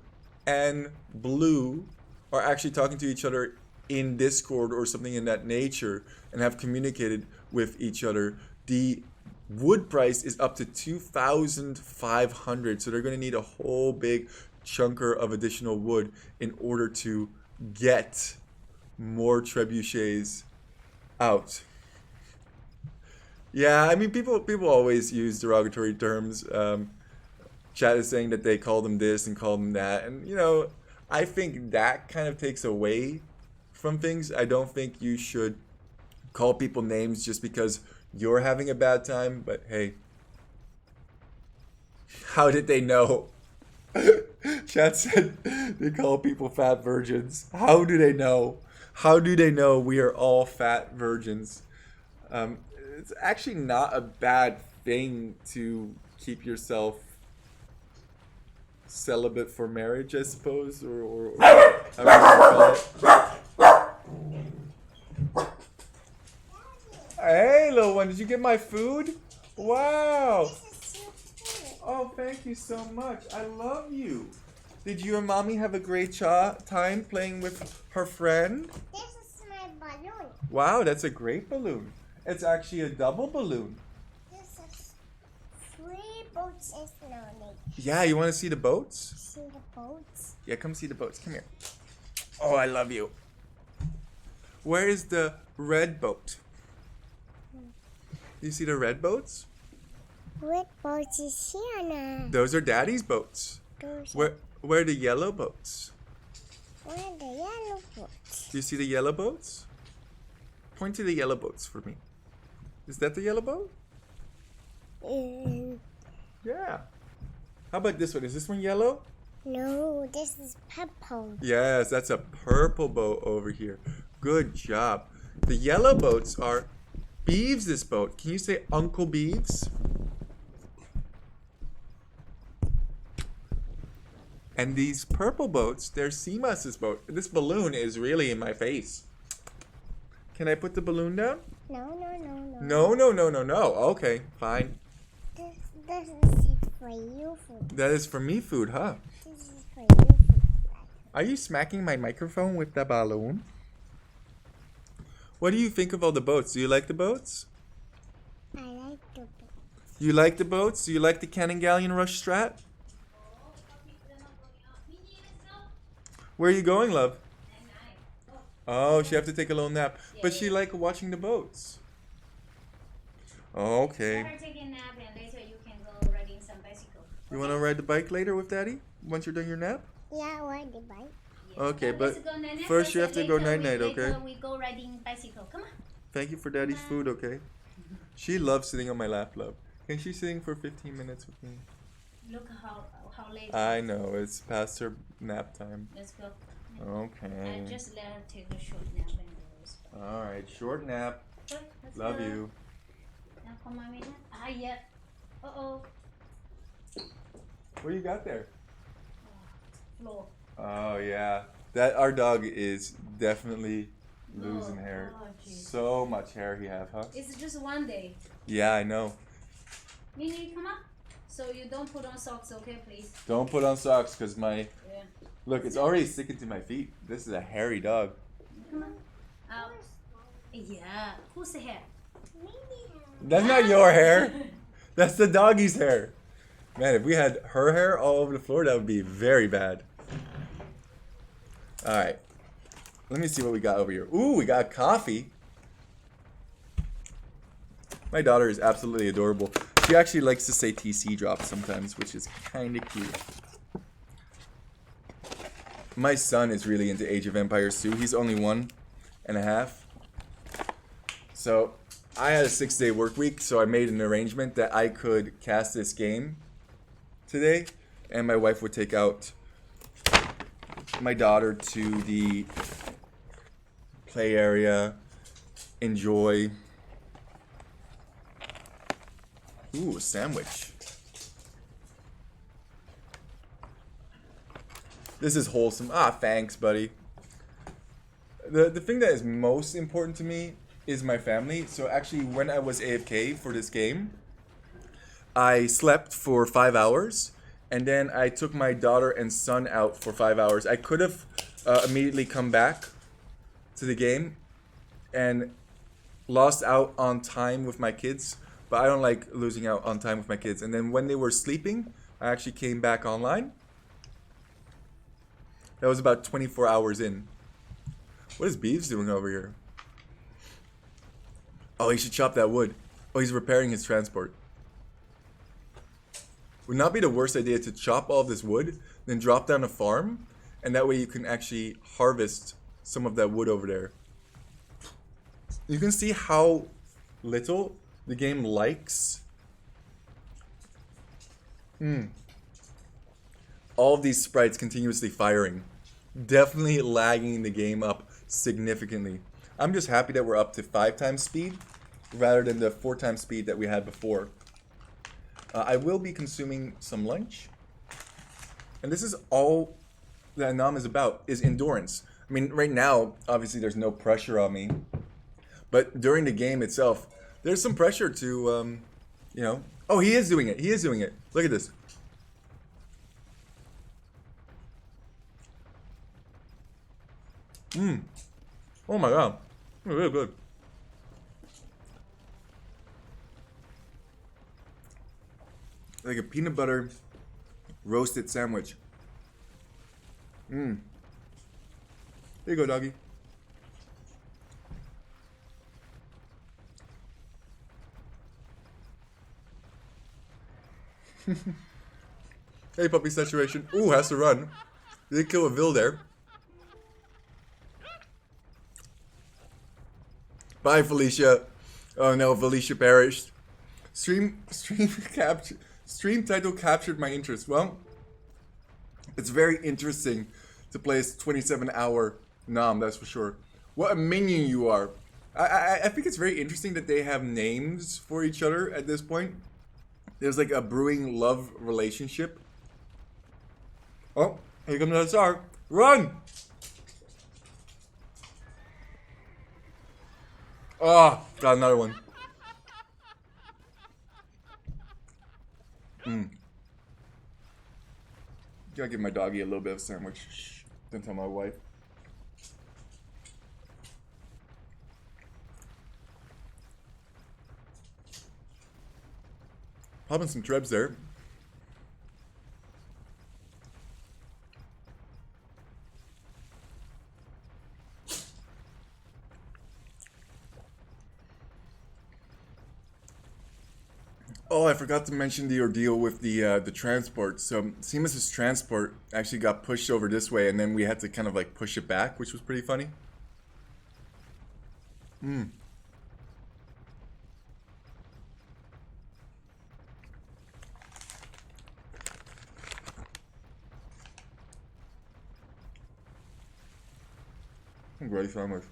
and Blue are actually talking to each other in Discord or something in that nature and have communicated with each other. The wood price is up to 2,500. So they're going to need a whole big chunker of additional wood in order to get more trebuchets out. Yeah, I mean, people always use derogatory terms. Chat is saying that they call them this and call them that. And, you know, I think that kind of takes away from things. I don't think you should call people names just because you're having a bad time. But, hey, how did they know? Chat said they call people fat virgins. How do they know? How do they know we are all fat virgins? It's actually not a bad thing to keep yourself celibate for marriage, I suppose, or however you call it. Hey, little one, did you get my food? Wow. Oh, thank you so much. I love you. Did you and mommy have a great time playing with her friend? This is my balloon. Wow, that's a great balloon. It's actually a double balloon. This is 3 boats in Snowlake. Yeah, you want to see the boats? See the boats? Yeah, come see the boats. Come here. Oh, I love you. Where is the red boat? You see the red boats? What boats is here now? Those are Daddy's boats. Where are the yellow boats? Where are the yellow boats? Do you see the yellow boats? Point to the yellow boats for me. Is that the yellow boat? Yeah. How about this one? Is this one yellow? No, this is purple. Yes, that's a purple boat over here. Good job. The yellow boats are Beeves' boat. Can you say Uncle Beeves? And these purple boats, they're Seamus's boat. This balloon is really in my face. Can I put the balloon down? No. No. Okay, fine. This is for you food. That is for me food, huh? This is for you food. Are you smacking my microphone with the balloon? What do you think of all the boats? Do you like the boats? I like the boat. You like the boats? Do you like the Cannon Galleon Rush Strat? Where are you going, love? Oh, she have to take a little nap. But she like watching the boats. Okay. Better take a nap and later you can go riding some bicycle. You want to ride the bike later with Daddy? Once you're done your nap? Yeah, I want the bike. Okay, Now, but let's go night-night first you have to and go later night-night, okay? Later we go riding bicycle. Come on. Thank you for Daddy's food, okay? She loves sitting on my lap, love. Can she sing for 15 minutes with me? Look how late. I know, it's past her nap time. Let's go. Okay. I just let her take a short nap and go. Alright, short nap. Let's Love go. you. Now come on, Mina. Ah, yeah. Uh-oh. What do you got there? Floor. Oh, yeah. That our dog is definitely losing hair. Oh, geez. So much hair he have, huh? It's just one day. Yeah, I know. Mini, come on. So you don't put on socks, okay, please? Don't put on socks because my... Yeah. Look, it's already sticking to my feet. This is a hairy dog. Come on. Out. Yeah. Whose hair? That's not your hair. That's the doggy's hair. Man, if we had her hair all over the floor, that would be very bad. Alright. Let me see what we got over here. Ooh, we got coffee. My daughter is absolutely adorable. She actually likes to say TC drop sometimes, which is kind of cute. My son is really into Age of Empires too. He's only 1.5. So I had a 6-day work week, so I made an arrangement that I could cast this game today, and my wife would take out my daughter to the play area, enjoy. Ooh, a sandwich. This is wholesome. Ah, thanks, buddy. The thing that is most important to me is my family. So actually, when I was AFK for this game, I slept for 5 hours, and then I took my daughter and son out for 5 hours. I could have immediately come back to the game and lost out on time with my kids, but I don't like losing out on time with my kids. And then when they were sleeping, I actually came back online. That was about 24 hours in. What is Beeves doing over here? Oh, he should chop that wood. Oh, he's repairing his transport. Would not be the worst idea to chop all of this wood, then drop down a farm, and that way you can actually harvest some of that wood over there. You can see how little the game likes all of these sprites continuously firing. Definitely lagging the game up significantly. I'm just happy that we're up to 5 times speed rather than the 4 times speed that we had before. I will be consuming some lunch. And this is all that Anam is about, is endurance. I mean, right now, obviously there's no pressure on me. But during the game itself, there's some pressure to, you know... Oh, he is doing it. He is doing it. Look at this. Oh my god. Really good. Like a peanut butter roasted sandwich. Here you go, doggy. Hey, puppy saturation. Ooh, has to run. Did kill a Vil there. Bye, Felicia. Oh no, Felicia perished. Stream title captured my interest. Well, it's very interesting to play a 27-hour Nom, that's for sure. What a minion you are. I think it's very interesting that they have names for each other at this point. There's like a brewing love relationship. Oh, here comes the Tsar. Run! Oh, got another one. Gotta give my doggy a little bit of sandwich. Shh, don't tell my wife. Popping some trebs there. Oh, I forgot to mention the ordeal with the transport. So Seamus's transport actually got pushed over this way, and then we had to kind of like push it back, which was pretty funny. Great sandwich.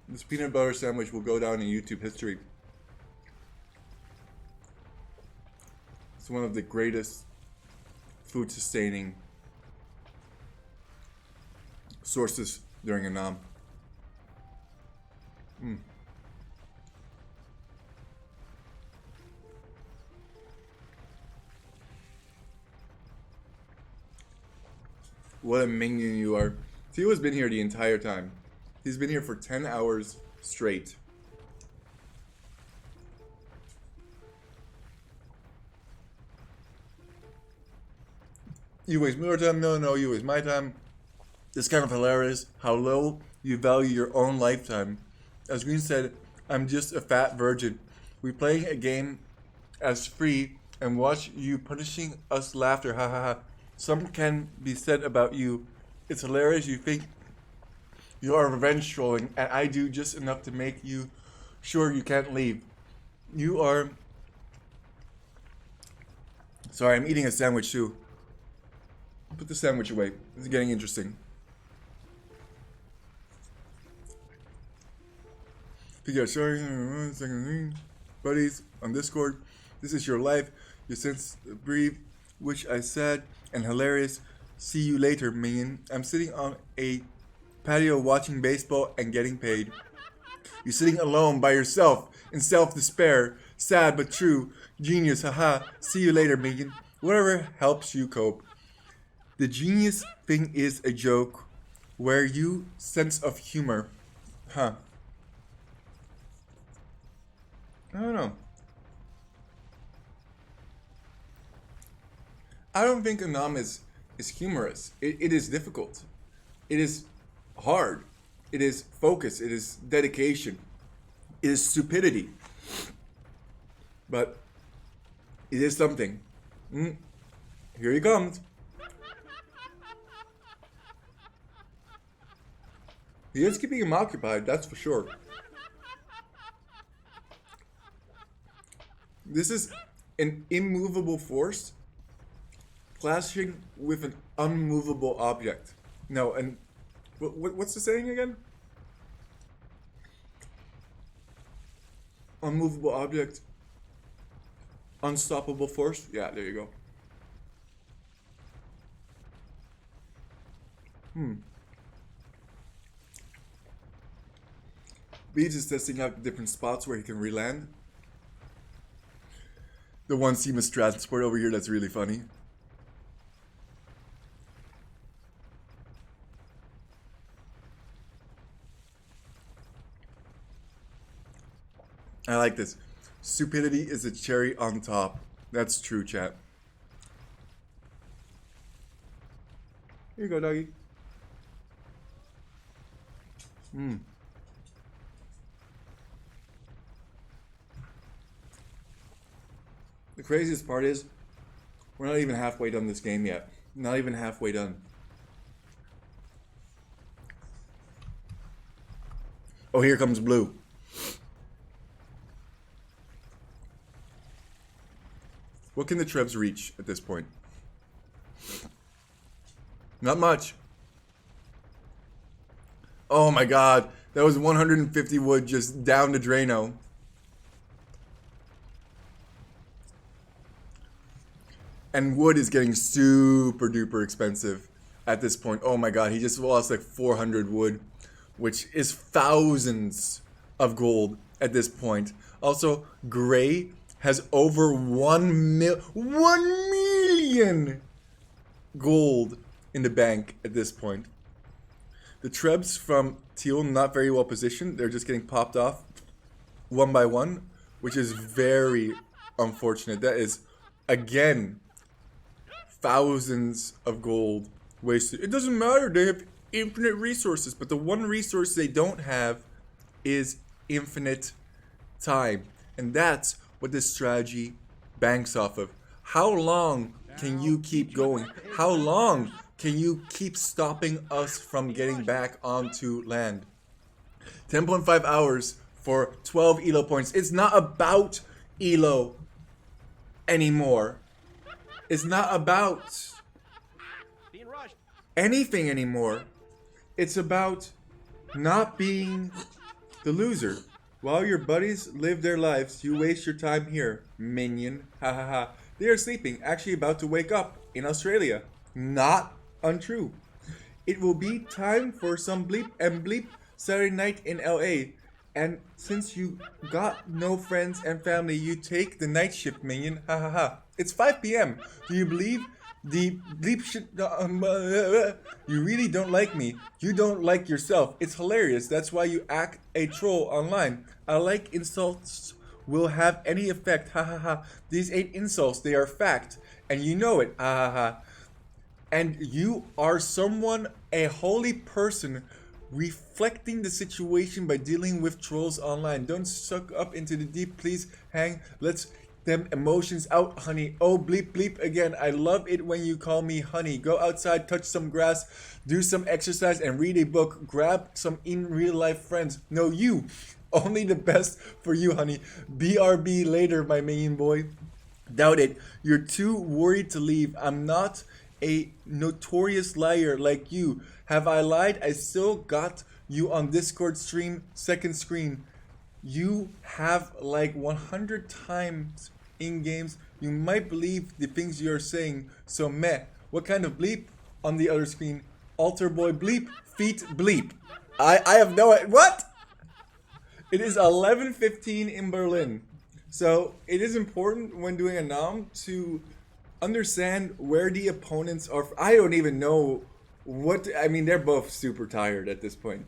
This peanut butter sandwich will go down in YouTube history. It's one of the greatest food sustaining sources during a Nom. What a minion you are. Tio's been here the entire time. He's been here for 10 hours straight. You waste your time? No, you waste my time. It's kind of hilarious how low you value your own lifetime. As Green said, I'm just a fat virgin. We play a game as free and watch you punishing us laughter. Ha ha ha. Some can be said about you. It's hilarious you think you are revenge trolling, and I do just enough to make you sure you can't leave. You are... Sorry, I'm eating a sandwich too. Put the sandwich away. This is getting interesting. Sorry, buddies on Discord. This is your life. Your sense breathe, which I said, and hilarious. See you later, minion. I'm sitting on a patio watching baseball and getting paid. You're sitting alone by yourself in self-despair. Sad but true. Genius, haha. See you later, minion. Whatever helps you cope. The genius thing is a joke. Where you sense of humor. Huh. I don't know. I don't think Anam is humorous. It is difficult. It is hard. It is focus. It is dedication. It is stupidity. But it is something. Here he comes. He is keeping him occupied, that's for sure. This is an immovable force clashing with an unmovable object. No, and what's the saying again? Unmovable object, unstoppable force. Yeah, there you go. Beach is testing out different spots where he can re-land. The one seamless transport over here, that's really funny. I like this. Stupidity is a cherry on top. That's true, chat. Here you go, doggy. The craziest part is, we're not even halfway done this game yet. Not even halfway done. Oh, here comes blue. What can the Trebs reach at this point? Not much. Oh my god, that was 150 wood just down to Drano. And wood is getting super duper expensive at this point. Oh my god, he just lost like 400 wood, which is thousands of gold at this point. Also, Gray has over 1 million gold in the bank at this point. The Trebs from Teal, not very well positioned. They're just getting popped off one by one, which is very unfortunate. That is, again, thousands of gold wasted. It doesn't matter, they have infinite resources, but the one resource they don't have is infinite time. And that's what this strategy banks off of. How long can you keep going? How long can you keep stopping us from getting back onto land? 10.5 hours for 12 ELO points. It's not about ELO anymore. It's not about anything anymore. It's about not being the loser. While your buddies live their lives, you waste your time here, minion. Ha ha ha. They are sleeping, actually about to wake up in Australia. Not untrue. It will be time for some bleep and bleep Saturday night in LA. And since you got no friends and family, you take the night shift, minion. Ha ha ha. It's 5 p.m. Do you believe the bleep shit? You really don't like me. You don't like yourself. It's hilarious. That's why you act a troll online. I like insults will have any effect. Ha ha ha. These ain't insults. They are fact. And you know it. Ha ha ha. And you are someone, a holy person, reflecting the situation by dealing with trolls online. Don't suck up into the deep, please. Hang. Let's them emotions out, honey. Oh, bleep bleep again. I love it when you call me honey. Go outside, touch some grass, do some exercise, and read a book. Grab some in real life friends. No, you. Only the best for you, honey. BRB later, my minion boy. Doubt it. You're too worried to leave. I'm not a notorious liar like you. Have I lied? I still got you on Discord stream, second screen. You have like 100 times in games. You might believe the things you're saying. So meh. What kind of bleep? On the other screen. Altar boy bleep. Feet bleep. I have no idea. What? It is 11:15 in Berlin. So it is important when doing a nom to understand where the opponents are. I don't even know What I mean, they're both super tired at this point.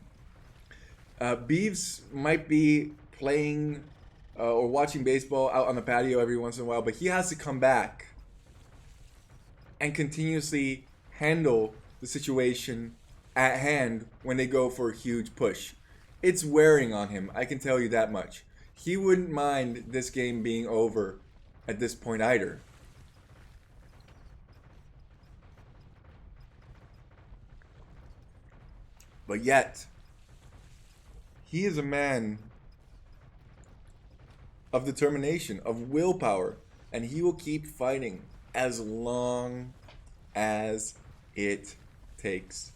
Beeves might be playing or watching baseball out on the patio every once in a while, but he has to come back and continuously handle the situation at hand when they go for a huge push. It's wearing on him, I can tell you that much. He wouldn't mind this game being over at this point either. But yet, he is a man of determination, of willpower, and he will keep fighting as long as it takes.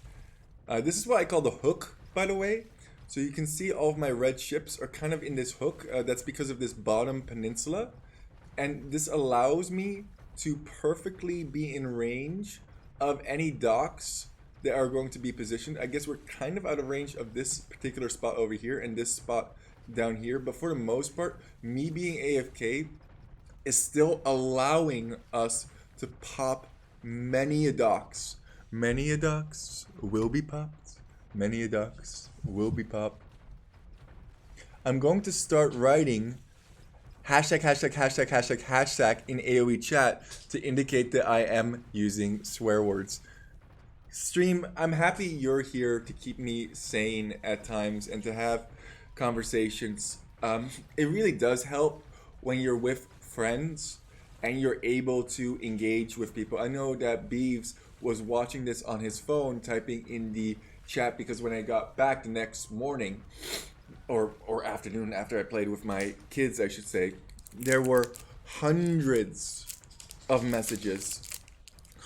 This is what I call the hook, by the way. So you can see all of my red ships are kind of in this hook. That's because of this bottom peninsula. And this allows me to perfectly be in range of any docks that are going to be positioned. I guess we're kind of out of range of this particular spot over here and this spot down here. But for the most part, me being AFK is still allowing us to pop many a docks. Many a docks will be popped. Many a docks will be popped. I'm going to start writing hashtag in AoE chat to indicate that I am using swear words. Stream, I'm happy you're here to keep me sane at times and to have conversations. It really does help when you're with friends and you're able to engage with people. I know that Beeves was watching this on his phone, typing in the chat, because when I got back the next morning, or afternoon after I played with my kids, I should say, there were hundreds of messages.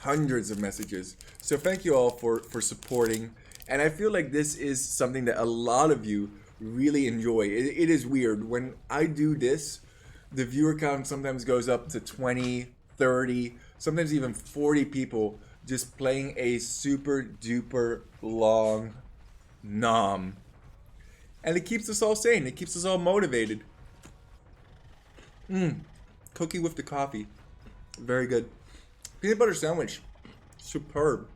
Hundreds of messages. So thank you all for supporting. And I feel like this is something that a lot of you really enjoy. It is weird. When I do this, the viewer count sometimes goes up to 20, 30, sometimes even 40 people just playing a super duper long nom. And it keeps us all sane. It keeps us all motivated. Cookie with the coffee. Very good. Peanut butter sandwich. Superb.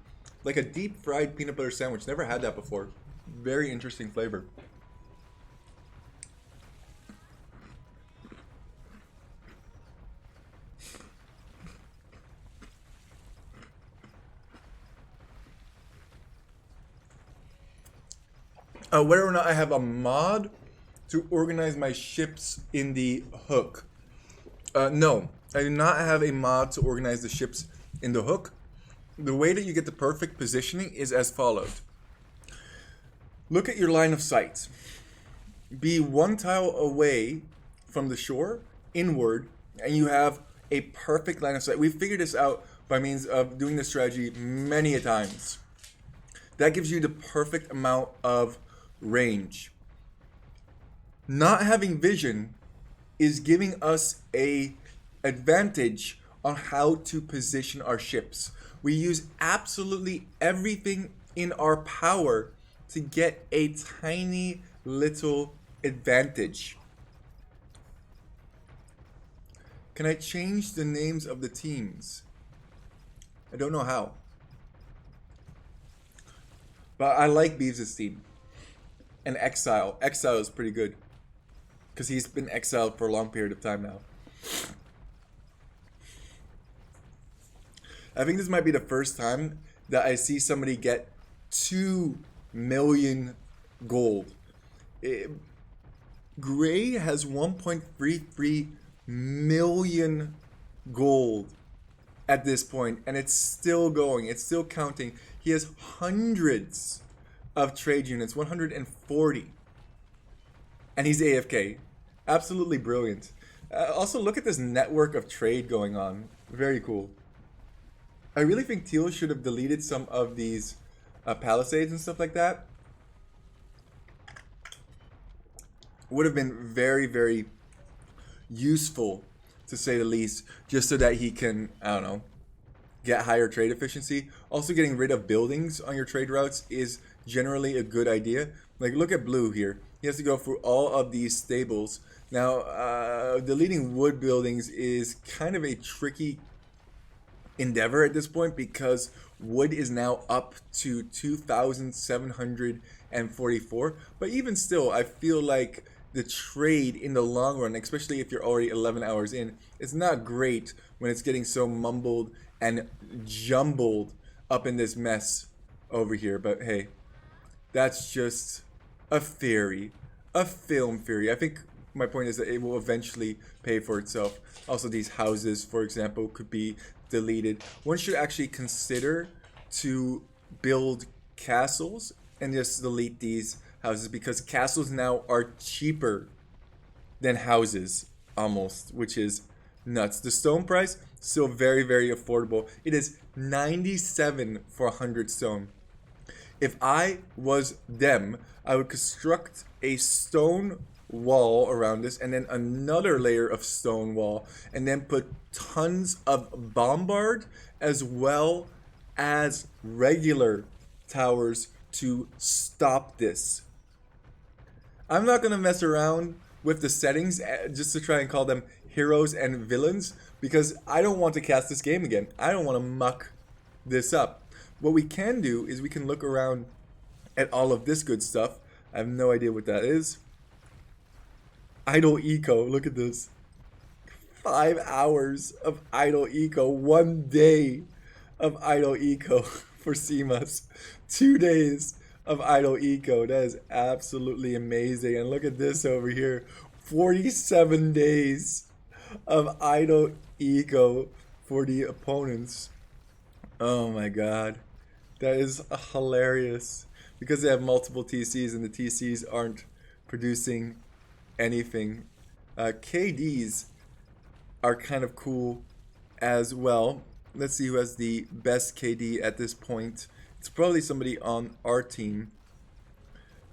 Like a deep fried peanut butter sandwich. Never had that before. Very interesting flavor. Whether or not I have a mod to organize my ships in the hook. No, I do not have a mod to organize the ships in the hook. The way that you get the perfect positioning is as follows. Look at your line of sight. Be one tile away from the shore, inward, and you have a perfect line of sight. We've figured this out by means of doing this strategy many a times. That gives you the perfect amount of range. Not having vision is giving us a advantage on how to position our ships. We use absolutely everything in our power to get a tiny little advantage. Can I change the names of the teams? I don't know how. But I like Beeves' team. And Exile. Exile is pretty good. Because he's been exiled for a long period of time now. I think this might be the first time that I see somebody get 2 million gold. Gray has 1.33 million gold at this point, and it's still going. It's still counting. He has hundreds of trade units, 140. And he's AFK. Absolutely brilliant. Also, look at this network of trade going on. Very cool. I really think Teal should have deleted some of these palisades and stuff like that. Would have been very, very useful, to say the least, just so that he can, I don't know, get higher trade efficiency. Also, getting rid of buildings on your trade routes is generally a good idea. Like, look at Blue here. He has to go through all of these stables. Now, deleting wood buildings is kind of a tricky endeavor at this point because wood is now up to 2,744. But even still, I feel like the trade in the long run, especially if you're already 11 hours in, it's not great when it's getting so mumbled and jumbled up in this mess over here. But hey, that's just a theory, a film theory. I think my point is that it will eventually pay for itself. Also, these houses, for example, could be deleted. One should actually consider to build castles and just delete these houses, because castles now are cheaper than houses almost, which is nuts. The stone price still very, very affordable. It is 97 for 100 stone. If I was them, I would construct a stone wall around this and then another layer of stone wall, and then put tons of bombard as well as regular towers to stop this. I'm not gonna mess around with the settings just to try and call them heroes and villains, because I don't want to cast this game again. I don't want to muck this up. What we can do is we can look around at all of this good stuff. I have no idea what that is. Idle eco, look at this. 5 hours of idle eco, 1 day of idle eco for CMUS, 2 days of idle eco. That is absolutely amazing. And look at this over here, 47 days of idle eco for the opponents. Oh my god, that is hilarious, because they have multiple TCs and the TCs aren't producing anything. KDs are kind of cool as well. Let's see who has the best KD at this point. It's probably somebody on our team.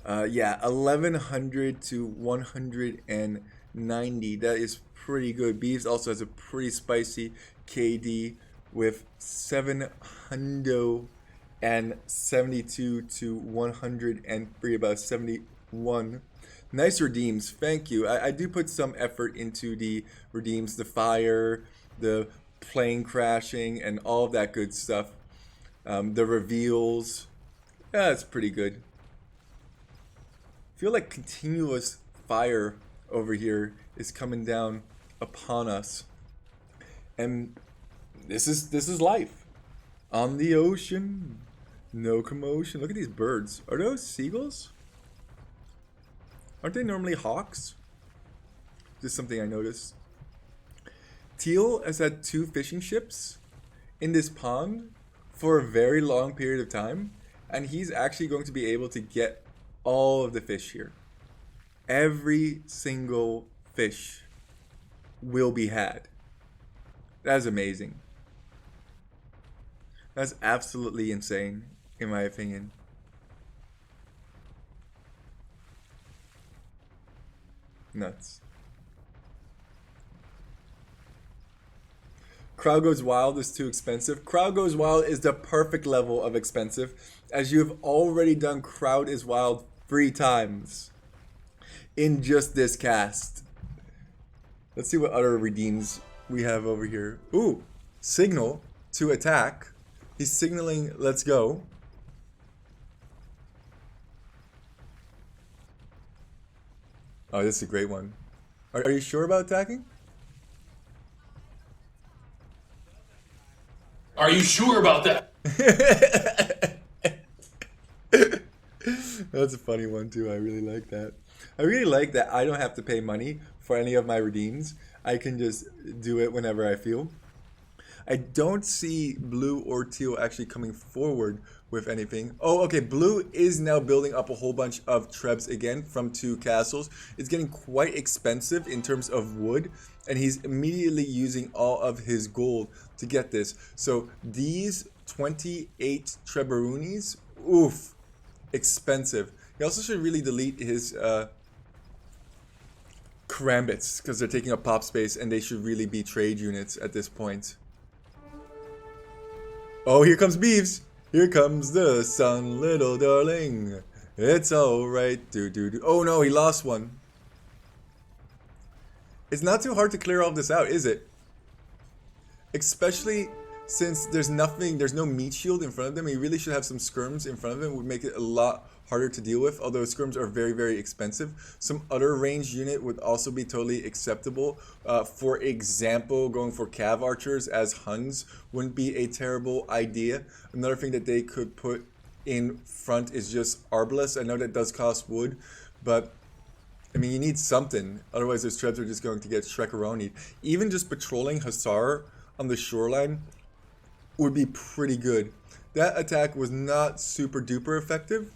Yeah, 1100 to 190. That is pretty good. Beeves also has a pretty spicy KD with 772 to 103, about 71. Nice redeems, thank you. I do put some effort into the redeems, the fire, the plane crashing, and all of that good stuff. The reveals, yeah, it's pretty good. I feel like continuous fire over here is coming down upon us, and this is life on the ocean. No commotion. Look at these birds. Are those seagulls? Aren't they normally hawks? Just something I noticed. Teal has had 2 fishing ships in this pond for a very long period of time, and he's actually going to be able to get all of the fish here. Every single fish will be had. That's amazing. That's absolutely insane, in my opinion. Nuts. Crowd Goes Wild is too expensive. Crowd Goes Wild is the perfect level of expensive, as you have already done Crowd is Wild 3 times in just this cast. Let's see what other redeems we have over here. Ooh, signal to attack. He's signaling, let's go. Oh, this is a great one. Are you sure about attacking? Are you sure about that? That's a funny one too. I really like that. I really like that I don't have to pay money for any of my redeems. I can just do it whenever I feel. I don't see blue or teal actually coming forward with anything. Oh, okay, blue is now building up a whole bunch of trebs again from 2 castles. It's getting quite expensive in terms of wood, and he's immediately using all of his gold to get this. So these 28 Trebarunis, oof, expensive. He also should really delete his Karambits, because they're taking up pop space and they should really be trade units at this point. Oh, here comes Beeves. Here comes the sun, little darling. It's alright. Oh no, he lost one. It's not too hard to clear all this out, is it? Especially since there's no meat shield in front of them, he really should have some skirms in front of him. Would make it a lot harder to deal with, although skirms are very, very expensive. Some other ranged unit would also be totally acceptable. For example, going for cav archers as Huns wouldn't be a terrible idea. Another thing that they could put in front is just arbalists. I know that does cost wood, but I mean, you need something. Otherwise, those trebs are just going to get Shrekaroni'd. Even just patrolling Hussar on the shoreline would be pretty good. That attack was not super duper effective.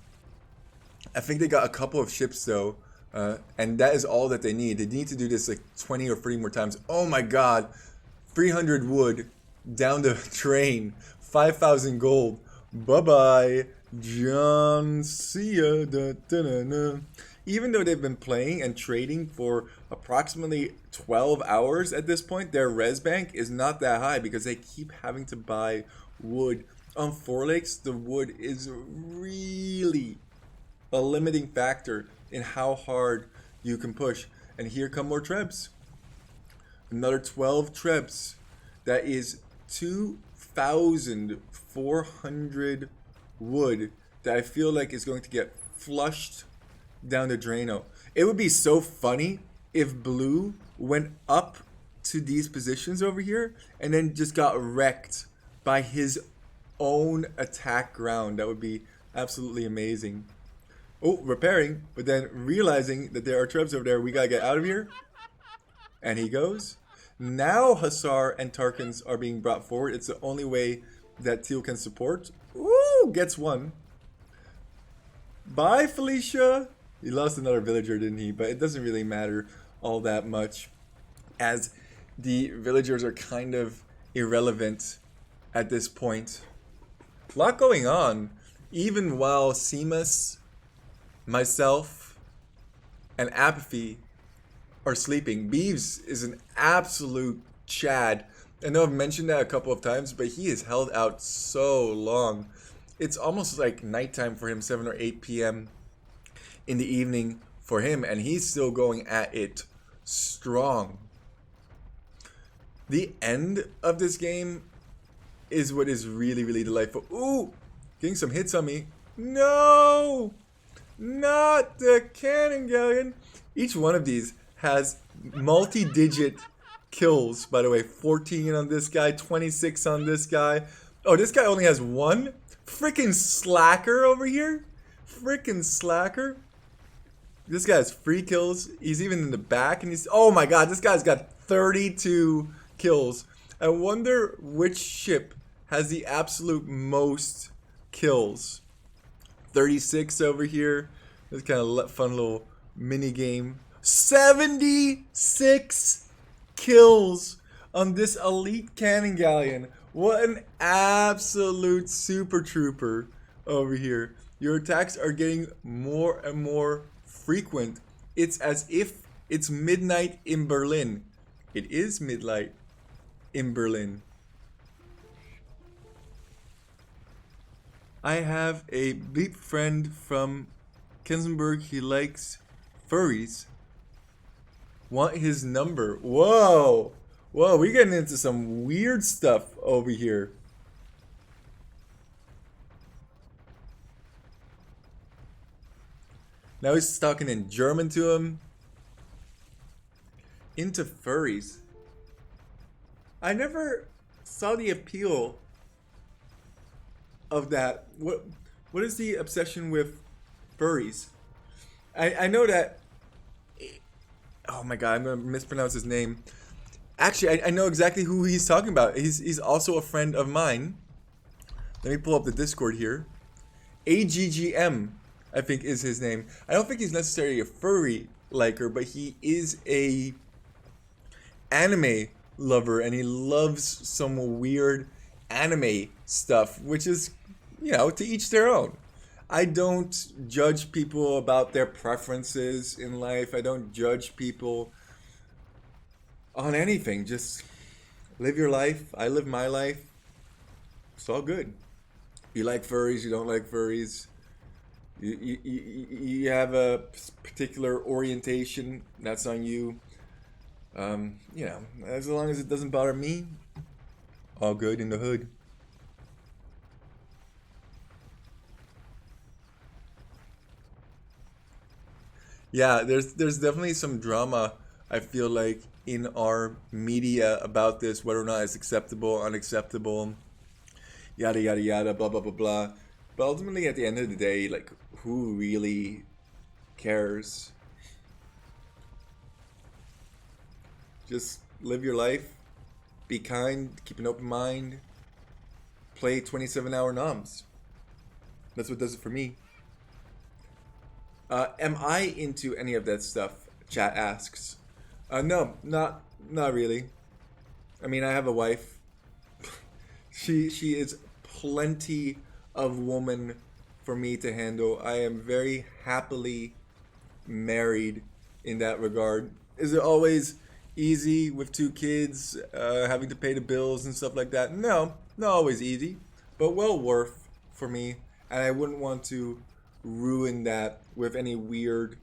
I think they got a couple of ships though, and that is all that they need. They need to do this like 20 or 30 more times. Oh my god, 300 wood down the train, 5,000 gold. Bye-bye, John, see ya. Da, da, da, da. Even though they've been playing and trading for approximately 12 hours at this point, their res bank is not that high because they keep having to buy wood. On Four Lakes, the wood is really a limiting factor in how hard you can push. And here come more trebs. Another 12 trebs. That is 2,400 wood that I feel like is going to get flushed down the Drano. It would be so funny if blue went up to these positions over here and then just got wrecked by his own attack ground. That would be absolutely amazing. Oh, repairing, but then realizing that there are trebs over there, we gotta get out of here. And he goes. Now Hussar and Tarkans are being brought forward. It's the only way that Teal can support. Ooh, gets one. Bye, Felicia. He lost another villager, didn't he? But it doesn't really matter all that much, as the villagers are kind of irrelevant at this point. A lot going on, even while Seamus, myself, and Apathy are sleeping. Beeves is an absolute Chad. I know I've mentioned that a couple of times, but he has held out so long. It's almost like nighttime for him, 7 or 8 p.m. in the evening for him, and he's still going at it strong. The end of this game is what is really, really delightful. Ooh, getting some hits on me. No, not the cannon galleon. Each one of these has multi-digit kills, by the way. 14 on this guy, 26 on this guy. Oh, this guy only has one? Freaking slacker over here. Freaking slacker. This guy has 3 kills. He's even in the back, and he's... Oh my god, this guy's got 32 kills. I wonder which ship has the absolute most kills. 36 over here. This kind of fun little mini game. 76 kills on this elite cannon galleon. What an absolute super trooper over here. Your attacks are getting more and more frequent. It's as if it's midnight in Berlin. It is midnight in Berlin. I have a bleep friend from Kensenberg. He likes furries. Want his number. Whoa. Whoa, we're getting into some weird stuff over here. Now he's talking in German to him. Into furries. I never saw the appeal of that. What is the obsession with furries? I know that... Oh my god, I'm going to mispronounce his name. Actually, I know exactly who he's talking about. He's also a friend of mine. Let me pull up the Discord here. AGGM, I think is his name. I don't think he's necessarily a furry liker, but he is a anime lover, and he loves some weird anime stuff, which is, you know, to each their own. I don't judge people about their preferences in life. I don't judge people on anything. Just live your life. I live my life. It's all good. You like furries, you don't like furries. You have a particular orientation, that's on you. You know, as long as it doesn't bother me, All good in the hood. Yeah, there's definitely some drama, I feel like, in our media about this, whether or not it's acceptable, unacceptable, yada yada yada, blah blah blah blah. But ultimately, at the end of the day, like, who really cares? Just live your life, be kind, keep an open mind, play 27-hour noms. That's what does it for me. Am I into any of that stuff? Chat asks. No, not really. I mean, I have a wife. She is plenty of woman for me to handle. I am very happily married in that regard. Is it always easy with 2 kids, having to pay the bills and stuff like that? No, not always easy, but well worth for me. And I wouldn't want to ruin that with any weird.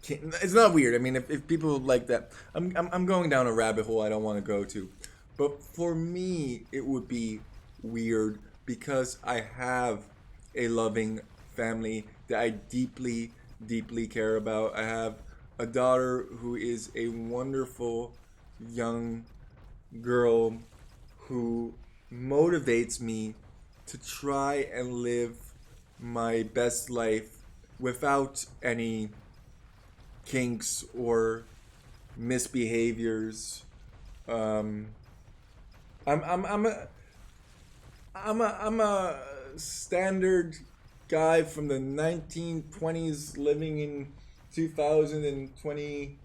It's not weird. I mean, if people like that, I'm going down a rabbit hole I don't want to go to. But for me, it would be weird because I have a loving family that I deeply, deeply care about. I have a daughter who is a wonderful young girl who motivates me to try and live my best life without any kinks or misbehaviors. I'm a standard guy from the 1920s living in 2020.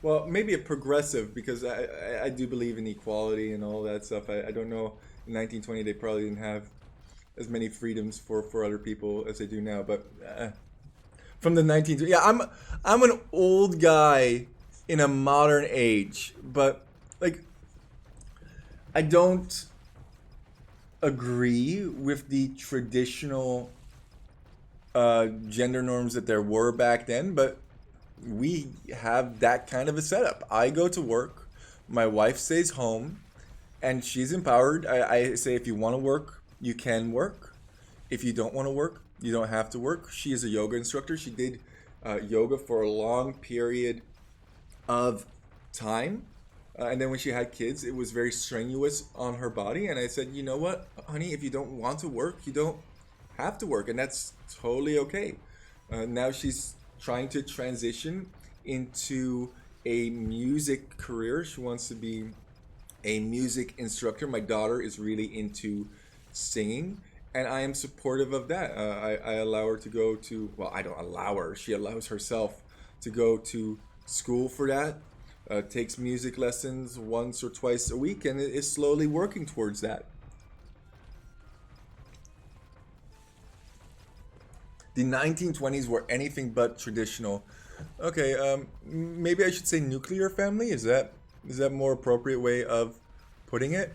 Well, maybe a progressive, because I do believe in equality and all that stuff. I don't know, in 1920 they probably didn't have as many freedoms for other people as they do now, but from the 1920s, yeah, I'm an old guy in a modern age, but like, I don't agree with the traditional gender norms that there were back then, but we have that kind of a setup. I go to work, my wife stays home, and she's empowered. I say, if you want to work, you can work. If you don't want to work, you don't have to work. She is a yoga instructor. She did yoga for a long period of time. And then when she had kids, it was very strenuous on her body. And I said, you know what, honey, if you don't want to work, you don't have to work. And that's totally okay. Now she's trying to transition into a music career. She wants to be a music instructor. My daughter is really into singing, and I am supportive of that. I allow her to go to, well, I don't allow her, she allows herself to go to school for that. Takes music lessons once or twice a week, and is slowly working towards that. The 1920s were anything but traditional. Okay, maybe I should say nuclear family. Is that a more appropriate way of putting it?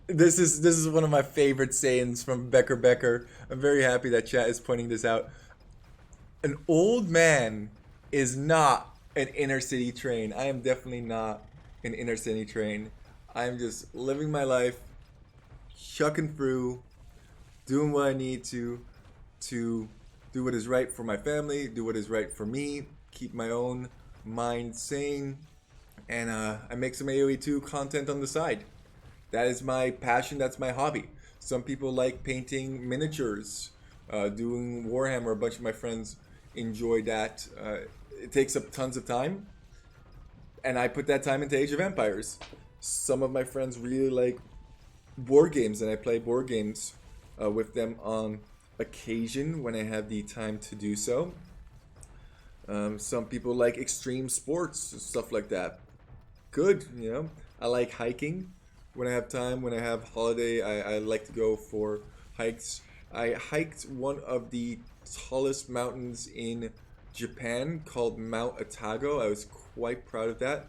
This is one of my favorite sayings from Becker. I'm very happy that chat is pointing this out. An old man is not an inner city train. I am definitely not an inner city train. I'm just living my life, chucking through, doing what I need to do what is right for my family, do what is right for me, keep my own mind sane, and I make some AoE 2 content on the side. That is my passion, that's my hobby. Some people like painting miniatures, doing Warhammer. A bunch of my friends enjoy that. It takes up tons of time, and I put that time into Age of Empires. Some of my friends really like board games, and I play board games with them on occasion when I have the time to do so. Some people like extreme sports, stuff like that. Good, you know. I like hiking when I have time. When I have holiday, I like to go for hikes. I hiked one of the tallest mountains in Japan called Mount Otago. I was quite proud of that.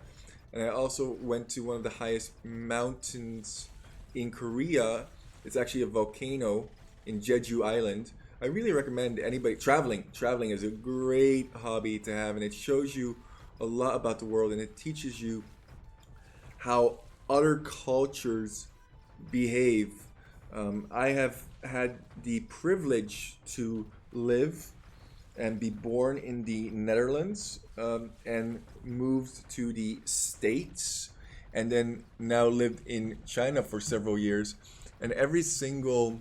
And I also went to one of the highest mountains in Korea. It's actually a volcano in Jeju Island. I really recommend anybody traveling. Traveling is a great hobby to have, and it shows you a lot about the world, and it teaches you how other cultures behave. I have had the privilege to live and be born in the Netherlands, and moved to the States, and then now lived in China for several years. And every single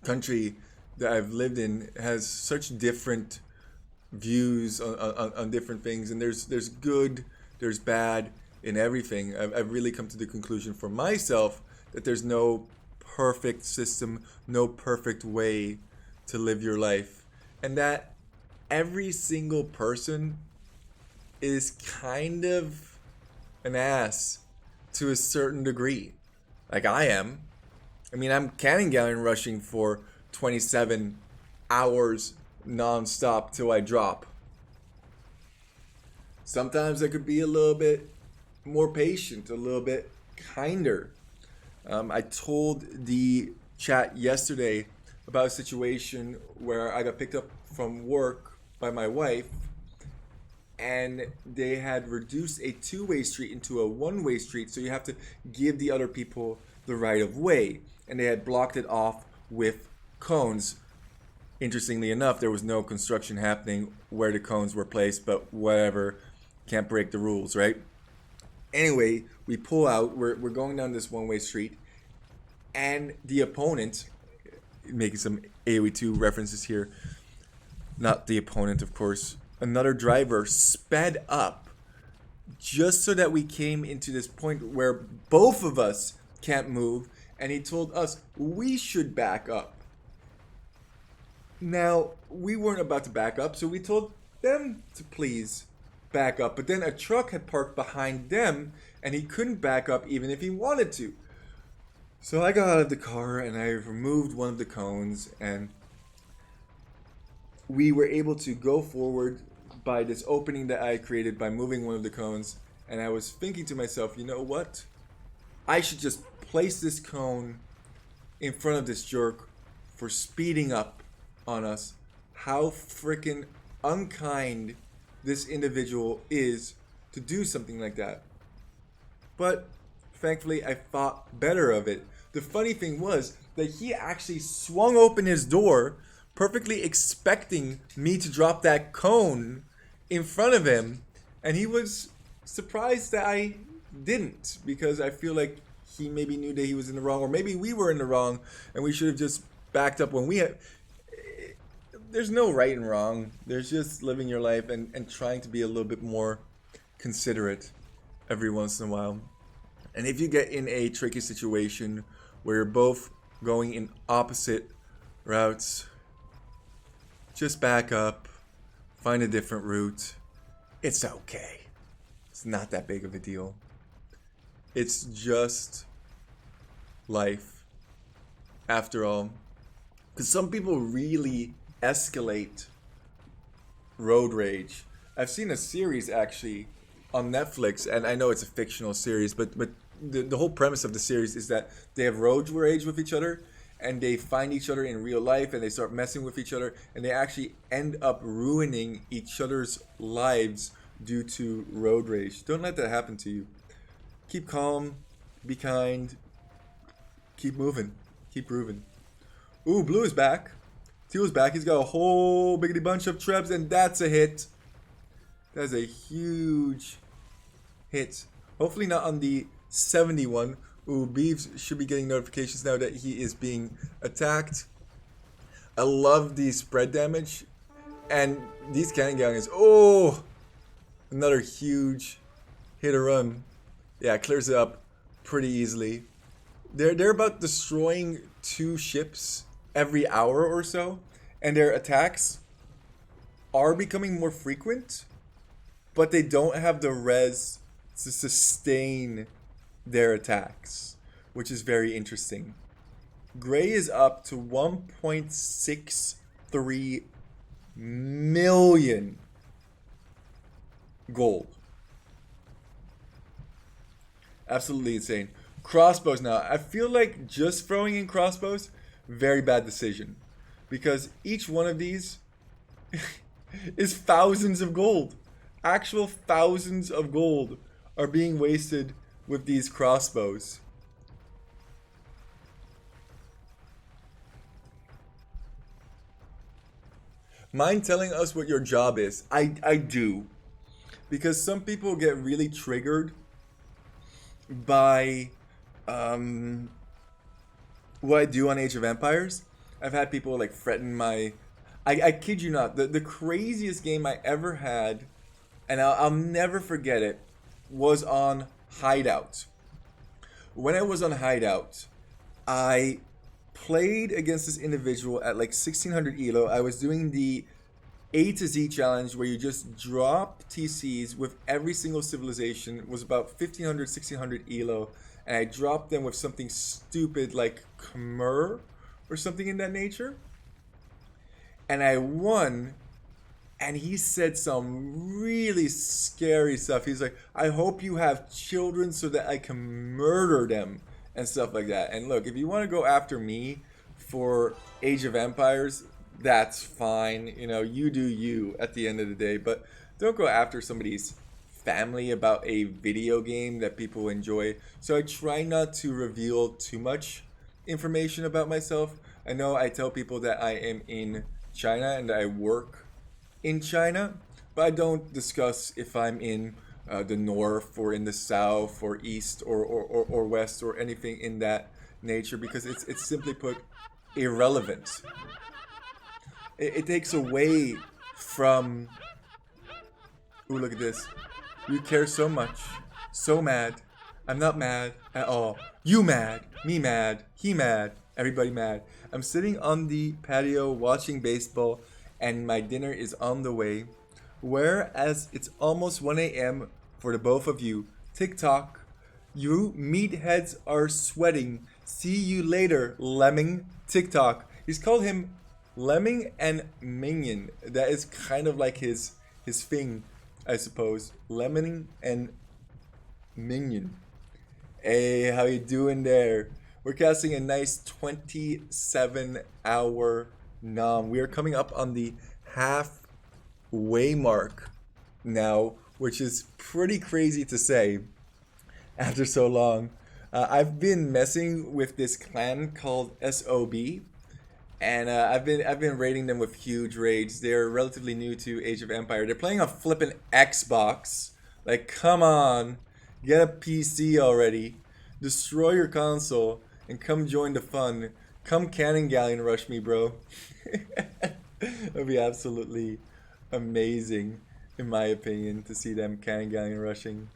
country that I've lived in has such different views on different things, and there's good, there's bad in everything. I've really come to the conclusion for myself that there's no perfect system, no perfect way to live your life, and that every single person is kind of an ass to a certain degree. Like I am. I mean, I'm cannon galleon rushing for 27 hours non-stop till I drop. Sometimes I could be a little bit more patient, a little bit kinder. I told the chat yesterday about a situation where I got picked up from work by my wife, and they had reduced a two-way street into a one-way street, so you have to give the other people the right of way, and they had blocked it off with cones. Interestingly enough, there was no construction happening where the cones were placed, but whatever, can't break the rules, right? Anyway, we pull out, we're going down this one-way street, and the opponent, making some AoE 2 references here, not the opponent, of course, another driver sped up just so that we came into this point where both of us can't move, and he told us we should back up. Now, we weren't about to back up, so we told them to please back up, but then a truck had parked behind them, and he couldn't back up even if he wanted to. So I got out of the car and I removed one of the cones, and we were able to go forward by this opening that I created by moving one of the cones. And I was thinking to myself, you know what? I should just place this cone in front of this jerk for speeding up on us. How freaking unkind this individual is to do something like that. But thankfully I thought better of it. The funny thing was that he actually swung open his door, perfectly expecting me to drop that cone in front of him, and he was surprised that I didn't, because I feel like he maybe knew that he was in the wrong, or maybe we were in the wrong and we should have just backed up when we had. There's no right and wrong. There's just living your life and trying to be a little bit more considerate every once in a while. And if you get in a tricky situation where you're both going in opposite routes, just back up, find a different route. It's okay. It's not that big of a deal. It's just life, after all. Because some people really escalate road rage. I've seen a series actually on Netflix, and I know it's a fictional series, but the whole premise of the series is that they have road rage with each other, and they find each other in real life, and they start messing with each other, and they actually end up ruining each other's lives due to road rage. Don't let that happen to you. Keep calm, be kind, keep moving, keep grooving. Ooh, Blue is back. Teal's back. He's got a whole biggity bunch of trebs, and that's a hit. That's a huge hit. Hopefully not on the 71. Ooh, Beeves should be getting notifications now that he is being attacked. I love the spread damage. And these cannon galleons. Oh! Another huge hit or run. Yeah, clears it up pretty easily. They're about destroying 2 ships every hour or so. And their attacks are becoming more frequent. But they don't have the res to sustain their attacks, which is very interesting. Gray is up to 1.63 million gold. Absolutely insane. Crossbows now. I feel like just throwing in crossbows, very bad decision. Because each one of these is thousands of gold. actual thousands of gold are being wasted with these crossbows. Mind telling us what your job is? I do. Because some people get really triggered by what I do on Age of Empires. I've had people like threaten my... I kid you not, the craziest game I ever had, and I'll never forget it, was on Hideout. When I was on Hideout, I played against this individual at like 1600 elo. I was doing the A to Z challenge where you just drop TCs with every single civilization. It was about 1500, 1600 elo, and I dropped them with something stupid like Khmer or something in that nature. And I won, and he said some really scary stuff. He's like, I hope you have children so that I can murder them and stuff like that. And look, if you want to go after me for Age of Empires, that's fine. You know, you do you at the end of the day. But don't go after somebody's family about a video game that people enjoy. So I try not to reveal too much information about myself. I know I tell people that I am in China and I work in China, but I don't discuss if I'm in the north or in the south or east or west or anything in that nature, because it's simply put irrelevant. It takes away from... Ooh, look at this. You care so much. So mad. I'm not mad at all. You mad. Me mad. He mad. Everybody mad. I'm sitting on the patio watching baseball, and my dinner is on the way. Whereas it's almost 1 a.m. for the both of you. TikTok. You meatheads are sweating. See you later, Lemming. TikTok. He's called him Lemming and Minion. That is kind of like his thing, I suppose. Lemming and Minion. Hey, how you doing there? We're casting a nice 27-hour nom. We are coming up on the halfway mark now, which is pretty crazy to say after so long. I've been messing with this clan called SOB, and I've been raiding them with huge raids. They're relatively new to Age of Empire. They're playing on flippin' Xbox. Like, come on, get a PC already. Destroy your console and come join the fun. Come cannon galleon rush me, bro. That'd be absolutely amazing, in my opinion, to see them cannon galleon rushing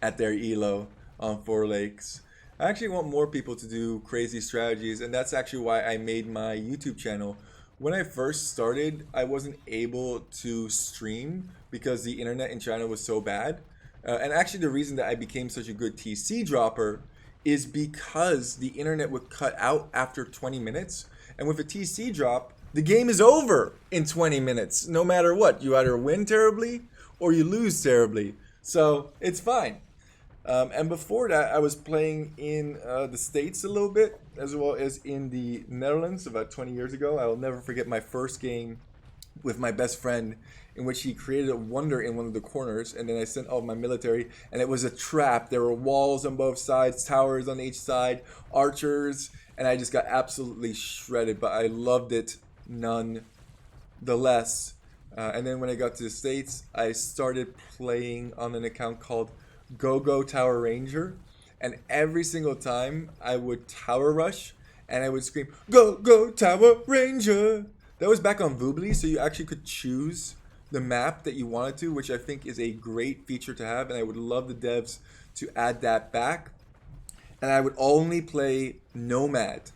at their elo on 4 lakes. I actually want more people to do crazy strategies, and that's actually why I made my YouTube channel. When I first started, I wasn't able to stream because the internet in China was so bad. And actually the reason that I became such a good TC dropper is because the internet would cut out after 20 minutes. And with a TC drop, the game is over in 20 minutes. No matter what, you either win terribly or you lose terribly. So it's fine. And before that, I was playing in the States a little bit, as well as in the Netherlands about 20 years ago. I will never forget my first game with my best friend, in which he created a wonder in one of the corners, and then I sent all my military, and it was a trap. There were walls on both sides, towers on each side, archers, and I just got absolutely shredded, but I loved it nonetheless. And then when I got to the States, I started playing on an account called Go Tower Ranger, and every single time I would tower rush, and I would scream, Go Tower Ranger! That was back on Voobly, so you actually could choose the map that you wanted to, which I think is a great feature to have, and I would love the devs to add that back. And I would only play Nomad.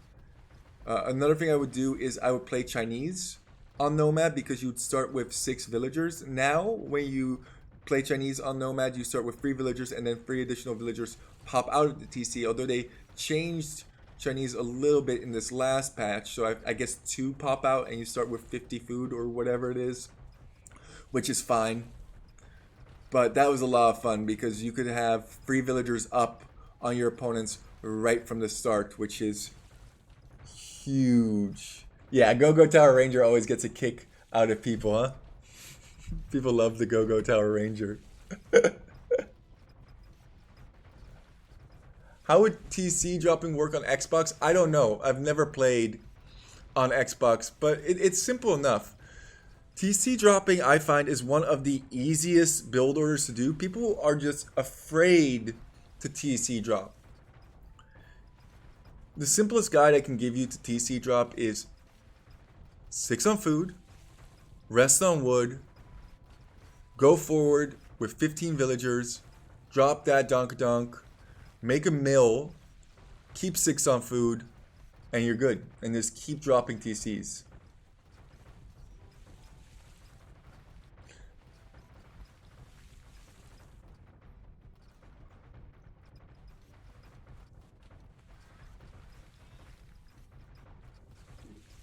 Another thing I would do is I would play Chinese on Nomad, because you'd start with 6 villagers. Now, when you play Chinese on Nomad, you start with 3 villagers, and then 3 additional villagers pop out of the TC, although they changed Chinese a little bit in this last patch, so I guess 2 pop out and you start with 50 food or whatever it is, which is fine. But that was a lot of fun because you could have 3 villagers up on your opponents right from the start, which is huge. Yeah, Go Tower Ranger always gets a kick out of people, huh? People love the Go-Go Tower Ranger. How would TC dropping work on Xbox? I don't know. I've never played on Xbox, but it's simple enough. TC dropping, I find, is one of the easiest build orders to do. People are just afraid to TC drop. The simplest guide I can give you to TC drop is 6 on food, rest on wood, go forward with 15 villagers, drop that donkadonk, make a mill, keep 6 on food, and you're good. And just keep dropping TCs.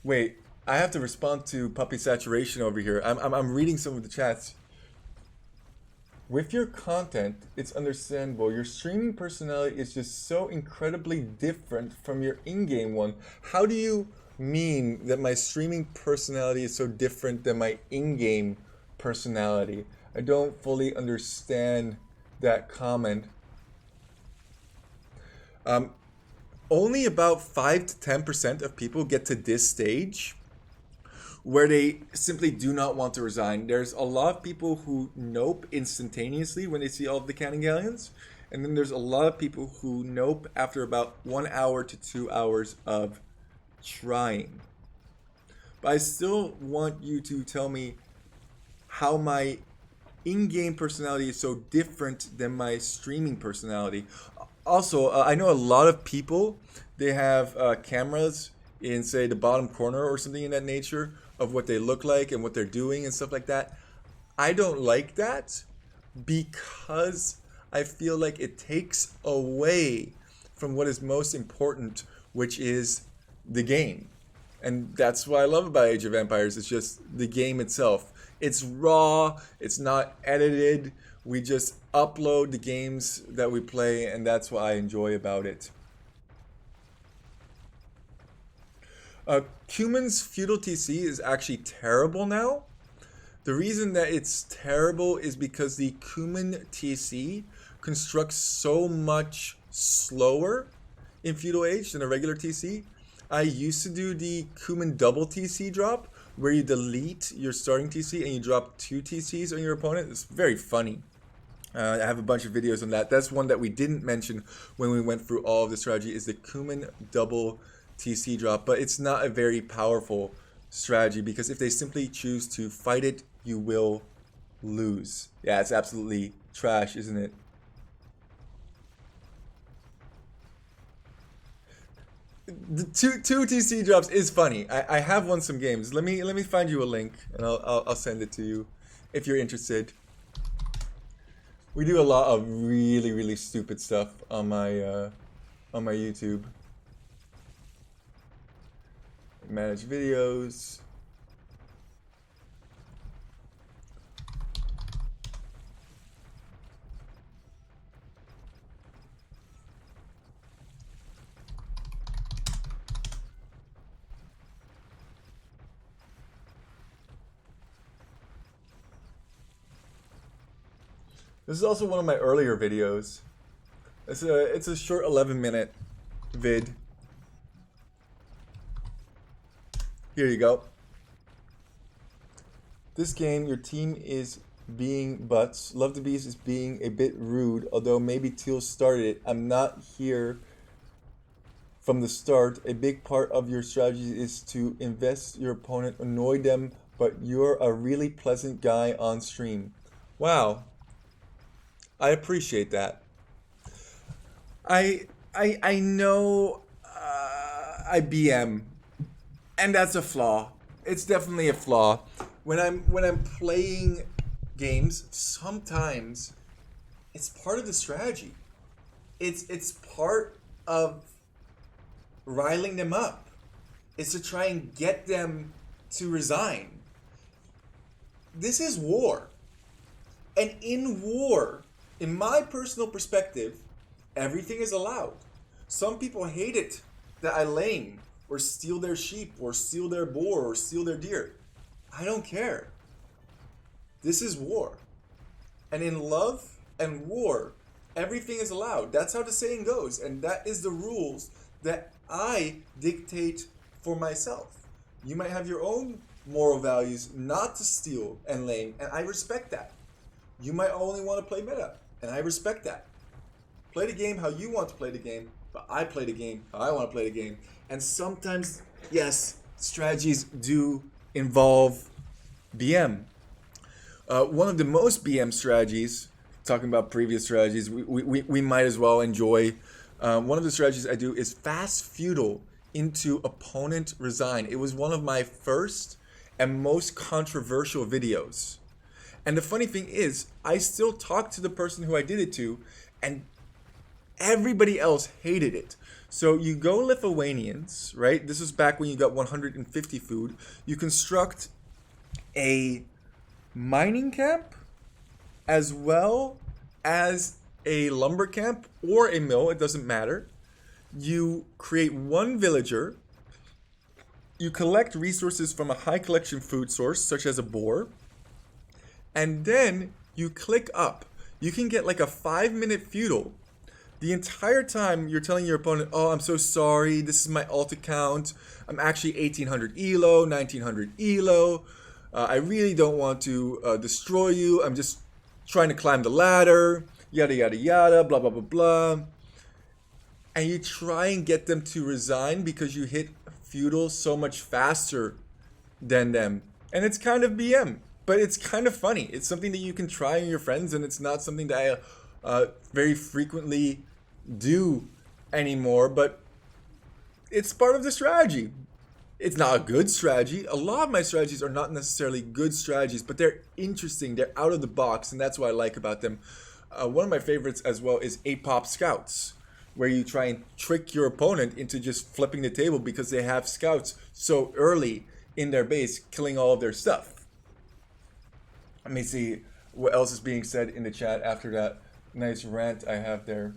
Wait, I have to respond to Puppy Saturation over here. I'm reading some of the chats. With your content, it's understandable. Your streaming personality is just so incredibly different from your in-game one. How do you mean that my streaming personality is so different than my in-game personality? I don't fully understand that comment. Only about 5 to 10% of people get to this stage where they simply do not want to resign. There's a lot of people who nope instantaneously when they see all of the cannon galleons, and then there's a lot of people who nope after about 1 hour to 2 hours of trying. But I still want you to tell me how my in-game personality is so different than my streaming personality. Also, I know a lot of people, they have cameras in, say, the bottom corner or something in that nature of what they look like and what they're doing and stuff like that. I don't like that because I feel like it takes away from what is most important, which is the game. And that's what I love about Age of Empires. It's just the game itself. It's raw. It's not edited. We just upload the games that we play, and that's what I enjoy about it. Cuman's Feudal TC is actually terrible now. The reason that it's terrible is because the Cuman TC constructs so much slower in Feudal Age than a regular TC. I used to do the Cuman double TC drop, where you delete your starting TC and you drop 2 TCs on your opponent. It's very funny. I have a bunch of videos on that. That's one that we didn't mention when we went through all of the strategy, is the Cuman double TC drop. But it's not a very powerful strategy because if they simply choose to fight it, you will lose. Yeah, it's absolutely trash, isn't it? The two TC drops is funny. I have won some games. Let me find you a link and I'll send it to you if you're interested. We do a lot of really stupid stuff on my YouTube. Manage videos. This is also one of my earlier videos. It's a short 11-minute vid. Here you go. This game, your team is being butts. Love the Beast is being a bit rude, although maybe Teal started it. I'm not here from the start. A big part of your strategy is to invest your opponent, annoy them, but you're a really pleasant guy on stream. Wow. I appreciate that. I know I BM, and that's a flaw. It's definitely a flaw. When I'm playing games, sometimes it's part of the strategy. It's part of riling them up. It's to try and get them to resign. This is war. And in war, in my personal perspective, everything is allowed. Some people hate it that I lane or steal their sheep or steal their boar or steal their deer. I don't care. This is war. And in love and war, everything is allowed. That's how the saying goes. And that is the rules that I dictate for myself. You might have your own moral values not to steal and lame, and I respect that. You might only want to play meta, and I respect that. Play the game how you want to play the game, but I play the game how I want to play the game. And sometimes, yes, strategies do involve BM. One of the most BM strategies, talking about previous strategies, we might as well enjoy. One of the strategies I do is fast feudal into opponent resign. It was one of my first and most controversial videos. And the funny thing is, I still talk to the person who I did it to, and everybody else hated it. So you go Lithuanians, right? This is back when you got 150 food. You construct a mining camp as well as a lumber camp or a mill, it doesn't matter. You create one villager. You collect resources from a high collection food source, such as a boar. And then you click up. You can get like a 5-minute feudal. The entire time you're telling your opponent, oh, I'm so sorry, this is my alt account. I'm actually 1800 elo, 1900 elo. I really don't want to destroy you. I'm just trying to climb the ladder, yada, yada, yada, blah, blah, blah, blah. And you try and get them to resign because you hit feudal so much faster than them. And it's kind of BM, but it's kind of funny. It's something that you can try on your friends, and it's not something that I very frequently do anymore, but it's part of the strategy. It's not a good strategy. A lot of my strategies are not necessarily good strategies, but they're interesting. They're out of the box, and that's what I like about them. One of my favorites as well is 8-pop scouts, where you try and trick your opponent into just flipping the table because they have scouts so early in their base, killing all of their stuff. Let me see what else is being said in the chat after that nice rant I have there.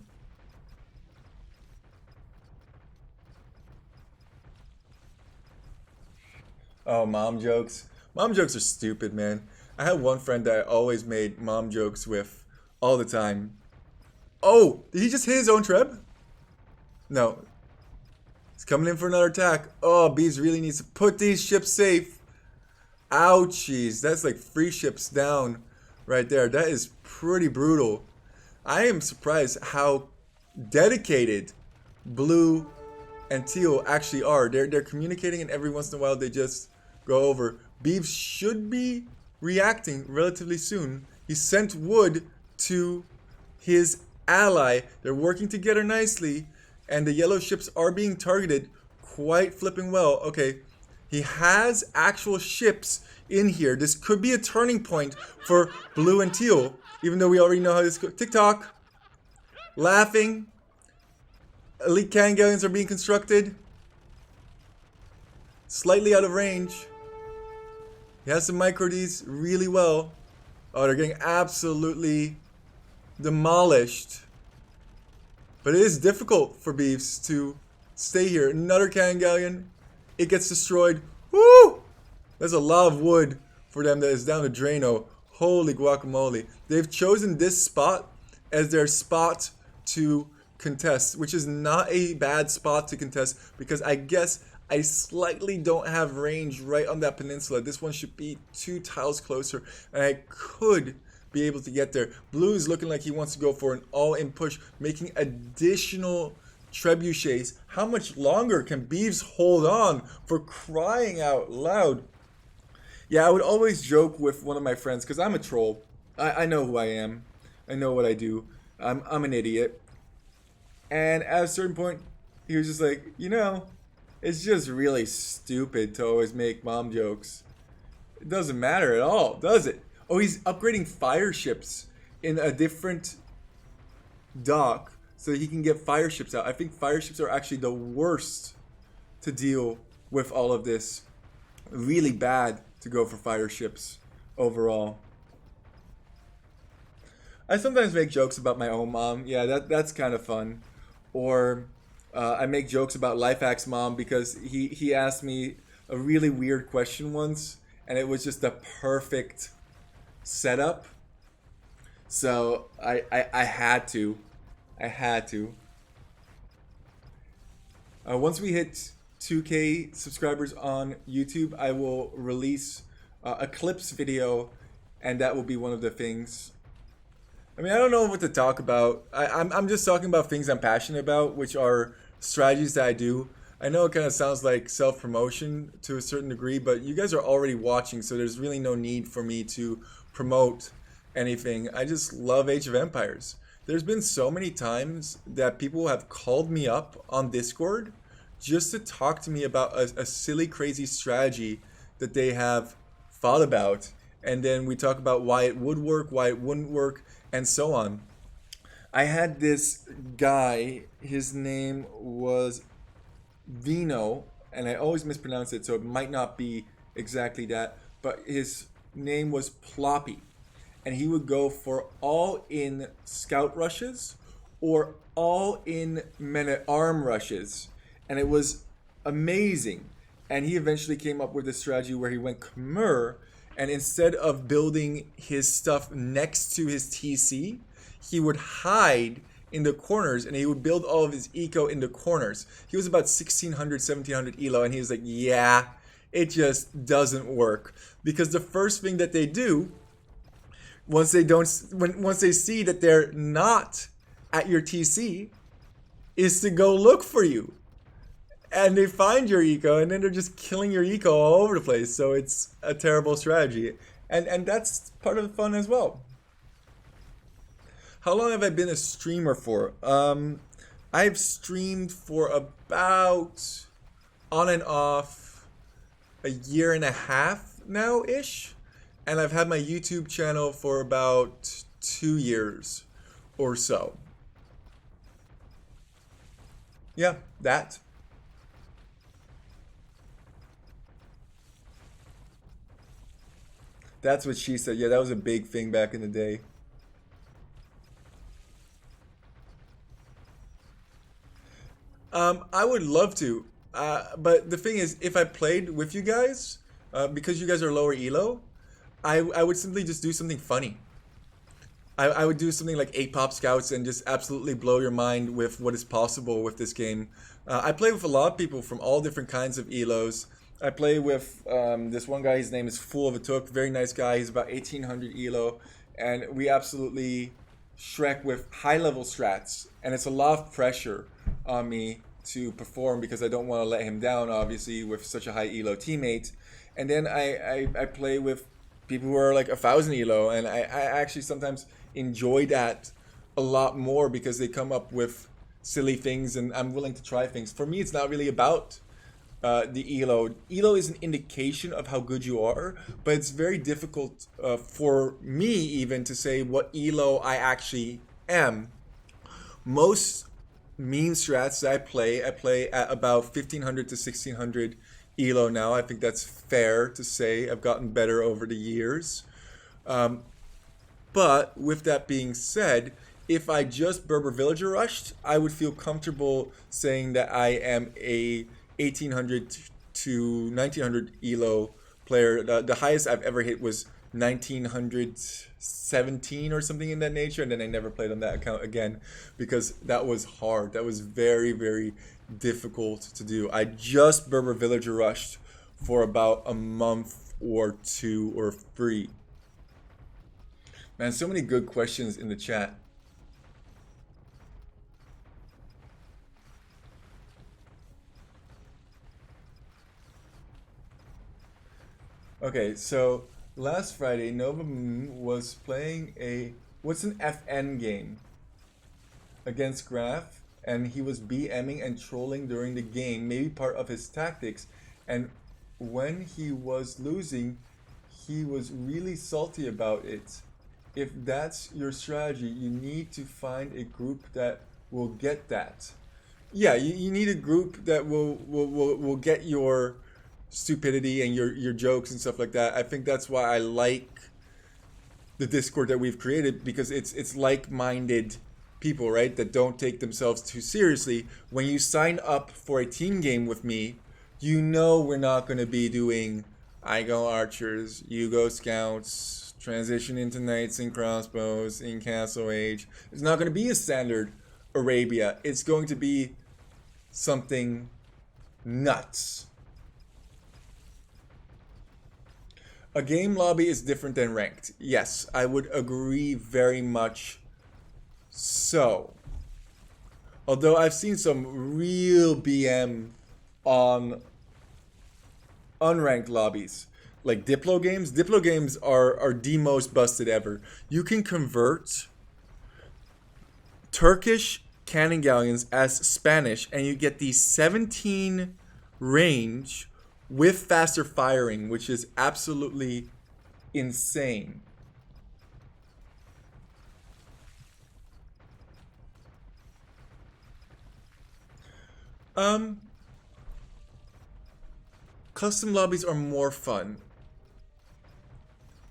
Oh, mom jokes. Mom jokes are stupid, man. I had one friend that I always made mom jokes with all the time. Oh, did he just hit his own treb? No. He's coming in for another attack. Oh, Bees really needs to put these ships safe. Ouchies. That's like 3 ships down right there. That is pretty brutal. I am surprised how dedicated Blue and Teal actually are. They're communicating, and every once in a while they just go over. Beeves should be reacting relatively soon. He sent wood to his ally. They're working together nicely, and the yellow ships are being targeted quite flipping well. Okay, he has actual ships in here. This could be a turning point for Blue and Teal, even though we already know how this goes. TikTok, laughing. Elite cannon galleons are being constructed. Slightly out of range. He has some micro Ds really well. Oh, they're getting absolutely demolished. But it is difficult for Beefs to stay here. Another cannon galleon. It gets destroyed. Woo! There's a lot of wood for them that is down to Drano. Holy guacamole. They've chosen this spot as their spot to contest, which is not a bad spot to contest because I guess I slightly don't have range right on that peninsula. This one should be 2 tiles closer, and I could be able to get there. Blue is looking like he wants to go for an all-in push, making additional trebuchets. How much longer can Beeves hold on, for crying out loud? Yeah, I would always joke with one of my friends, because I'm a troll. I know who I am. I know what I do. I'm an idiot. And at a certain point, he was just like, you know, it's just really stupid to always make mom jokes. It doesn't matter at all, does it? Oh, he's upgrading fire ships in a different dock so he can get fire ships out. I think fire ships are actually the worst to deal with all of this. Really bad to go for fire ships overall. I sometimes make jokes about my own mom. Yeah, that's kind of fun. Or I make jokes about Lifehack's mom because he asked me a really weird question once, and it was just the perfect setup. So I had to. Once we hit 2K subscribers on YouTube, I will release a clips video, and that will be one of the things. I mean, I don't know what to talk about. I'm just talking about things I'm passionate about, which are strategies that I do. I know it kind of sounds like self-promotion to a certain degree, but you guys are already watching, so there's really no need for me to promote anything. I just love Age of Empires. There's been so many times that people have called me up on Discord just to talk to me about a silly, crazy strategy that they have thought about. And then we talk about why it would work, why it wouldn't work, and so on. I had this guy, his name was Vino, and I always mispronounce it, so it might not be exactly that, but his name was Ploppy. And he would go for all-in scout rushes or all-in men-at-arm rushes. And it was amazing. And he eventually came up with a strategy where he went Khmer, and instead of building his stuff next to his TC, he would hide in the corners, and he would build all of his eco in the corners. He was about 1600, 1700 elo, and he was like, yeah, it just doesn't work. Because the first thing that they do, once they see that they're not at your TC, is to go look for you. And they find your eco, and then they're just killing your eco all over the place. So it's a terrible strategy. And that's part of the fun as well. How long have I been a streamer for? I've streamed for about, on and off, a year and a half now-ish. And I've had my YouTube channel for about 2 years or so. Yeah, that. That's what she said. Yeah, that was a big thing back in the day. I would love to. But the thing is, if I played with you guys, because you guys are lower elo, I would simply just do something funny. I would do something like 8-pop scouts and just absolutely blow your mind with what is possible with this game. I play with a lot of people from all different kinds of elos. I play with this one guy, his name is Fool of a Took, very nice guy, he's about 1800 elo, and we absolutely Shrek with high-level strats, and it's a lot of pressure on me to perform because I don't want to let him down, obviously, with such a high elo teammate. And then I play with people who are like 1000 elo, and I actually sometimes enjoy that a lot more because they come up with silly things and I'm willing to try things. For me, it's not really about the elo. Elo is an indication of how good you are, but it's very difficult for me even to say what elo I actually am. Most meme strats that I play at about 1500 to 1600 elo now. I think that's fair to say. I've gotten better over the years. But with that being said, if I just Berber Villager rushed, I would feel comfortable saying that I am a 1800 to 1900 elo player. The highest I've ever hit was 1917 or something in that nature, and then I never played on that account again because that was hard. That was very, very difficult to do. I just Berber Villager rushed for about a month or 2 or 3. Man, so many good questions in the chat. Okay, so last Friday, Nova Moon was playing what's an FN game against Graf, and he was BMing and trolling during the game, maybe part of his tactics. And when he was losing, he was really salty about it. If that's your strategy, you need to find a group that will get that. Yeah, you need a group that will get your stupidity and your jokes and stuff like that. I think that's why I like the Discord that we've created, because it's like-minded people, right, that don't take themselves too seriously. When you sign up for a team game with me, you know we're not going to be doing I go archers, you go scouts, transition into knights and crossbows in Castle Age. It's not going to be a standard Arabia. It's going to be something nuts. A game lobby is different than ranked. Yes, I would agree very much so. Although I've seen some real BM on unranked lobbies. Like Diplo games. Diplo games are the most busted ever. You can convert Turkish cannon galleons as Spanish and you get the 17 range with faster firing, which is absolutely insane. Custom lobbies are more fun.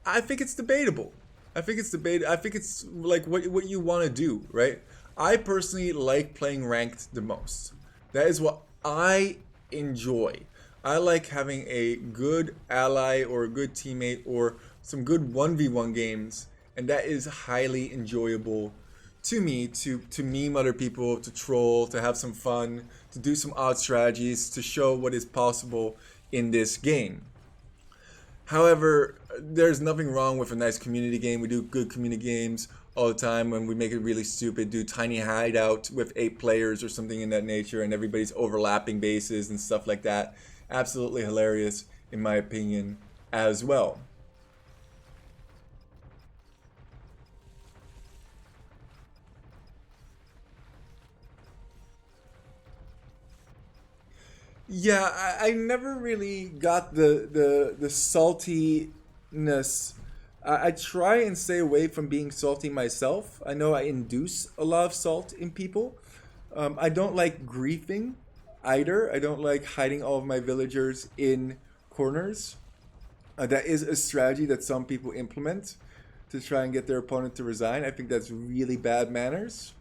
I think it's debatable. I think it's like what you want to do, right? I personally like playing ranked the most. That is what I enjoy. I like having a good ally or a good teammate or some good 1v1 games, and that is highly enjoyable to me, to meme other people, to troll, to have some fun, to do some odd strategies, to show what is possible in this game. However, there's nothing wrong with a nice community game. We do good community games all the time when we make it really stupid, do tiny hideout with 8 players or something in that nature, and everybody's overlapping bases and stuff like that. Absolutely hilarious, in my opinion, as well. Yeah, I never really got the saltiness. I try and stay away from being salty myself. I know I induce a lot of salt in people. I don't like griefing either. I don't like hiding all of my villagers in corners. That is a strategy that some people implement to try and get their opponent to resign. I think that's really bad manners.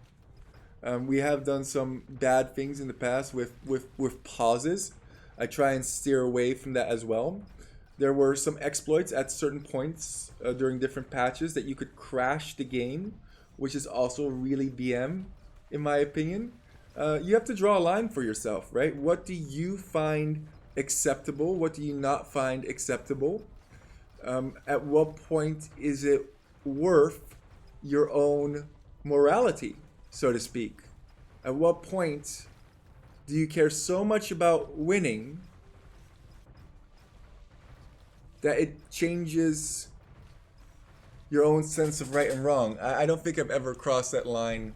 We have done some bad things in the past with pauses. I try and steer away from that as well. There were some exploits at certain points during different patches that you could crash the game, which is also really BM, in my opinion. You have to draw a line for yourself, right? What do you find acceptable? What do you not find acceptable? At what point is it worth your own morality, so to speak? At what point do you care so much about winning that it changes your own sense of right and wrong? I don't think I've ever crossed that line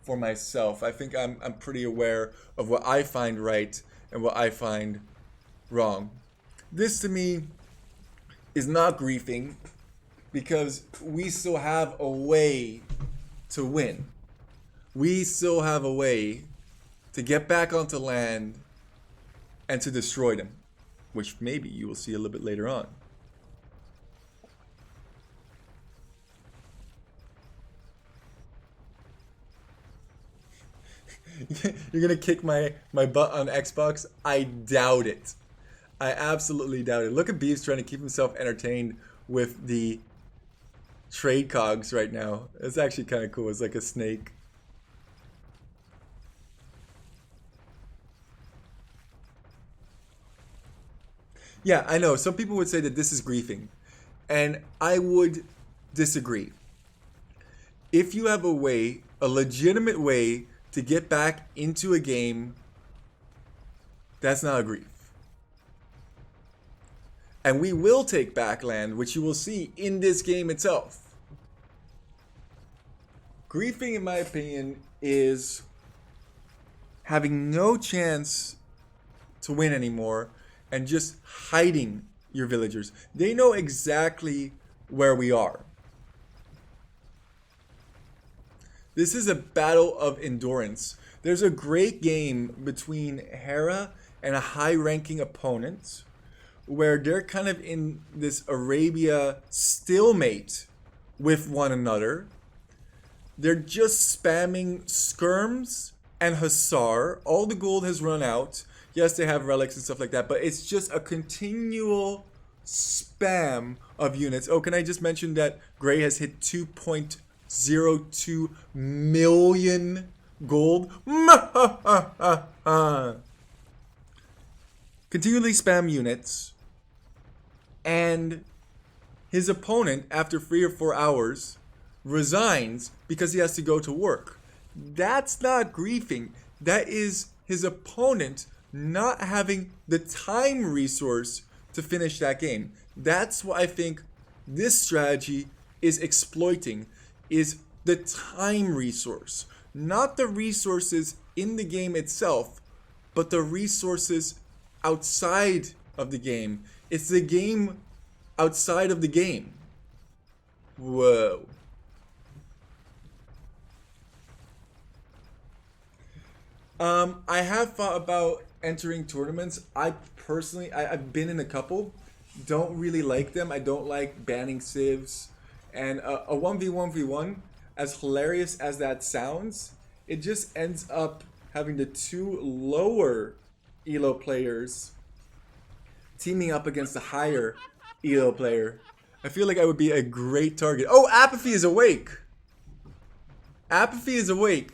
for myself. I think I'm pretty aware of what I find right and what I find wrong. This to me is not griefing because we still have a way to win. We still have a way to get back onto land and to destroy them, which maybe you will see a little bit later on. You're gonna kick my butt on Xbox? I doubt it. I absolutely doubt it. Look at Beeves trying to keep himself entertained with the trade cogs right now. It's actually kind of cool. It's like a snake. Yeah, I know. Some people would say that this is griefing, and I would disagree. If you have a way, a legitimate way to get back into a game, that's not a grief. And we will take back land, which you will see in this game itself. Griefing, in my opinion, is having no chance to win anymore and just hiding your villagers. They know exactly where we are. This is a battle of endurance. There's a great game between Hera and a high-ranking opponent where they're kind of in this Arabia stalemate with one another. They're just spamming skirms and hussar. All the gold has run out. Yes, they have relics and stuff like that, but it's just a continual spam of units. Oh, can I just mention that Gray has hit 2.02 million gold? Continually spam units, and his opponent, after 3 or 4 hours, resigns because he has to go to work. That's not griefing. That is his opponent not having the time resource to finish that game. That's what I think this strategy is exploiting, is the time resource. Not the resources in the game itself, but the resources outside of the game. It's the game outside of the game. Whoa. I have thought about entering tournaments. I personally, I've been in a couple. Don't really like them. I don't like banning civs. And a 1v1v1, as hilarious as that sounds, it just ends up having the 2 lower ELO players teaming up against the higher ELO player. I feel like I would be a great target. Oh, Apathy is awake! Apathy is awake.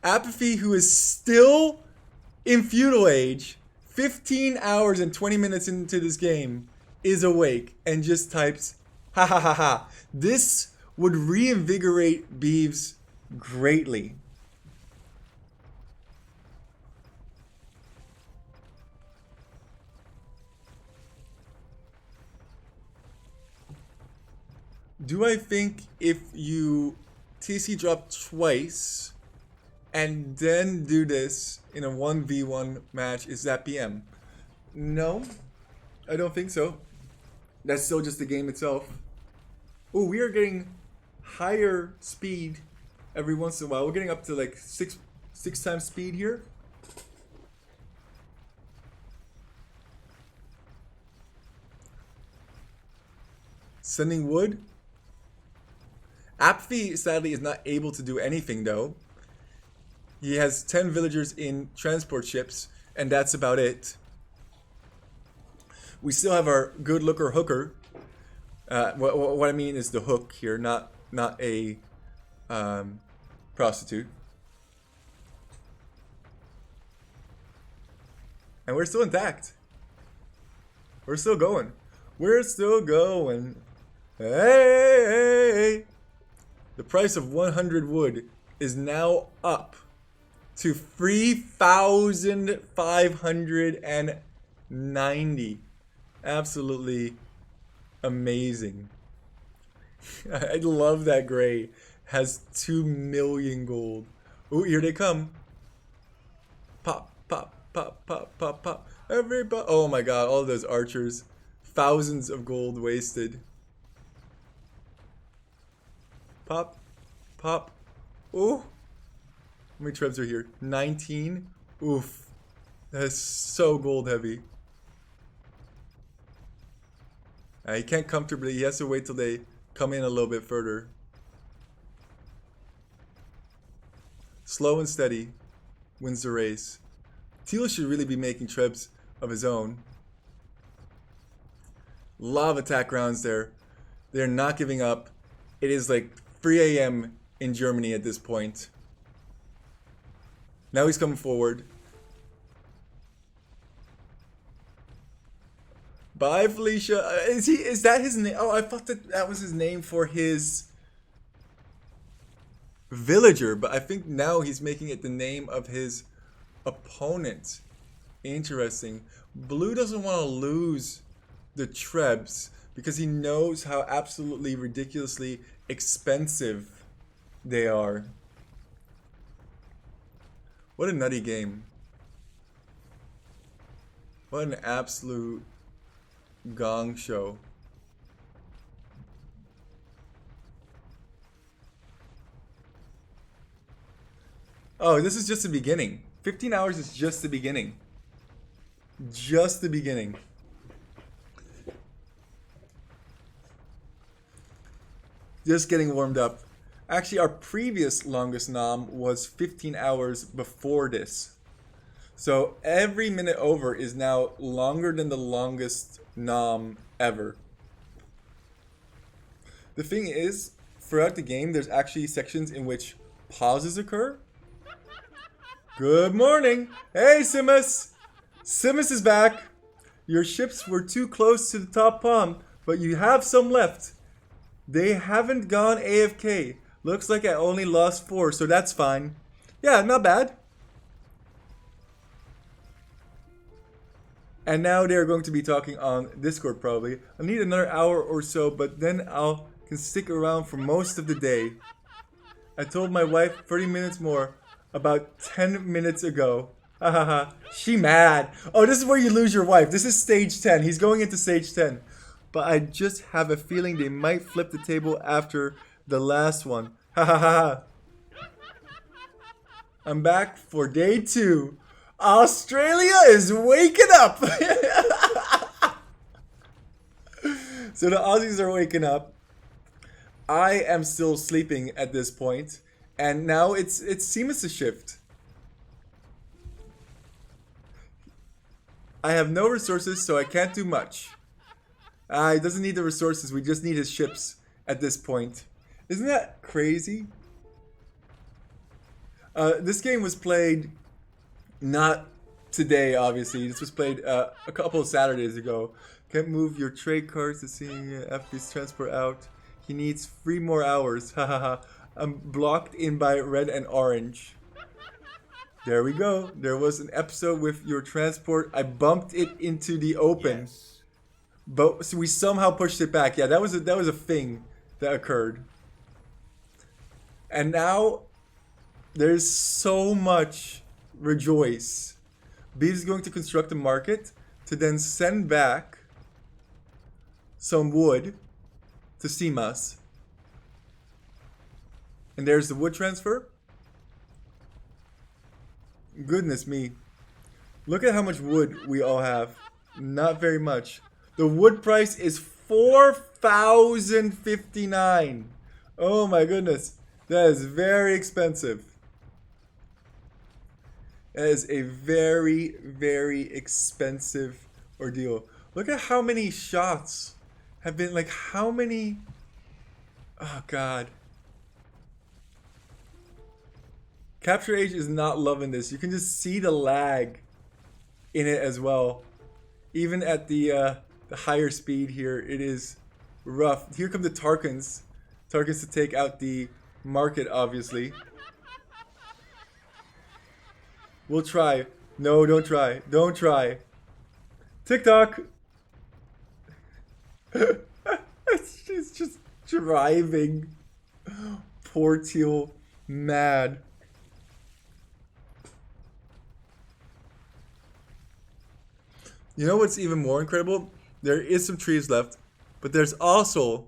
Apathy, who is still in feudal age, 15 hours and 20 minutes into this game, is awake and just types, ha ha ha ha. This would reinvigorate Beeves greatly. Do I think if you TC drop twice and then do this in a 1v1 match, is that PM? No, I don't think so. That's still just the game itself. Oh, we are getting higher speed every once in a while. We're getting up to like six times speed here. Sending wood. Apathy, sadly, is not able to do anything, though. He has 10 villagers in transport ships, and that's about it. We still have our good looker hooker. What I mean is the hook here, not a prostitute. And we're still intact. We're still going. We're still going. Hey! The price of 100 wood is now up to 3,590. Absolutely amazing. I love that Gray has 2 million gold. Oh, here they come. Pop, pop, pop, pop, pop, pop. Everybody. Oh my god, all those archers. Thousands of gold wasted. Pop, pop. Ooh. How many trebs are here? 19. Oof. That's so gold heavy. He can't comfortably. He has to wait till they come in a little bit further. Slow and steady wins the race. Teal should really be making trebs of his own. A lot of attack rounds there. They're not giving up. It is like 3 a.m. in Germany at this point. Now he's coming forward. Bye, Felicia. Is that his name? Oh, I thought that was his name for his villager, but I think now he's making it the name of his opponent. Interesting. Blue doesn't want to lose the trebs because he knows how absolutely ridiculously expensive they are. What a nutty game. What an absolute gong show. Oh, this is just the beginning. 15 hours is just the beginning. Just the beginning. Just getting warmed up. Actually, our previous longest nom was 15 hours before this. So every minute over is now longer than the longest nom ever. The thing is, throughout the game, there's actually sections in which pauses occur. Good morning! Hey, Simus! Simus is back! Your ships were too close to the top palm, but you have some left. They haven't gone AFK. Looks like I only lost 4, so that's fine. Yeah, not bad. And now they're going to be talking on Discord probably. I'll need another hour or so, but then I'll can stick around for most of the day. I told my wife 30 minutes more about 10 minutes ago. Hahaha. She mad. Oh, this is where you lose your wife. This is stage 10. He's going into stage 10. But I just have a feeling they might flip the table after the last one. Hahaha. I'm back for day 2. Australia is waking up. So the Aussies are waking up. I am still sleeping at this point, and now it's Simus' shift. I have no resources, so I can't do much. He doesn't need the resources, we just need his ships at this point. Isn't that crazy? This game was played not today, obviously. This was played a couple of Saturdays ago. Can't move your trade cards to see FB's transport out. He needs 3 more hours. Hahaha. I'm blocked in by red and orange. There we go. There was an episode with your transport. I bumped it into the open. Yes. But so we somehow pushed it back. Yeah, that was a thing that occurred. And now there's so much rejoice. Beef is going to construct a market to then send back some wood to Simas. And there's the wood transfer. Goodness me. Look at how much wood we all have. Not very much. The wood price is 4,059. Oh my goodness. That is very expensive. That is a very, very expensive ordeal. Look at how many shots have been, like, how many... Oh god. Capture Age is not loving this. You can just see the lag in it as well. Even at the higher speed here, it is rough. Here come the Tarkans. Tarkans to take out the market, obviously. We'll try. No, don't try. Don't try. TikTok! It's just driving poor Teal mad. You know what's even more incredible? There is some trees left, but there's also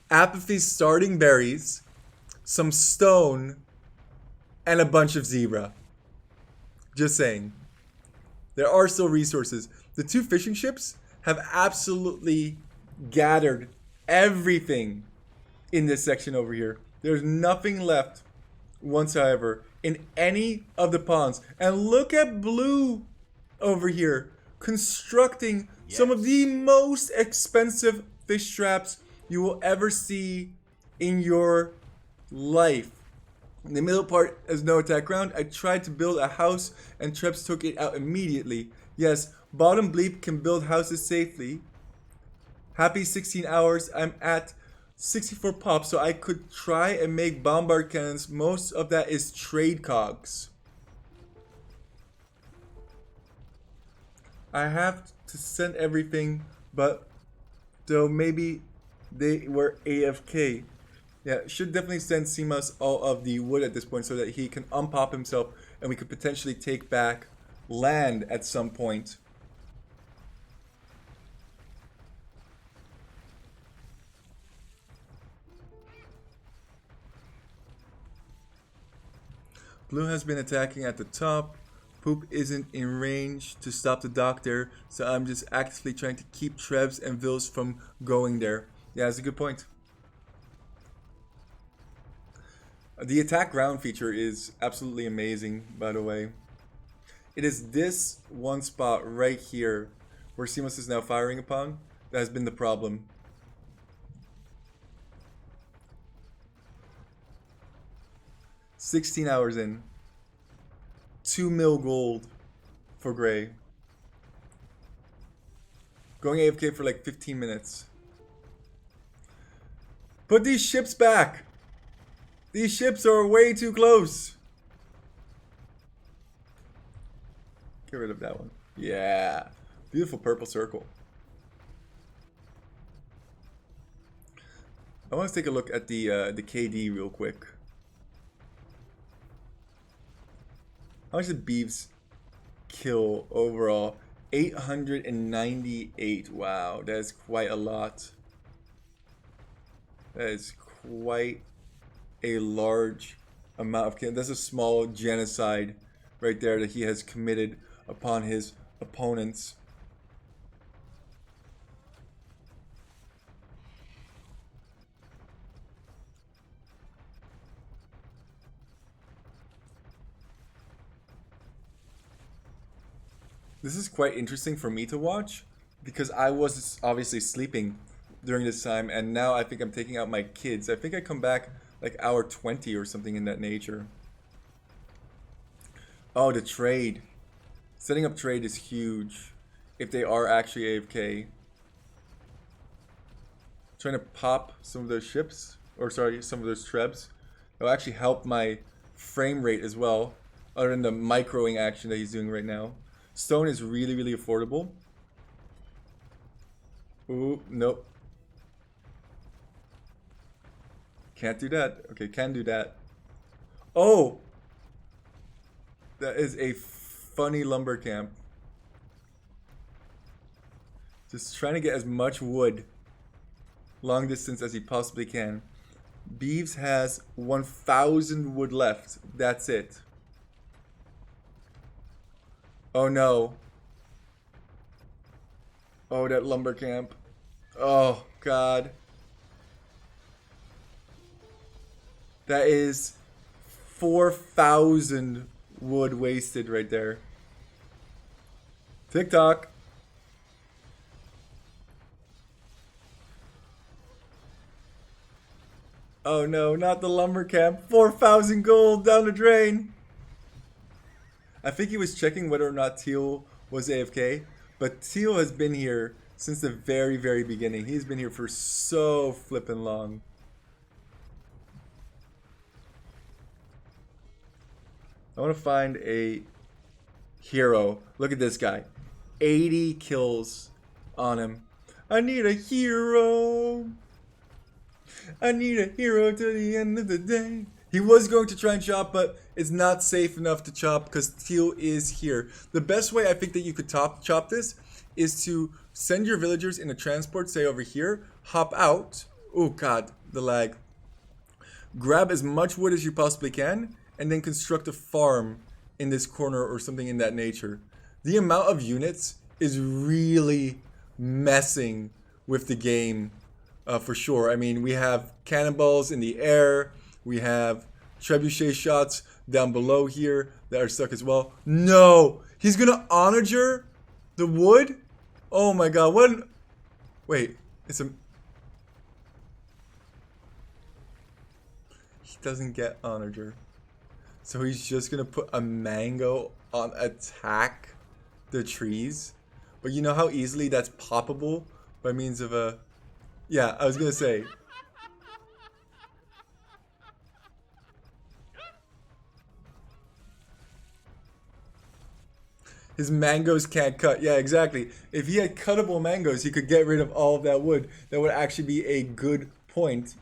apathy starting berries, some stone, and a bunch of zebra. Just saying. There are still resources. The 2 fishing ships have absolutely gathered everything in this section over here. There's nothing left whatsoever in any of the ponds. And look at Blue over here constructing some of the most expensive fish traps you will ever see in your life. The middle part has no attack ground. I tried to build a house and Trebs took it out immediately. Yes, Bottom Bleep can build houses safely. Happy 16 hours. I'm at 64 pops, so I could try and make bombard cannons. Most of that is trade cogs. I have to send everything, but though maybe they were AFK. Yeah, should definitely send Simas all of the wood at this point so that he can unpop himself and we could potentially take back land at some point. Blue has been attacking at the top. Poop isn't in range to stop the dock there, so I'm just actively trying to keep Trebs and Vils from going there. Yeah, that's a good point. The attack ground feature is absolutely amazing, by the way. It is this one spot right here where Simos is now firing upon that has been the problem. $16 hours in. 2 mil gold for Gray. Going AFK for like 15 minutes. Put these ships back. These ships are way too close. Get rid of that one. Yeah. Beautiful purple circle. I want to take a look at the KD real quick. How much did Beeves kill overall? 898. Wow, that is quite a lot. That is quite a large amount of kills. That's a small genocide right there that he has committed upon his opponents. This is quite interesting for me to watch because I was obviously sleeping during this time, and now I think I'm taking out my kids. I think I come back like hour 20 or something in that nature. Oh, the trade. Setting up trade is huge if they are actually AFK. Trying to pop some of those ships, or sorry, some of those trebs. It'll actually help my frame rate as well, other than the microing action that he's doing right now. Stone is really, really affordable. Ooh, nope. Can't do that. Okay, can do that. Oh! That is a funny lumber camp. Just trying to get as much wood long distance as he possibly can. Beeves has 1,000 wood left. That's it. Oh no. Oh, that lumber camp. Oh, God. That is 4,000 wood wasted right there. TikTok. Oh no, not the lumber camp. 4,000 gold down the drain. I think he was checking whether or not Teal was AFK, but Teal has been here since the very, very beginning. He's been here for so flippin' long. I want to find a hero. Look at this guy. 80 kills on him. I need a hero. I need a hero to the end of the day. He was going to try and chop, but it's not safe enough to chop because Teal is here. The best way I think that you could chop this is to send your villagers in a transport, say over here, hop out. Oh God, the lag. Grab as much wood as you possibly can, and then construct a farm in this corner or something in that nature. The amount of units is really messing with the game for sure. I mean, we have cannonballs in the air. We have trebuchet shots down below here that are stuck as well. No! He's gonna onager the wood? Oh my God, what? Wait, it's a... He doesn't get onager. So he's just gonna put a mango on attack the trees. But you know how easily that's poppable by means of a... Yeah, I was gonna say. His mangoes can't cut. Yeah, exactly. If he had cuttable mangoes, he could get rid of all of that wood. That would actually be a good point.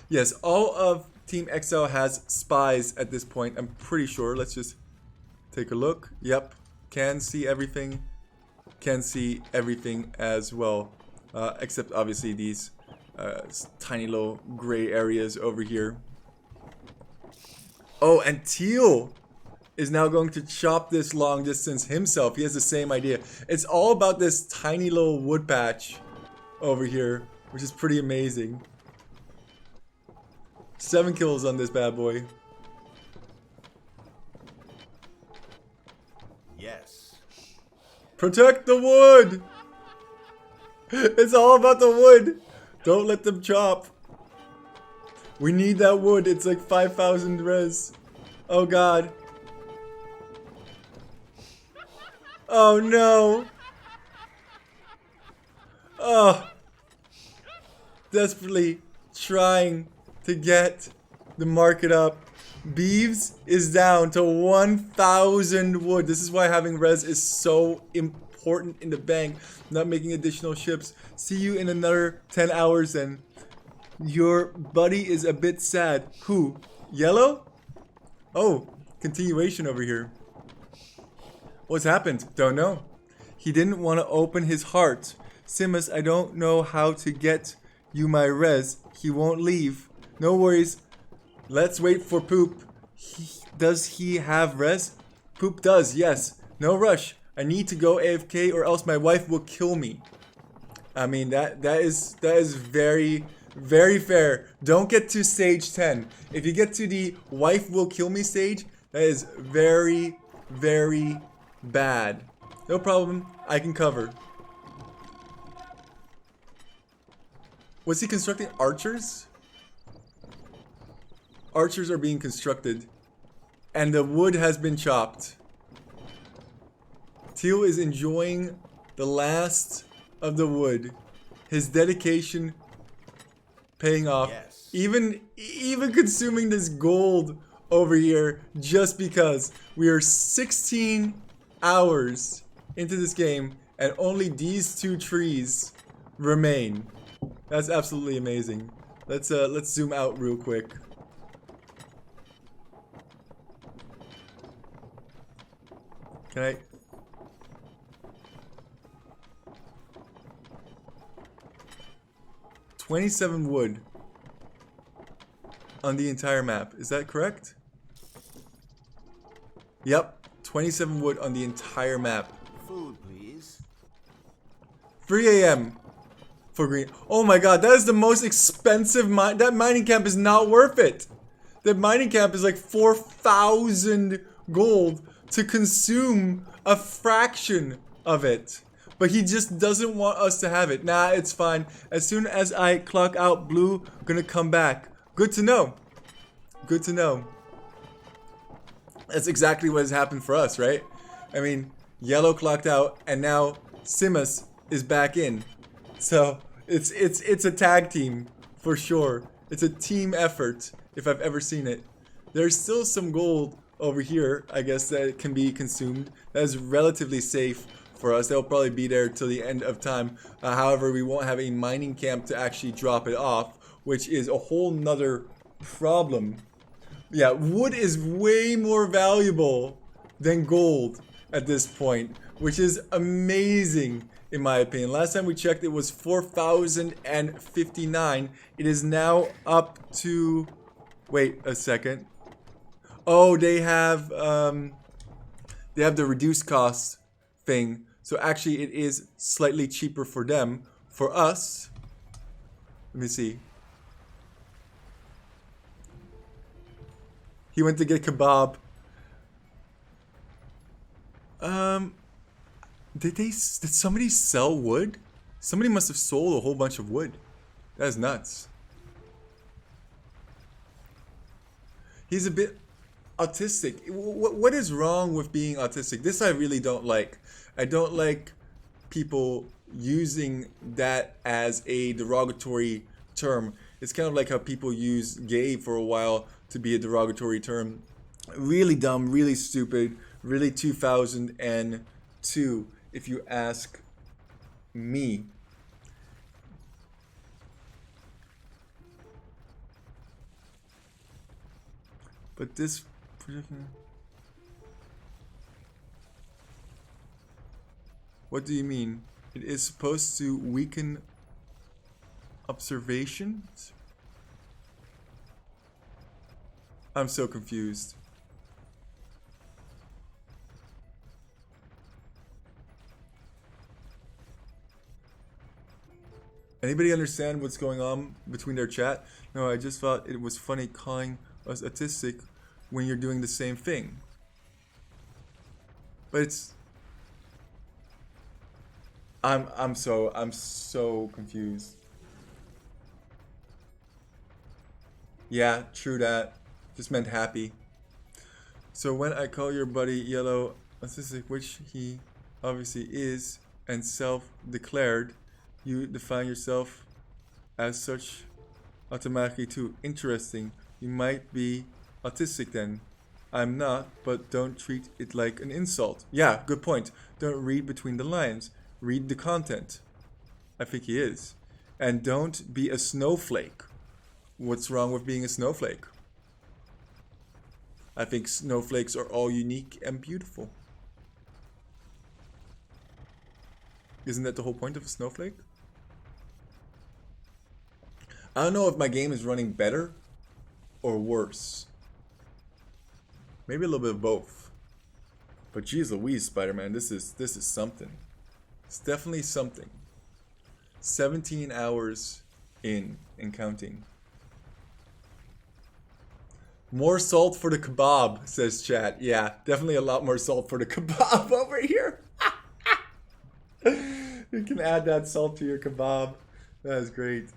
Yes, all of Team XL has spies at this point. I'm pretty sure. Let's just take a look. Yep. Can see everything. Can see everything as well. Except obviously these tiny little gray areas over here. Oh, and Teal is now going to chop this long distance himself. He has the same idea. It's all about this tiny little wood patch over here, which is pretty amazing. 7 kills on this bad boy. Protect the wood! It's all about the wood! Don't let them chop. We need that wood. It's like 5,000 res. Oh god. Oh no. Oh. Desperately trying to get the market up. Beeves is down to 1,000 wood. This is why having res is so important in the bank. Not making additional ships. See you in another 10 hours then. Your buddy is a bit sad. Who? Yellow? Oh, continuation over here. What's happened? Don't know. He didn't want to open his heart. Simus, I don't know how to get you my res. He won't leave. No worries. Let's wait for Poop. Does he have res? Poop does, yes. No rush. I need to go AFK or else my wife will kill me. I mean, that is very, very fair. Don't get to stage 10. If you get to the wife will kill me stage, that is very, very bad. No problem. I can cover. Was he constructing archers? Archers are being constructed. And the wood has been chopped. Teal is enjoying the last of the wood. His dedication paying off. Yes. Even consuming this gold over here just because we are 16 hours into this game and only these 2 trees remain. That's absolutely amazing. Let's zoom out real quick. Can I? $27 wood on the entire map. Is that correct? Yep, 27 wood on the entire map. Food, please. 3 a.m. for green. Oh my god, that is the most expensive mine. That mining camp is not worth it. That mining camp is like 4,000 gold to consume a fraction of it. But he just doesn't want us to have it. Nah, it's fine. As soon as I clock out, blue gonna come back. Good to know. Good to know. That's exactly what has happened for us, right? I mean, yellow clocked out, and now Simus is back in. So it's a tag team for sure. It's a team effort if I've ever seen it. There's still some gold over here, I guess, that can be consumed. That is relatively safe for us. They'll probably be there till the end of time. However, we won't have a mining camp to actually drop it off, which is a whole nother problem. Yeah, wood is way more valuable than gold at this point, which is amazing in my opinion. Last time we checked, it was 4,059. It is now up to... Wait a second. Oh, they have the reduced cost thing. So actually it is slightly cheaper for them. For us, let me see. He went to get kebab. Did somebody sell wood? Somebody must have sold a whole bunch of wood. That is nuts. He's a bit autistic. What is wrong with being autistic? This I really don't like. I don't like people using that as a derogatory term. It's kind of like how people use gay for a while to be a derogatory term. Really dumb, really stupid, really 2002, if you ask me. But this particular... What do you mean? It is supposed to weaken observations? I'm so confused. Anybody understand what's going on between their chat? No, I just thought it was funny calling us autistic when you're doing the same thing. But it's... I'm so confused. Yeah, true that. Just meant happy. So when I call your buddy yellow, which he obviously is, and self-declared, you define yourself as such automatically too. Interesting. You might be autistic then. I'm not, but don't treat it like an insult. Yeah, good point. Don't read between the lines. Read the content. I think he is. And don't be a snowflake. What's wrong with being a snowflake? I think snowflakes are all unique and beautiful. Isn't that the whole point of a snowflake? I don't know if my game is running better or worse. Maybe a little bit of both. But geez Louise, Spider-Man, this is something. It's definitely something. 17 hours in and counting. More salt for the kebab, says chat. Yeah, definitely a lot more salt for the kebab over here. You can add that salt to your kebab. That is great.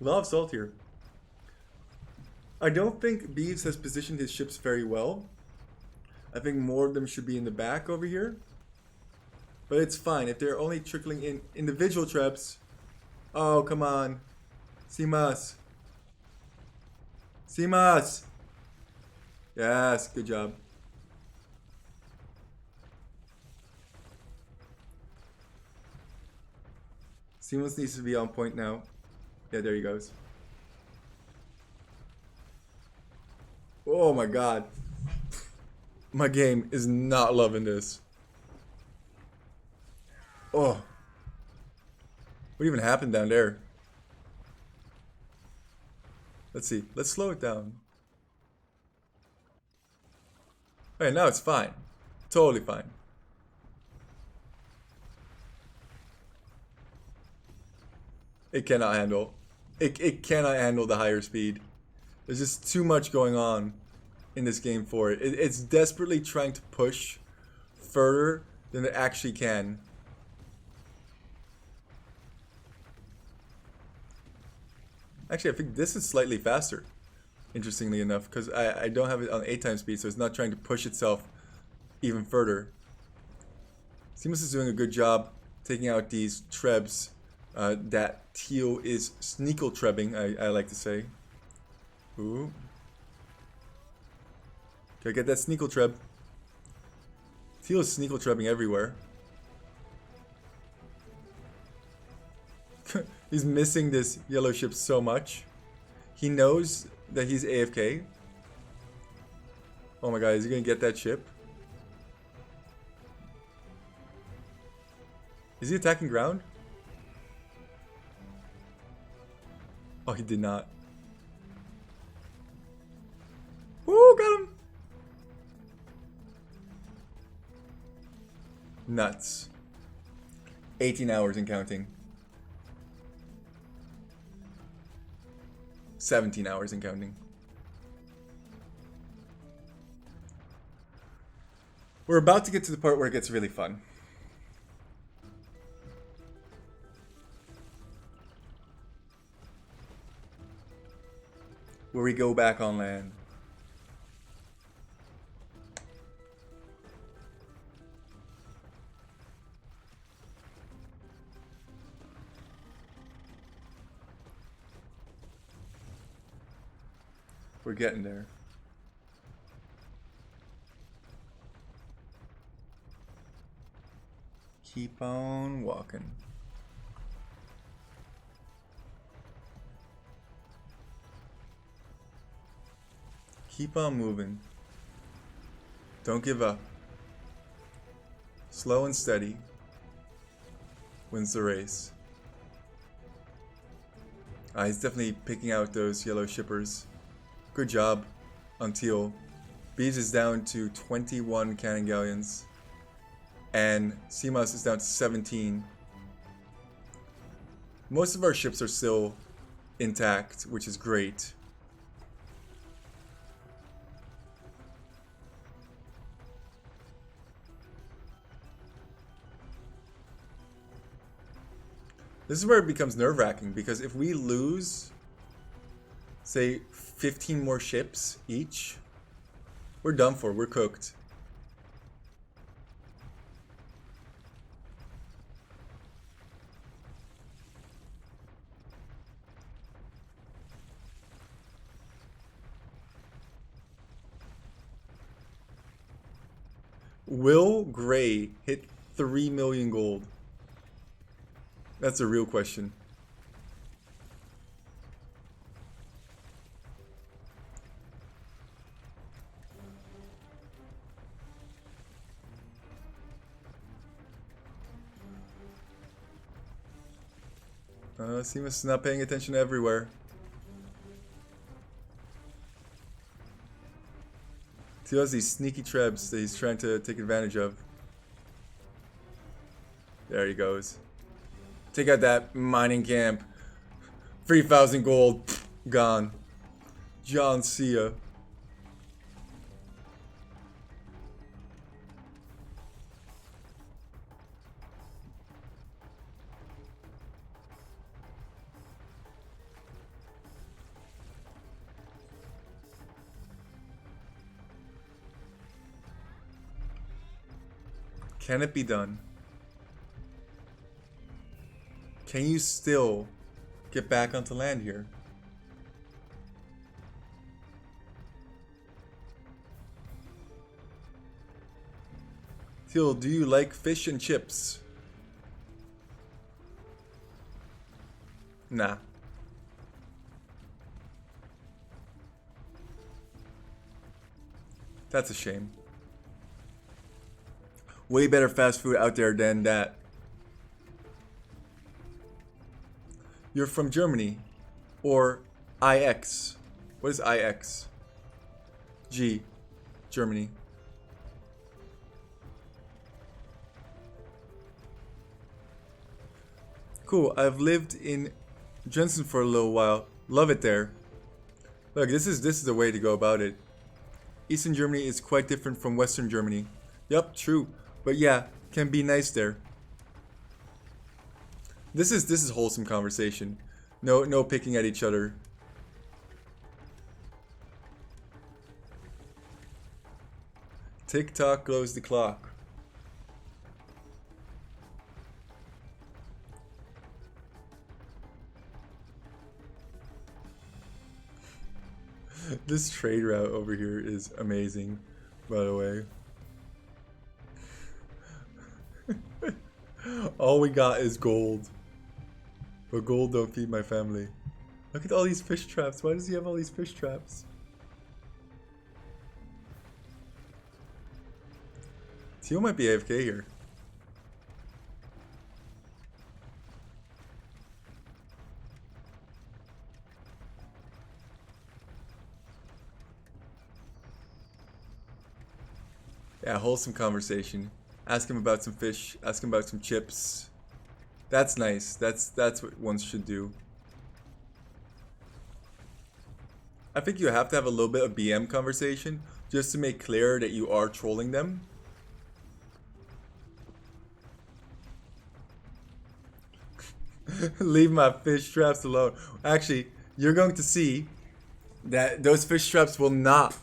A lot of salt here. I don't think Beeves has positioned his ships very well. I think more of them should be in the back over here. But it's fine. If they're only trickling in individual traps. Oh, come on. Simas. Simas. Yes, good job. Simas needs to be on point now. Yeah, there he goes. Oh my god. My game is not loving this. Oh. What even happened down there? Let's see. Let's slow it down. Okay, now it's fine. Totally fine. It cannot handle. It cannot handle the higher speed. There's just too much going on in this game for it. It's desperately trying to push further than it actually can. Actually, I think this is slightly faster, interestingly enough, because I don't have it on 8 times speed, so it's not trying to push itself even further. Seamus is doing a good job taking out these trebs. That teal is sneakle trebbing, I like to say. Ooh. Gotta get that sneakle treb. Teal is sneakle trebbing everywhere. He's missing this yellow ship so much. He knows that he's AFK. Oh my god, is he gonna get that ship? Is he attacking ground? Oh, he did not. Woo, got him! Nuts. 18 hours and counting. 17 hours and counting. We're about to get to the part where it gets really fun. Where we go back on land. We're getting there. Keep on walking. Keep on moving. Don't give up. Slow and steady wins the race. He's definitely picking out those yellow shippers. Good job on Teal. Bees is down to 21 cannon galleons. And Simas is down to 17. Most of our ships are still intact, which is great. This is where it becomes nerve-wracking, because if we lose, say, 15 more ships each, we're done for. We're cooked. Will Gray hit 3 million gold? That's a real question. Seamus is not paying attention everywhere. He has these sneaky trebs that he's trying to take advantage of. There he goes. Take out that mining camp. 3,000 gold. Pfft, gone. John Cena. Can it be done? Can you still get back onto land here? Teal, do you like fish and chips? Nah. That's a shame. Way better fast food out there than that. You're from Germany. Or IX. What is IX? G. Germany. Cool. I've lived in Dresden for a little while. Love it there. Look, this is the way to go about it. Eastern Germany is quite different from Western Germany. Yup, true. But yeah, can be nice there. This is wholesome conversation. No picking at each other. Tick-tock goes the clock. This trade route over here is amazing, by the way. All we got is gold. But gold don't feed my family. Look at all these fish traps. Why does he have all these fish traps? Teal might be AFK here. Yeah, wholesome conversation. Ask him about some fish. Ask him about some chips. That's nice. That's what one should do. I think you have to have a little bit of BM conversation just to make clear that you are trolling them. Leave my fish traps alone. Actually, you're going to see that those fish traps will not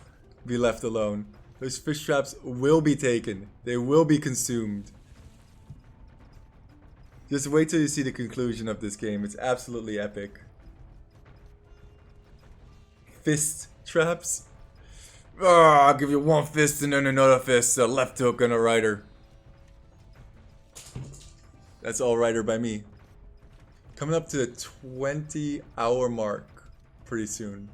be left alone. Those fish traps will be taken. They will be consumed. Just wait till you see the conclusion of this game. It's absolutely epic. Fist traps. Oh, I'll give you one fist and then another fist. A left hook and a righter. That's all righter by me. Coming up to the 20-hour mark pretty soon.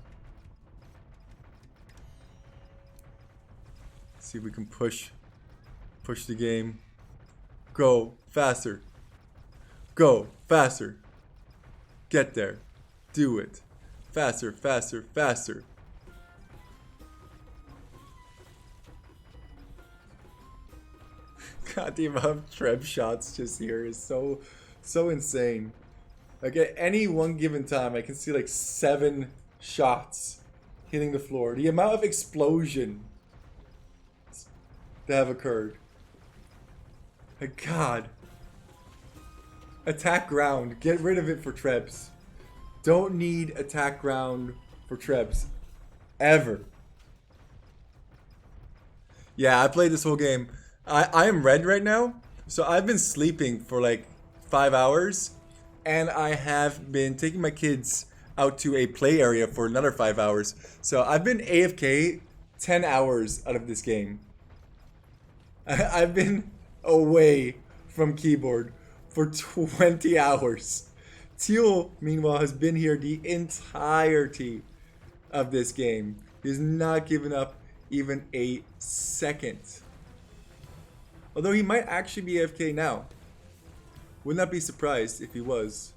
See if we can push the game. Go faster. Go faster. Get there. Do it. Faster, faster, faster. God, the amount of treb shots just here is so insane. Like at any one given time, I can see like 7 shots hitting the floor. The amount of explosion that have occurred. My God. Attack ground. Get rid of it for Trebs. Don't need attack ground for Trebs. Ever. Yeah, I played this whole game. I am red right now. So I've been sleeping for like 5 hours. And I have been taking my kids out to a play area for another 5 hours. So I've been AFK 10 hours out of this game. I've been away from keyboard for 20 hours. Teal, meanwhile, has been here the entirety of this game. He's not given up even a second. Although he might actually be AFK now. Would not be surprised if he was.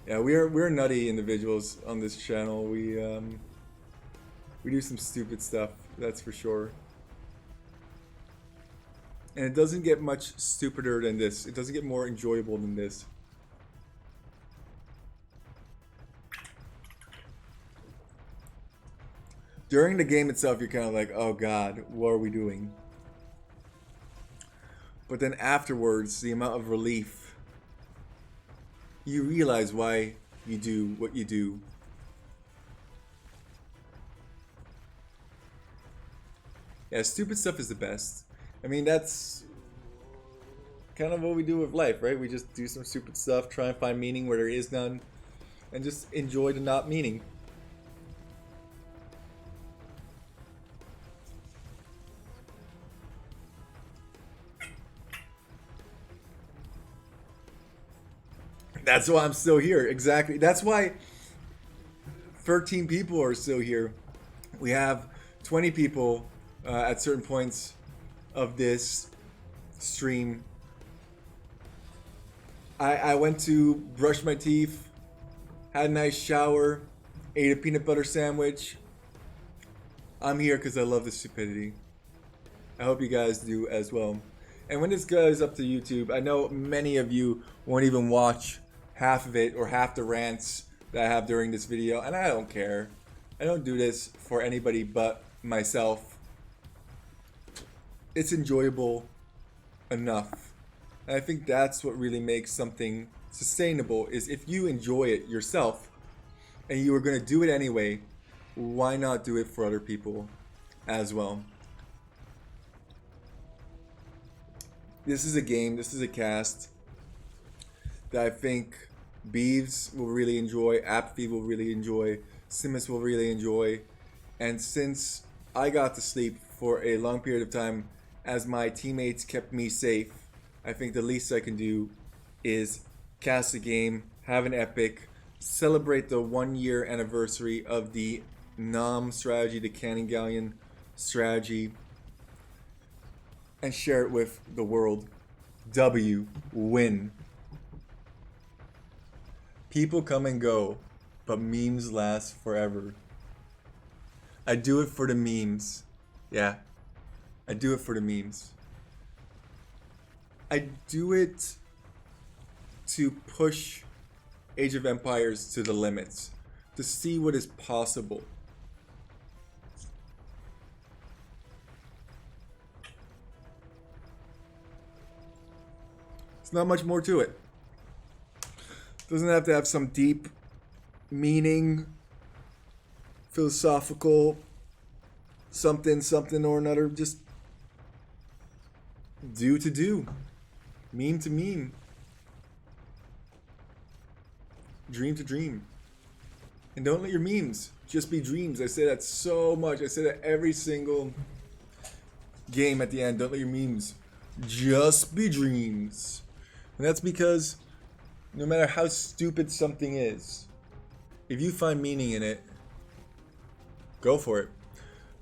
Yeah, we're nutty individuals on this channel. We do some stupid stuff, that's for sure. And it doesn't get much stupider than this. It doesn't get more enjoyable than this. During the game itself, you're kind of like, oh god, what are we doing? But then afterwards, the amount of relief, you realize why you do what you do. Yeah, stupid stuff is the best. I mean, that's kind of what we do with life, right? We just do some stupid stuff, try and find meaning where there is none, and just enjoy the not meaning. That's why I'm still here. Exactly. That's why 13 people are still here. We have 20 people at certain points of this stream. I went to brush my teeth, had a nice shower, ate a peanut butter sandwich. I'm here because I love the stupidity. I hope you guys do as well. And when this goes up to YouTube, I know many of you won't even watch half of it or half the rants that I have during this video, and I don't care. I don't do this for anybody but myself. It's enjoyable enough. And I think that's what really makes something sustainable, is if you enjoy it yourself and you are going to do it anyway, why not do it for other people as well? This is a game, this is a cast that I think Beeves will really enjoy, Apathy will really enjoy, Simus will really enjoy. And since I got to sleep for a long period of time as my teammates kept me safe, I think the least I can do is cast a game, have an epic, celebrate the 1-year anniversary of the Nom strategy, the Cannon Galleon strategy, and share it with the world. W, win. People come and go, but memes last forever. I do it for the memes. Yeah, I do it for the memes. I do it to push Age of Empires to the limits, to see what is possible. There's not much more to it. Doesn't have to have some deep meaning, philosophical something or another. Just do to do, meme to meme, dream to dream. And don't let your memes just be dreams. I say that so much. I say that every single game at the end. Don't let your memes just be dreams. And that's because no matter how stupid something is, if you find meaning in it, go for it.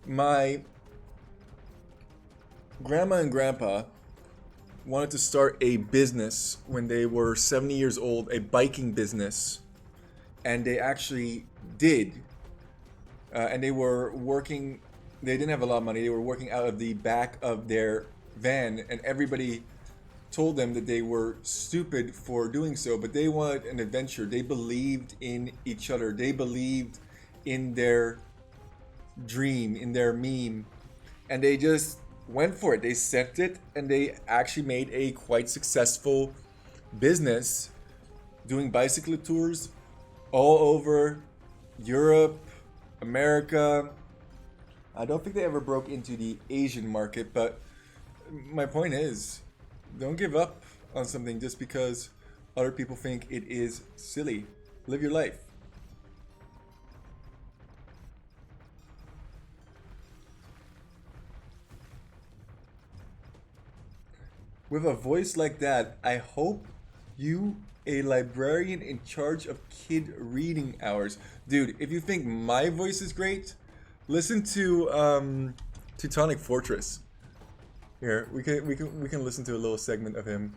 My grandma and grandpa wanted to start a business when they were 70 years old, a biking business. And they actually did. And they were working, they didn't have a lot of money. They were working out of the back of their van, and everybody told them that they were stupid for doing so, but they wanted an adventure. They believed in each other. They believed in their dream, in their meme, and they just went for it. They sent it, and they actually made a quite successful business doing bicycle tours all over Europe, America. I don't think they ever broke into the Asian market, but my point is, don't give up on something just because other people think it is silly. Live your life. With a voice like that, I hope you a librarian in charge of kid reading hours. Dude, if you think my voice is great, listen to Teutonic Fortress. Here, we can listen to a little segment of him.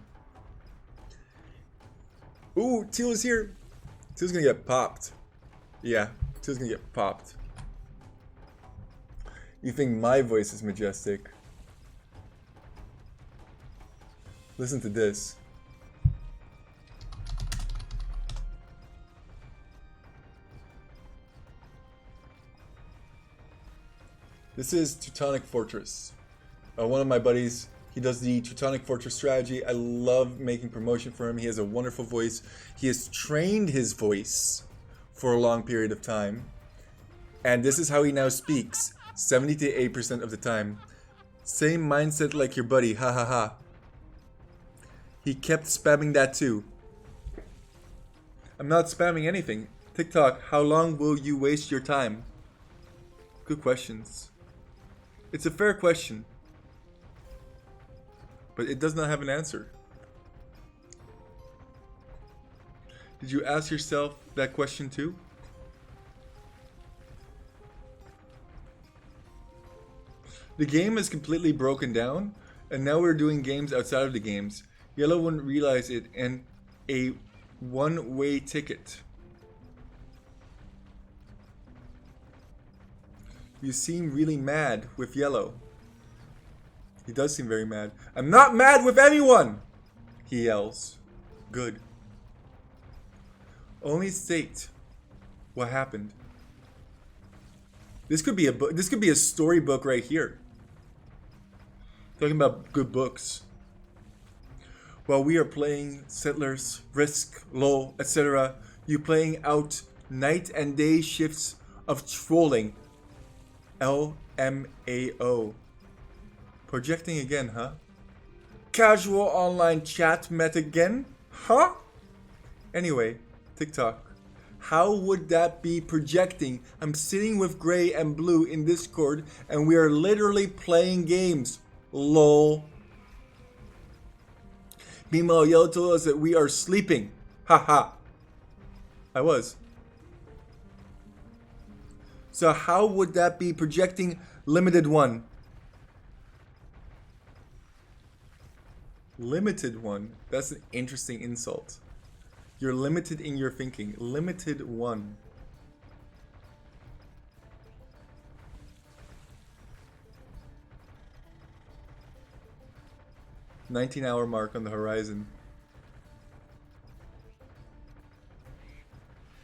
Ooh, Teal is here. Teal's gonna get popped. Yeah, Teal's gonna get popped. You think my voice is majestic? Listen to this. This is Teutonic Fortress. One of my buddies, he does the Teutonic Fortress strategy. I love making promotion for him. He has a wonderful voice. He has trained his voice for a long period of time. And this is how he now speaks, 70 to 80% of the time. Same mindset like your buddy, ha ha ha. He kept spamming that too. I'm not spamming anything. TikTok, how long will you waste your time? Good questions. It's a fair question, but it does not have an answer. Did you ask yourself that question too? The game is completely broken down, and now we're doing games outside of the games. Yellow wouldn't realize it, and a one-way ticket. You seem really mad with Yellow. He does seem very mad. I'm not mad with anyone! He yells. Good. Only state what happened. This could be a book. This could be a storybook right here. Talking about good books. While we are playing Settlers, Risk, LOL, etc., you playing out night and day shifts of trolling. LMAO. Projecting again, huh? Casual online chat met again? Huh? Anyway, TikTok. How would that be projecting? I'm sitting with Gray and Blue in Discord and we are literally playing games. LOL. Meanwhile, Yellow told us that we are sleeping. Haha. I was. So how would that be projecting limited one? Limited one? That's an interesting insult. You're limited in your thinking. Limited one. $19-hour mark on the horizon.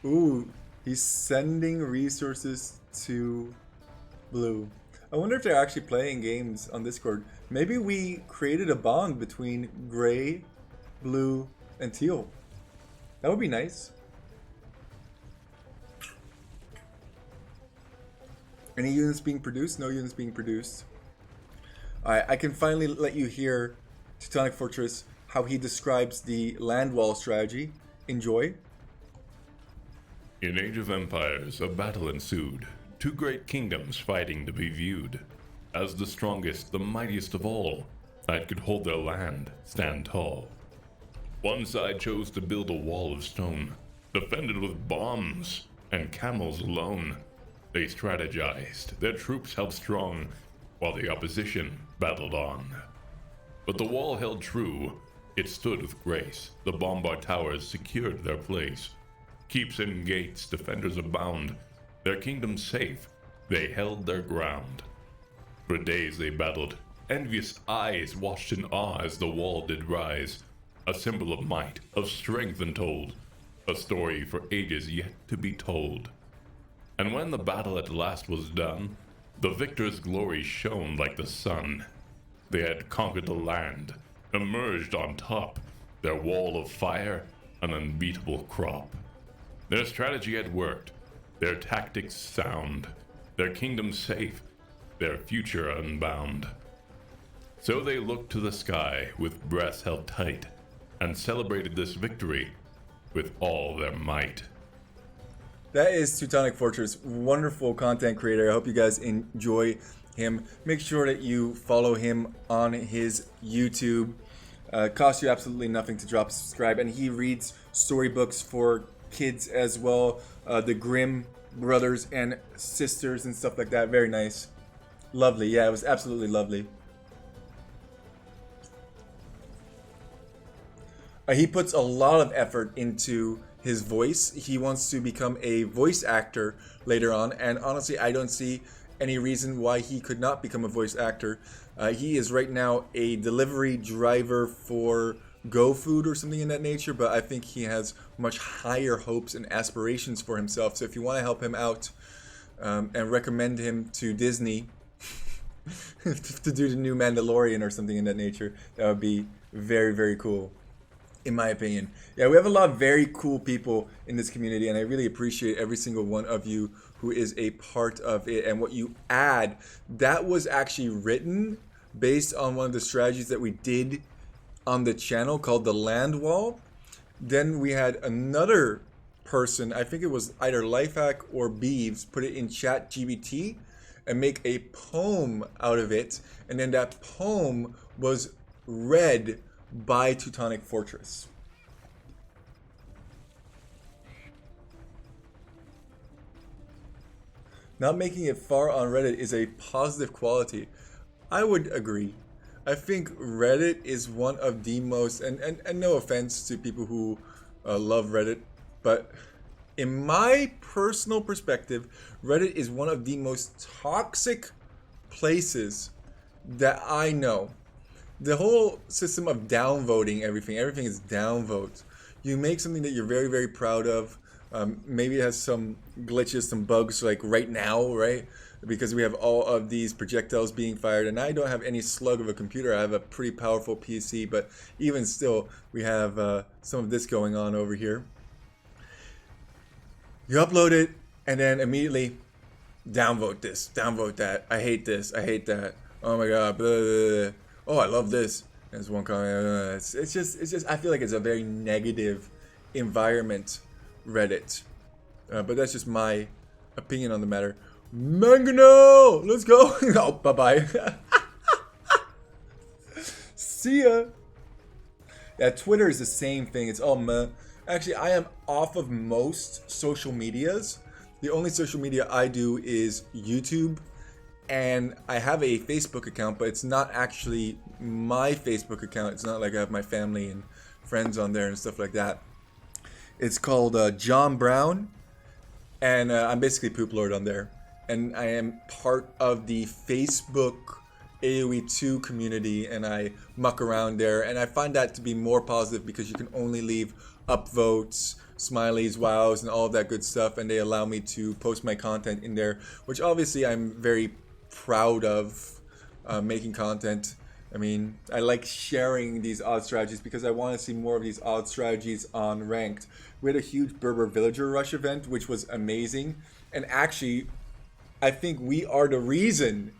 Ooh, he's sending resources to Blue. I wonder if they're actually playing games on Discord. Maybe we created a bond between Gray, Blue, and Teal. That would be nice. Any units being produced? No units being produced. Alright, I can finally let you hear Teutonic Fortress, how he describes the land wall strategy. Enjoy. In Age of Empires, a battle ensued, two great kingdoms fighting to be viewed. As the strongest, the mightiest of all, that could hold their land, stand tall. One side chose to build a wall of stone, defended with bombs and camels alone. They strategized, their troops held strong, while the opposition battled on. But the wall held true, it stood with grace. The bombard towers secured their place. Keeps and gates, defenders abound. Their kingdom safe, they held their ground. For days they battled, envious eyes watched in awe as the wall did rise, a symbol of might, of strength untold, a story for ages yet to be told. And when the battle at last was done, the victor's glory shone like the sun. They had conquered the land, emerged on top, their wall of fire, an unbeatable crop. Their strategy had worked, their tactics sound, their kingdom safe, their future unbound. So they looked to the sky with breaths held tight, and celebrated this victory with all their might. That is Teutonic Fortress. Wonderful content creator. I hope you guys enjoy him. Make sure that you follow him on his YouTube. Costs you absolutely nothing to drop a subscribe. And he reads storybooks for kids as well. The Grimm brothers and sisters and stuff like that. Very nice. Lovely. Yeah, it was absolutely lovely. He puts a lot of effort into his voice. He wants to become a voice actor later on, and honestly, I don't see any reason why he could not become a voice actor. He is right now a delivery driver for GoFood or something in that nature, but I think he has much higher hopes and aspirations for himself. So if you want to help him out and recommend him to Disney to do the new Mandalorian or something in that nature, that would be very, very cool, in my opinion. Yeah, we have a lot of very cool people in this community, and I really appreciate every single one of you who is a part of it and what you add. That was actually written based on one of the strategies that we did on the channel called the Land Wall. Then we had another person, I think it was either Lifehack or Beeves, put it in ChatGPT and make a poem out of it, and then that poem was read by Teutonic Fortress. Not making it far on Reddit is a positive quality. I would agree. I think Reddit is one of the most, and no offense to people who love Reddit, but in my personal perspective, Reddit is one of the most toxic places that I know. The whole system of downvoting everything is downvote. You make something that you're very, very proud of. Maybe it has some glitches, some bugs, like right now, right? Because we have all of these projectiles being fired, and I don't have any slug of a computer. I have a pretty powerful PC, but even still, we have some of this going on over here. You upload it, and then immediately downvote this, downvote that. I hate this, I hate that. Oh my god, blah, blah, blah. Oh, I love this. There's one comment. It's just. I feel like it's a very negative environment, Reddit. But that's just my opinion on the matter. Mangano, let's go. Oh, bye bye. See ya. Yeah, Twitter is the same thing. It's all meh. Actually, I am off of most social medias. The only social media I do is YouTube. And I have a Facebook account, but it's not actually my Facebook account. It's not like I have my family and friends on there and stuff like that. It's called John Brown, and I'm basically Poop Lord on there. And I am part of the Facebook AoE 2 community, and I muck around there. And I find that to be more positive because you can only leave upvotes, smileys, wows, and all of that good stuff. And they allow me to post my content in there, which obviously I'm very proud of making content. I mean, I like sharing these odd strategies because I want to see more of these odd strategies on ranked. We had a huge Berber Villager Rush event, which was amazing. And actually, I think we are the reason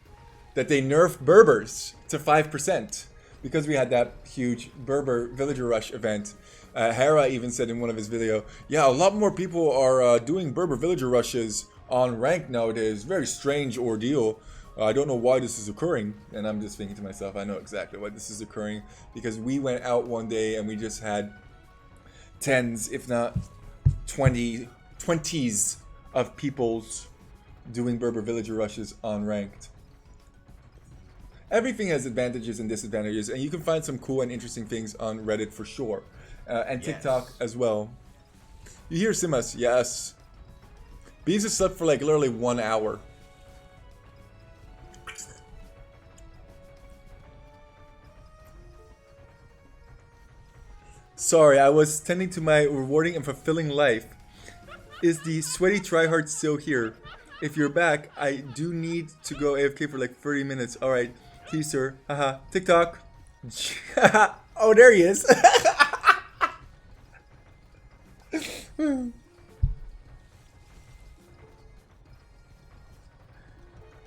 that they nerfed Berbers to 5%. Because we had that huge Berber Villager Rush event. Hera even said in one of his videos, yeah, a lot more people are doing Berber Villager Rushes on ranked nowadays. Very strange ordeal. I don't know why this is occurring. And I'm just thinking to myself, I know exactly why this is occurring. Because we went out one day and we just had tens, if not 20s of peoples doing Berber Villager Rushes on ranked. Everything has advantages and disadvantages, and you can find some cool and interesting things on Reddit for sure. And TikTok as well. You hear Simas? Yes. Bees have slept for like literally 1 hour. Sorry, I was tending to my rewarding and fulfilling life. Is the sweaty tryhard still here? If you're back, I do need to go AFK for like 30 minutes. Alright, peace, sir. Haha. TikTok. Oh, there he is.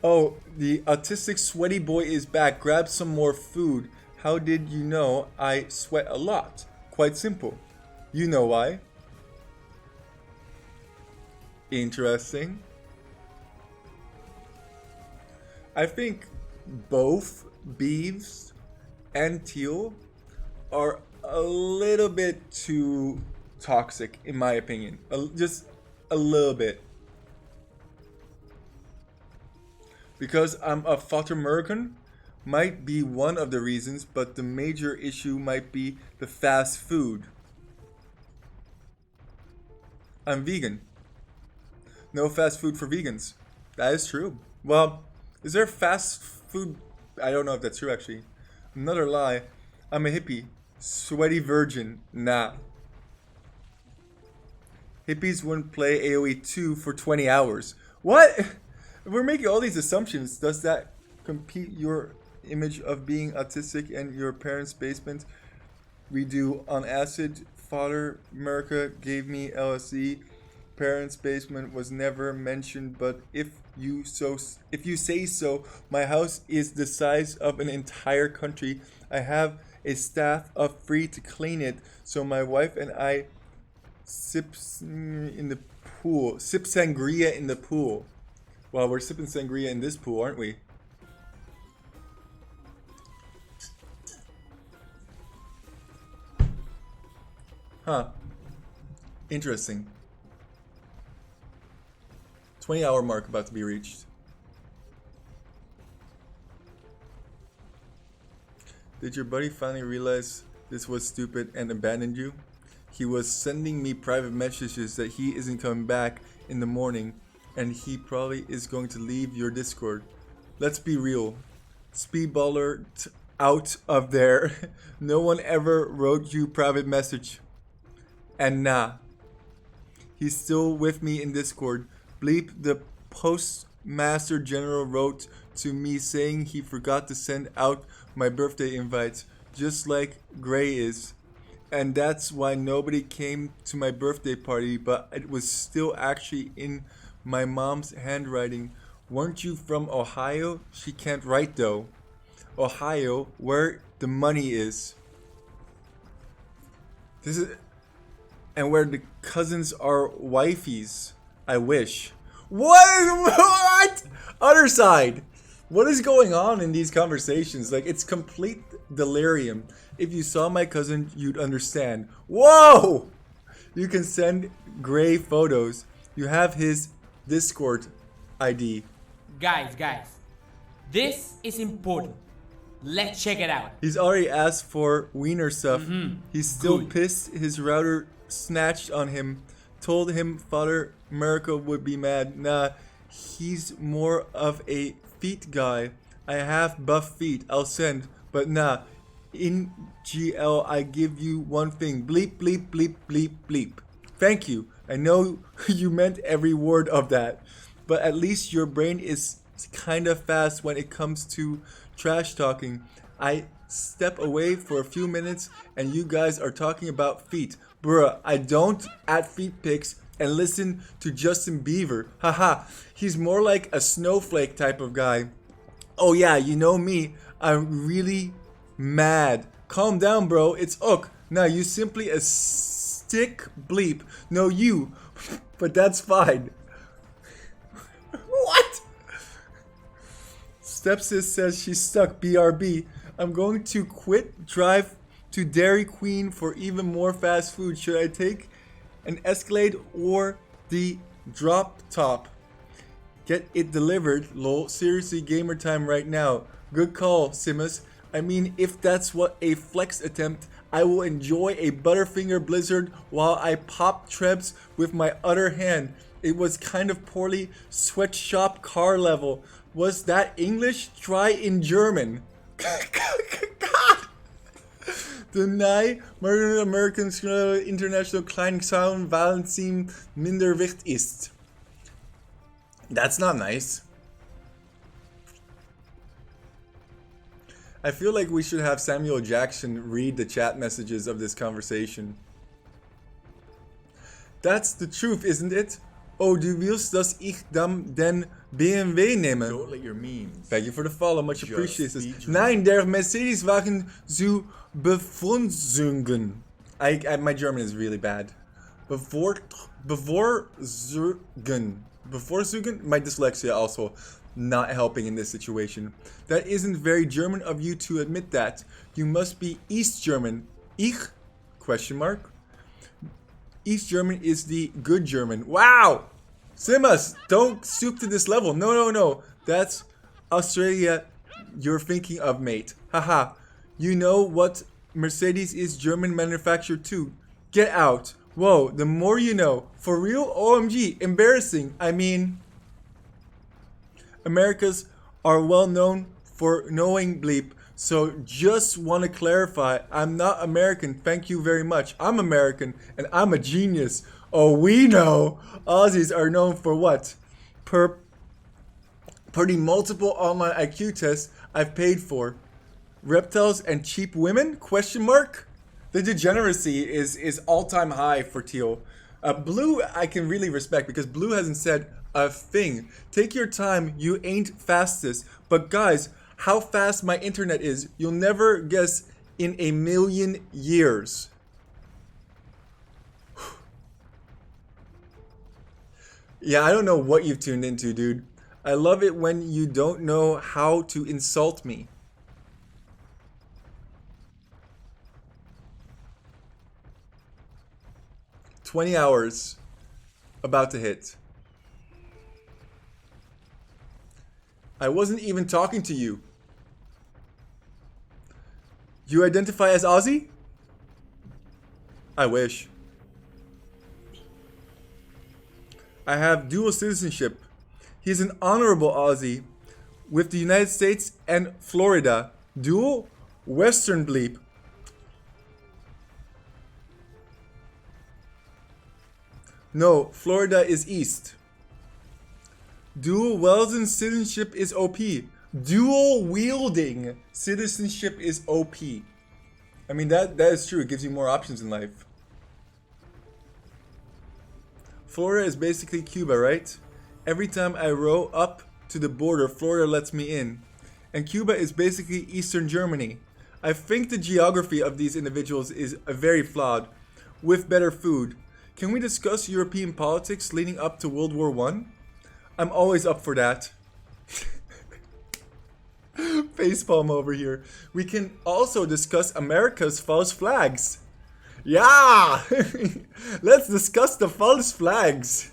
Oh, the autistic sweaty boy is back. Grab some more food. How did you know I sweat a lot? Quite simple. You know why. Interesting. I think both beeves and teal are a little bit too toxic, in my opinion. Just a little bit. Because I'm a American might be one of the reasons, but the major issue might be the fast food. I'm vegan. No fast food for vegans. That is true. Well, is there fast food? I don't know if that's true actually. Another lie. I'm a hippie. Sweaty virgin. Nah. Hippies wouldn't play AoE 2 for 20 hours. What? If we're making all these assumptions, does that compete your image of being autistic and your parents' basement? Redo on acid. Father America gave me LSD. Parents' basement was never mentioned, but if you say so, my house is the size of an entire country. I have a staff of 3 to clean it, so my wife and I sip sangria in the pool. Well, we're sipping sangria in this pool, aren't we? Huh. Interesting. 20-hour mark about to be reached. Did your buddy finally realize this was stupid and abandoned you? He was sending me private messages that he isn't coming back in the morning, and he probably is going to leave your Discord. Let's be real. Speedballer out of there. No one ever wrote you private message. And nah. He's still with me in Discord. Bleep, the Postmaster General wrote to me saying he forgot to send out my birthday invites, just like Gray is. And that's why nobody came to my birthday party, but it was still actually in my mom's handwriting. Weren't you from Ohio? She can't write though. Ohio, where the money is. This is... And where the cousins are wifeys. I wish. What? Other side. What is going on in these conversations? Like, it's complete delirium. If you saw my cousin, you'd understand. Whoa! You can send Gray photos. You have his Discord ID. Guys. This is important. Let's check it out. He's already asked for wiener stuff. He's still Good. pissed his router snatched on him. Told him Father America would be mad. Nah, he's more of a feet guy. I have buff feet. I'll send. But nah, in GL I give you one thing. Bleep, bleep, bleep, bleep, bleep. Thank you. I know you meant every word of that. But at least your brain is kind of fast when it comes to trash talking. I step away for a few minutes and you guys are talking about feet. Bruh, I don't add feet pics and listen to Justin Bieber. Haha, he's more like a snowflake type of guy. Oh yeah, you know me. I'm really mad. Calm down, bro. It's Ook. Now you simply a stick bleep. No, you. But that's fine. What? Stepsis says she's stuck. BRB. I'm going to quit. Drive to Dairy Queen for even more fast food. Should I take an Escalade or the drop top? Get it delivered. Lol. Seriously, gamer time right now. Good call, Simus. I mean, if that's what a flex attempt, I will enjoy a Butterfinger Blizzard while I pop trebs with my other hand. It was kind of poorly sweatshop car level. Was that English? Try in German. God. Nee, maar de Amerikaanse international klein sound Valentin minder wicht ist. That's not nice. I feel like we should have Samuel Jackson read the chat messages of this conversation. That's the truth, isn't it? Oh, du willst, dass ich den BMW nehme? Don't let your memes. Thank you for the follow, much Just appreciated. be drunk. Nein, der Mercedes-Wagen zu bevorzugen. My German is really bad. Bevorzugen. My dyslexia also not helping in this situation. That isn't very German of you to admit that. You must be East German. Ich? Question mark. East German is the good German. Wow! Simas, don't stoop to this level. No. That's Australia you're thinking of, mate. Haha. You know what Mercedes is German manufactured too. Get out. Whoa, the more you know. For real? OMG. Embarrassing. I mean, Americas are well known for knowing bleep. So just want to clarify, I'm not American, thank you very much. I'm American, and I'm a genius. Oh, we know. Aussies are known for what? Per the multiple online IQ tests I've paid for. Reptiles and cheap women? Question mark? The degeneracy is all-time high for Teal. Blue I can really respect because Blue hasn't said a thing. Take your time, you ain't fastest. But guys, how fast my internet is, you'll never guess in a million years. Yeah, I don't know what you've tuned into, dude. I love it when you don't know how to insult me. $20 hours about to hit. I wasn't even talking to you. You identify as Aussie? I wish. I have dual citizenship. He's an honorable Aussie with the United States and Florida. Dual Western bleep. No, Florida is East. Dual wielding citizenship is OP. Dual wielding citizenship is OP. I mean, that is true. It gives you more options in life. Florida is basically Cuba, right? Every time I row up to the border, Florida lets me in. And Cuba is basically Eastern Germany. I think the geography of these individuals is very flawed, with better food. Can we discuss European politics leading up to World War I? I'm always up for that. Facepalm over here. We can also discuss America's false flags. Yeah! Let's discuss the false flags.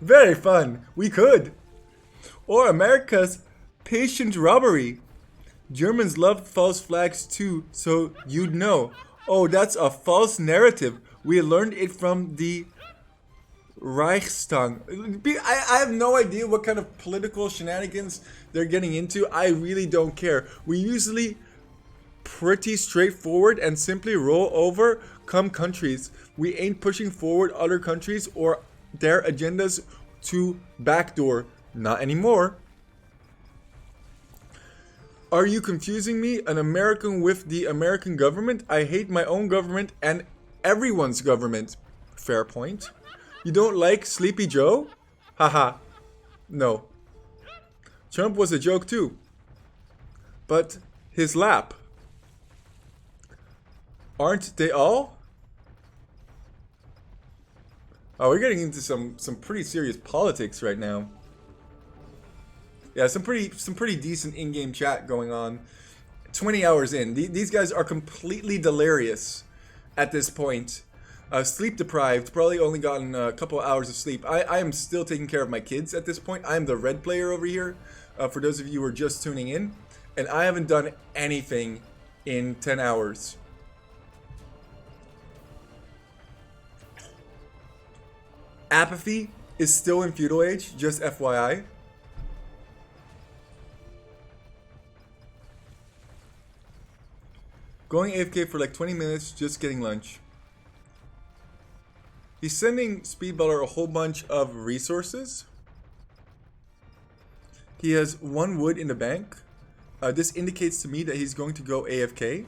Very fun. We could. Or America's patient robbery. Germans loved false flags too, so you'd know. Oh, that's a false narrative. We learned it from the Reichstag. I have no idea what kind of political shenanigans they're getting into. I really don't care. We usually pretty straightforward and simply roll over come countries. We ain't pushing forward other countries or their agendas to backdoor. Not anymore. Are you confusing me? An American with the American government? I hate my own government and everyone's government. Fair point. You don't like Sleepy Joe? Haha. No. Trump was a joke too. But his lap. Aren't they all? Oh, we're getting into some pretty serious politics right now. Yeah, some pretty decent in-game chat going on. 20 hours in. These guys are completely delirious at this point. Sleep deprived, probably only gotten a couple of hours of sleep. I am still taking care of my kids at this point. I am the red player over here, for those of you who are just tuning in. And I haven't done anything in 10 hours. Apathy is still in feudal age, just FYI. Going AFK for like 20 minutes, just getting lunch. He's sending Speedballer a whole bunch of resources. He has 1 wood in the bank. This indicates to me that he's going to go AFK.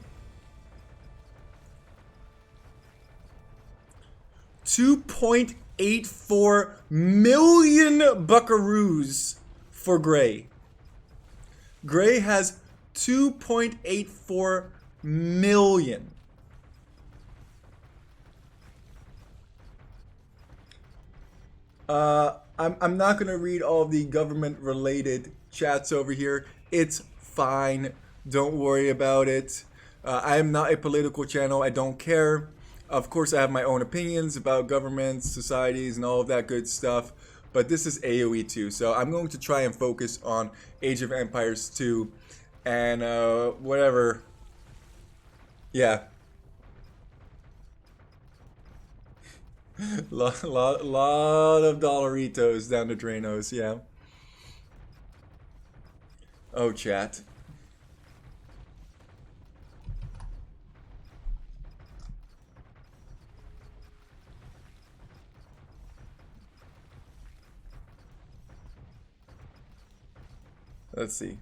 2.84 million buckaroos for Gray. Gray has 2.84 million. I'm not gonna read all the government related chats over here. It's fine. Don't worry about it. I am not a political channel. I don't care. Of course, I have my own opinions about governments, societies, and all of that good stuff. But this is AoE 2, so I'm going to try and focus on Age of Empires 2 and whatever. Yeah. lot of dollaritos down the drainos, yeah. Oh, chat. Let's see.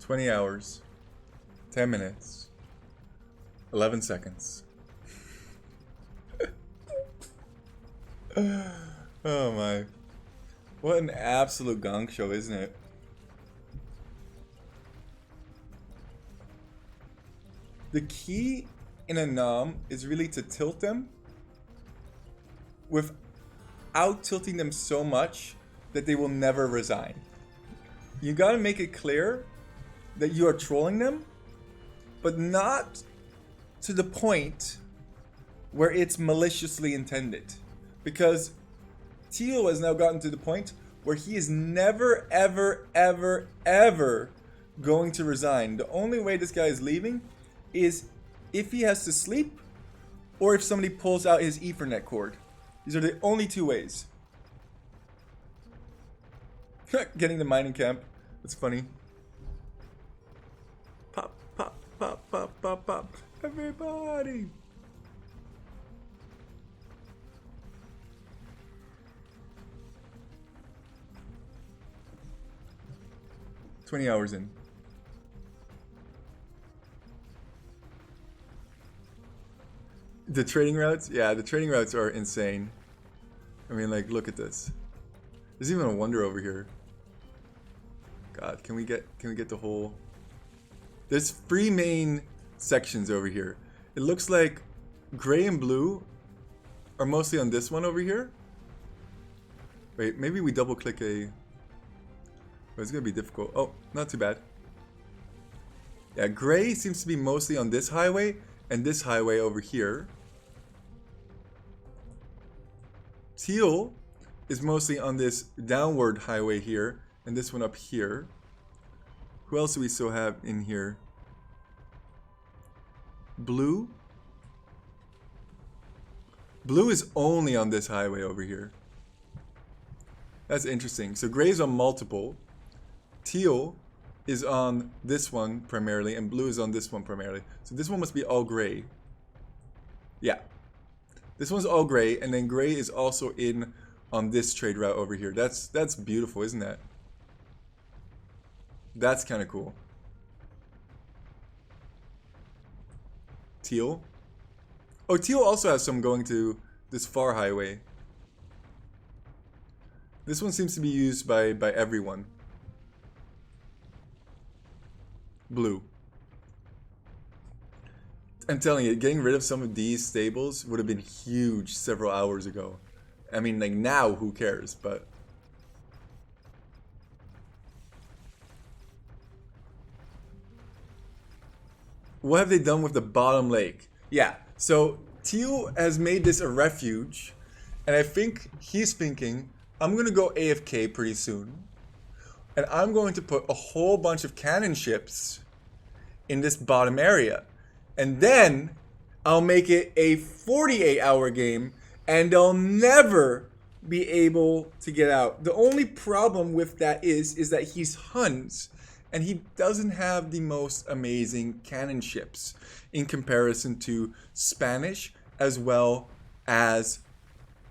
$20 hours, 10 minutes, 11 seconds. Oh my. What an absolute gong show, isn't it? The key in a nom is really to tilt them without tilting them so much that they will never resign. You gotta make it clear that you are trolling them, but not to the point where it's maliciously intended. Because Teal has now gotten to the point where he is never, ever, ever, ever going to resign. The only way this guy is leaving is if he has to sleep or if somebody pulls out his Ethernet cord. These are the only 2 ways. Getting the mining camp. That's funny. Pop, pop, pop, pop, pop, pop. Everybody. $20 hours in. The trading routes? Yeah, the trading routes are insane. I mean, like, look at this. There's even a wonder over here. God, can we get the whole... There's 3 main sections over here. It looks like gray and blue are mostly on this one over here. Wait, maybe we double click a... But it's gonna be difficult. Oh, not too bad. Yeah, gray seems to be mostly on this highway and this highway over here. Teal is mostly on this downward highway here and this one up here. Who else do we still have in here? Blue. Blue is only on this highway over here. That's interesting. So gray is on multiple. Teal is on this one primarily, and blue is on this one primarily. So this one must be all gray. Yeah. This one's all gray, and then gray is also in on this trade route over here. That's beautiful, isn't that? That's kind of cool. Teal. Oh, Teal also has some going to this far highway. This one seems to be used by everyone. Blue. I'm telling you, getting rid of some of these stables would have been huge several hours ago. I mean, like, now, who cares, but... What have they done with the bottom lake? Yeah, so Teal has made this a refuge, and I think he's thinking I'm going to go AFK pretty soon. And I'm going to put a whole bunch of cannon ships in this bottom area. And then I'll make it a 48-hour game, and they'll never be able to get out. The only problem with that is that he's Huns, and he doesn't have the most amazing cannon ships in comparison to Spanish as well as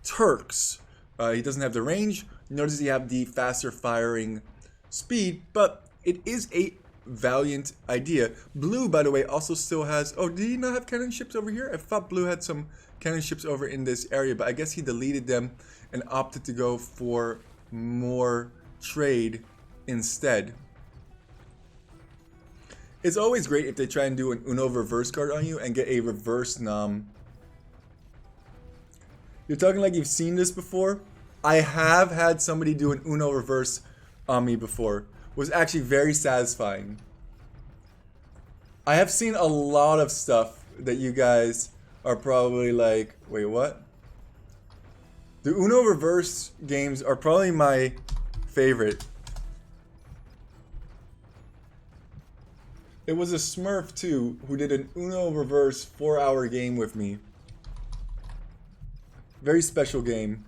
Turks. He doesn't have the range, nor does he have the faster firing speed, but it is a valiant idea. Blue, by the way, also still has... Oh, did he not have cannon ships over here? I thought Blue had some cannon ships over in this area, but I guess he deleted them and opted to go for more trade instead. It's always great if they try and do an Uno reverse card on you and get a reverse nom. You're talking like you've seen this before? I have had somebody do an Uno reverse on me before. It was actually very satisfying. I have seen a lot of stuff that you guys are probably like, wait, what? The Uno reverse games are probably my favorite. It was a Smurf too who did an Uno reverse 4-hour game with me. Very special game.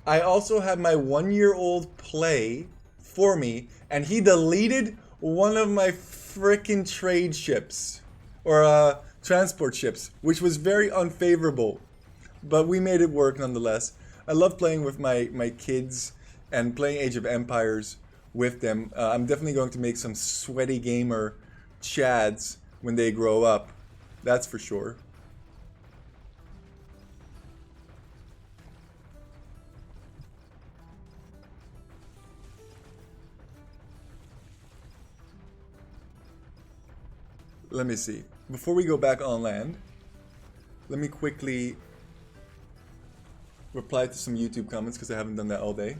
I also had my 1-year-old play for me, and he deleted one of my frickin' trade ships, or transport ships, which was very unfavorable, but we made it work nonetheless. I love playing with my kids and playing Age of Empires with them. I'm definitely going to make some sweaty gamer chads when they grow up, that's for sure. Let me see. Before we go back on land, let me quickly reply to some YouTube comments because I haven't done that all day.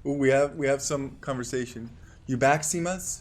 Ooh, we have some conversation. You back, Simas?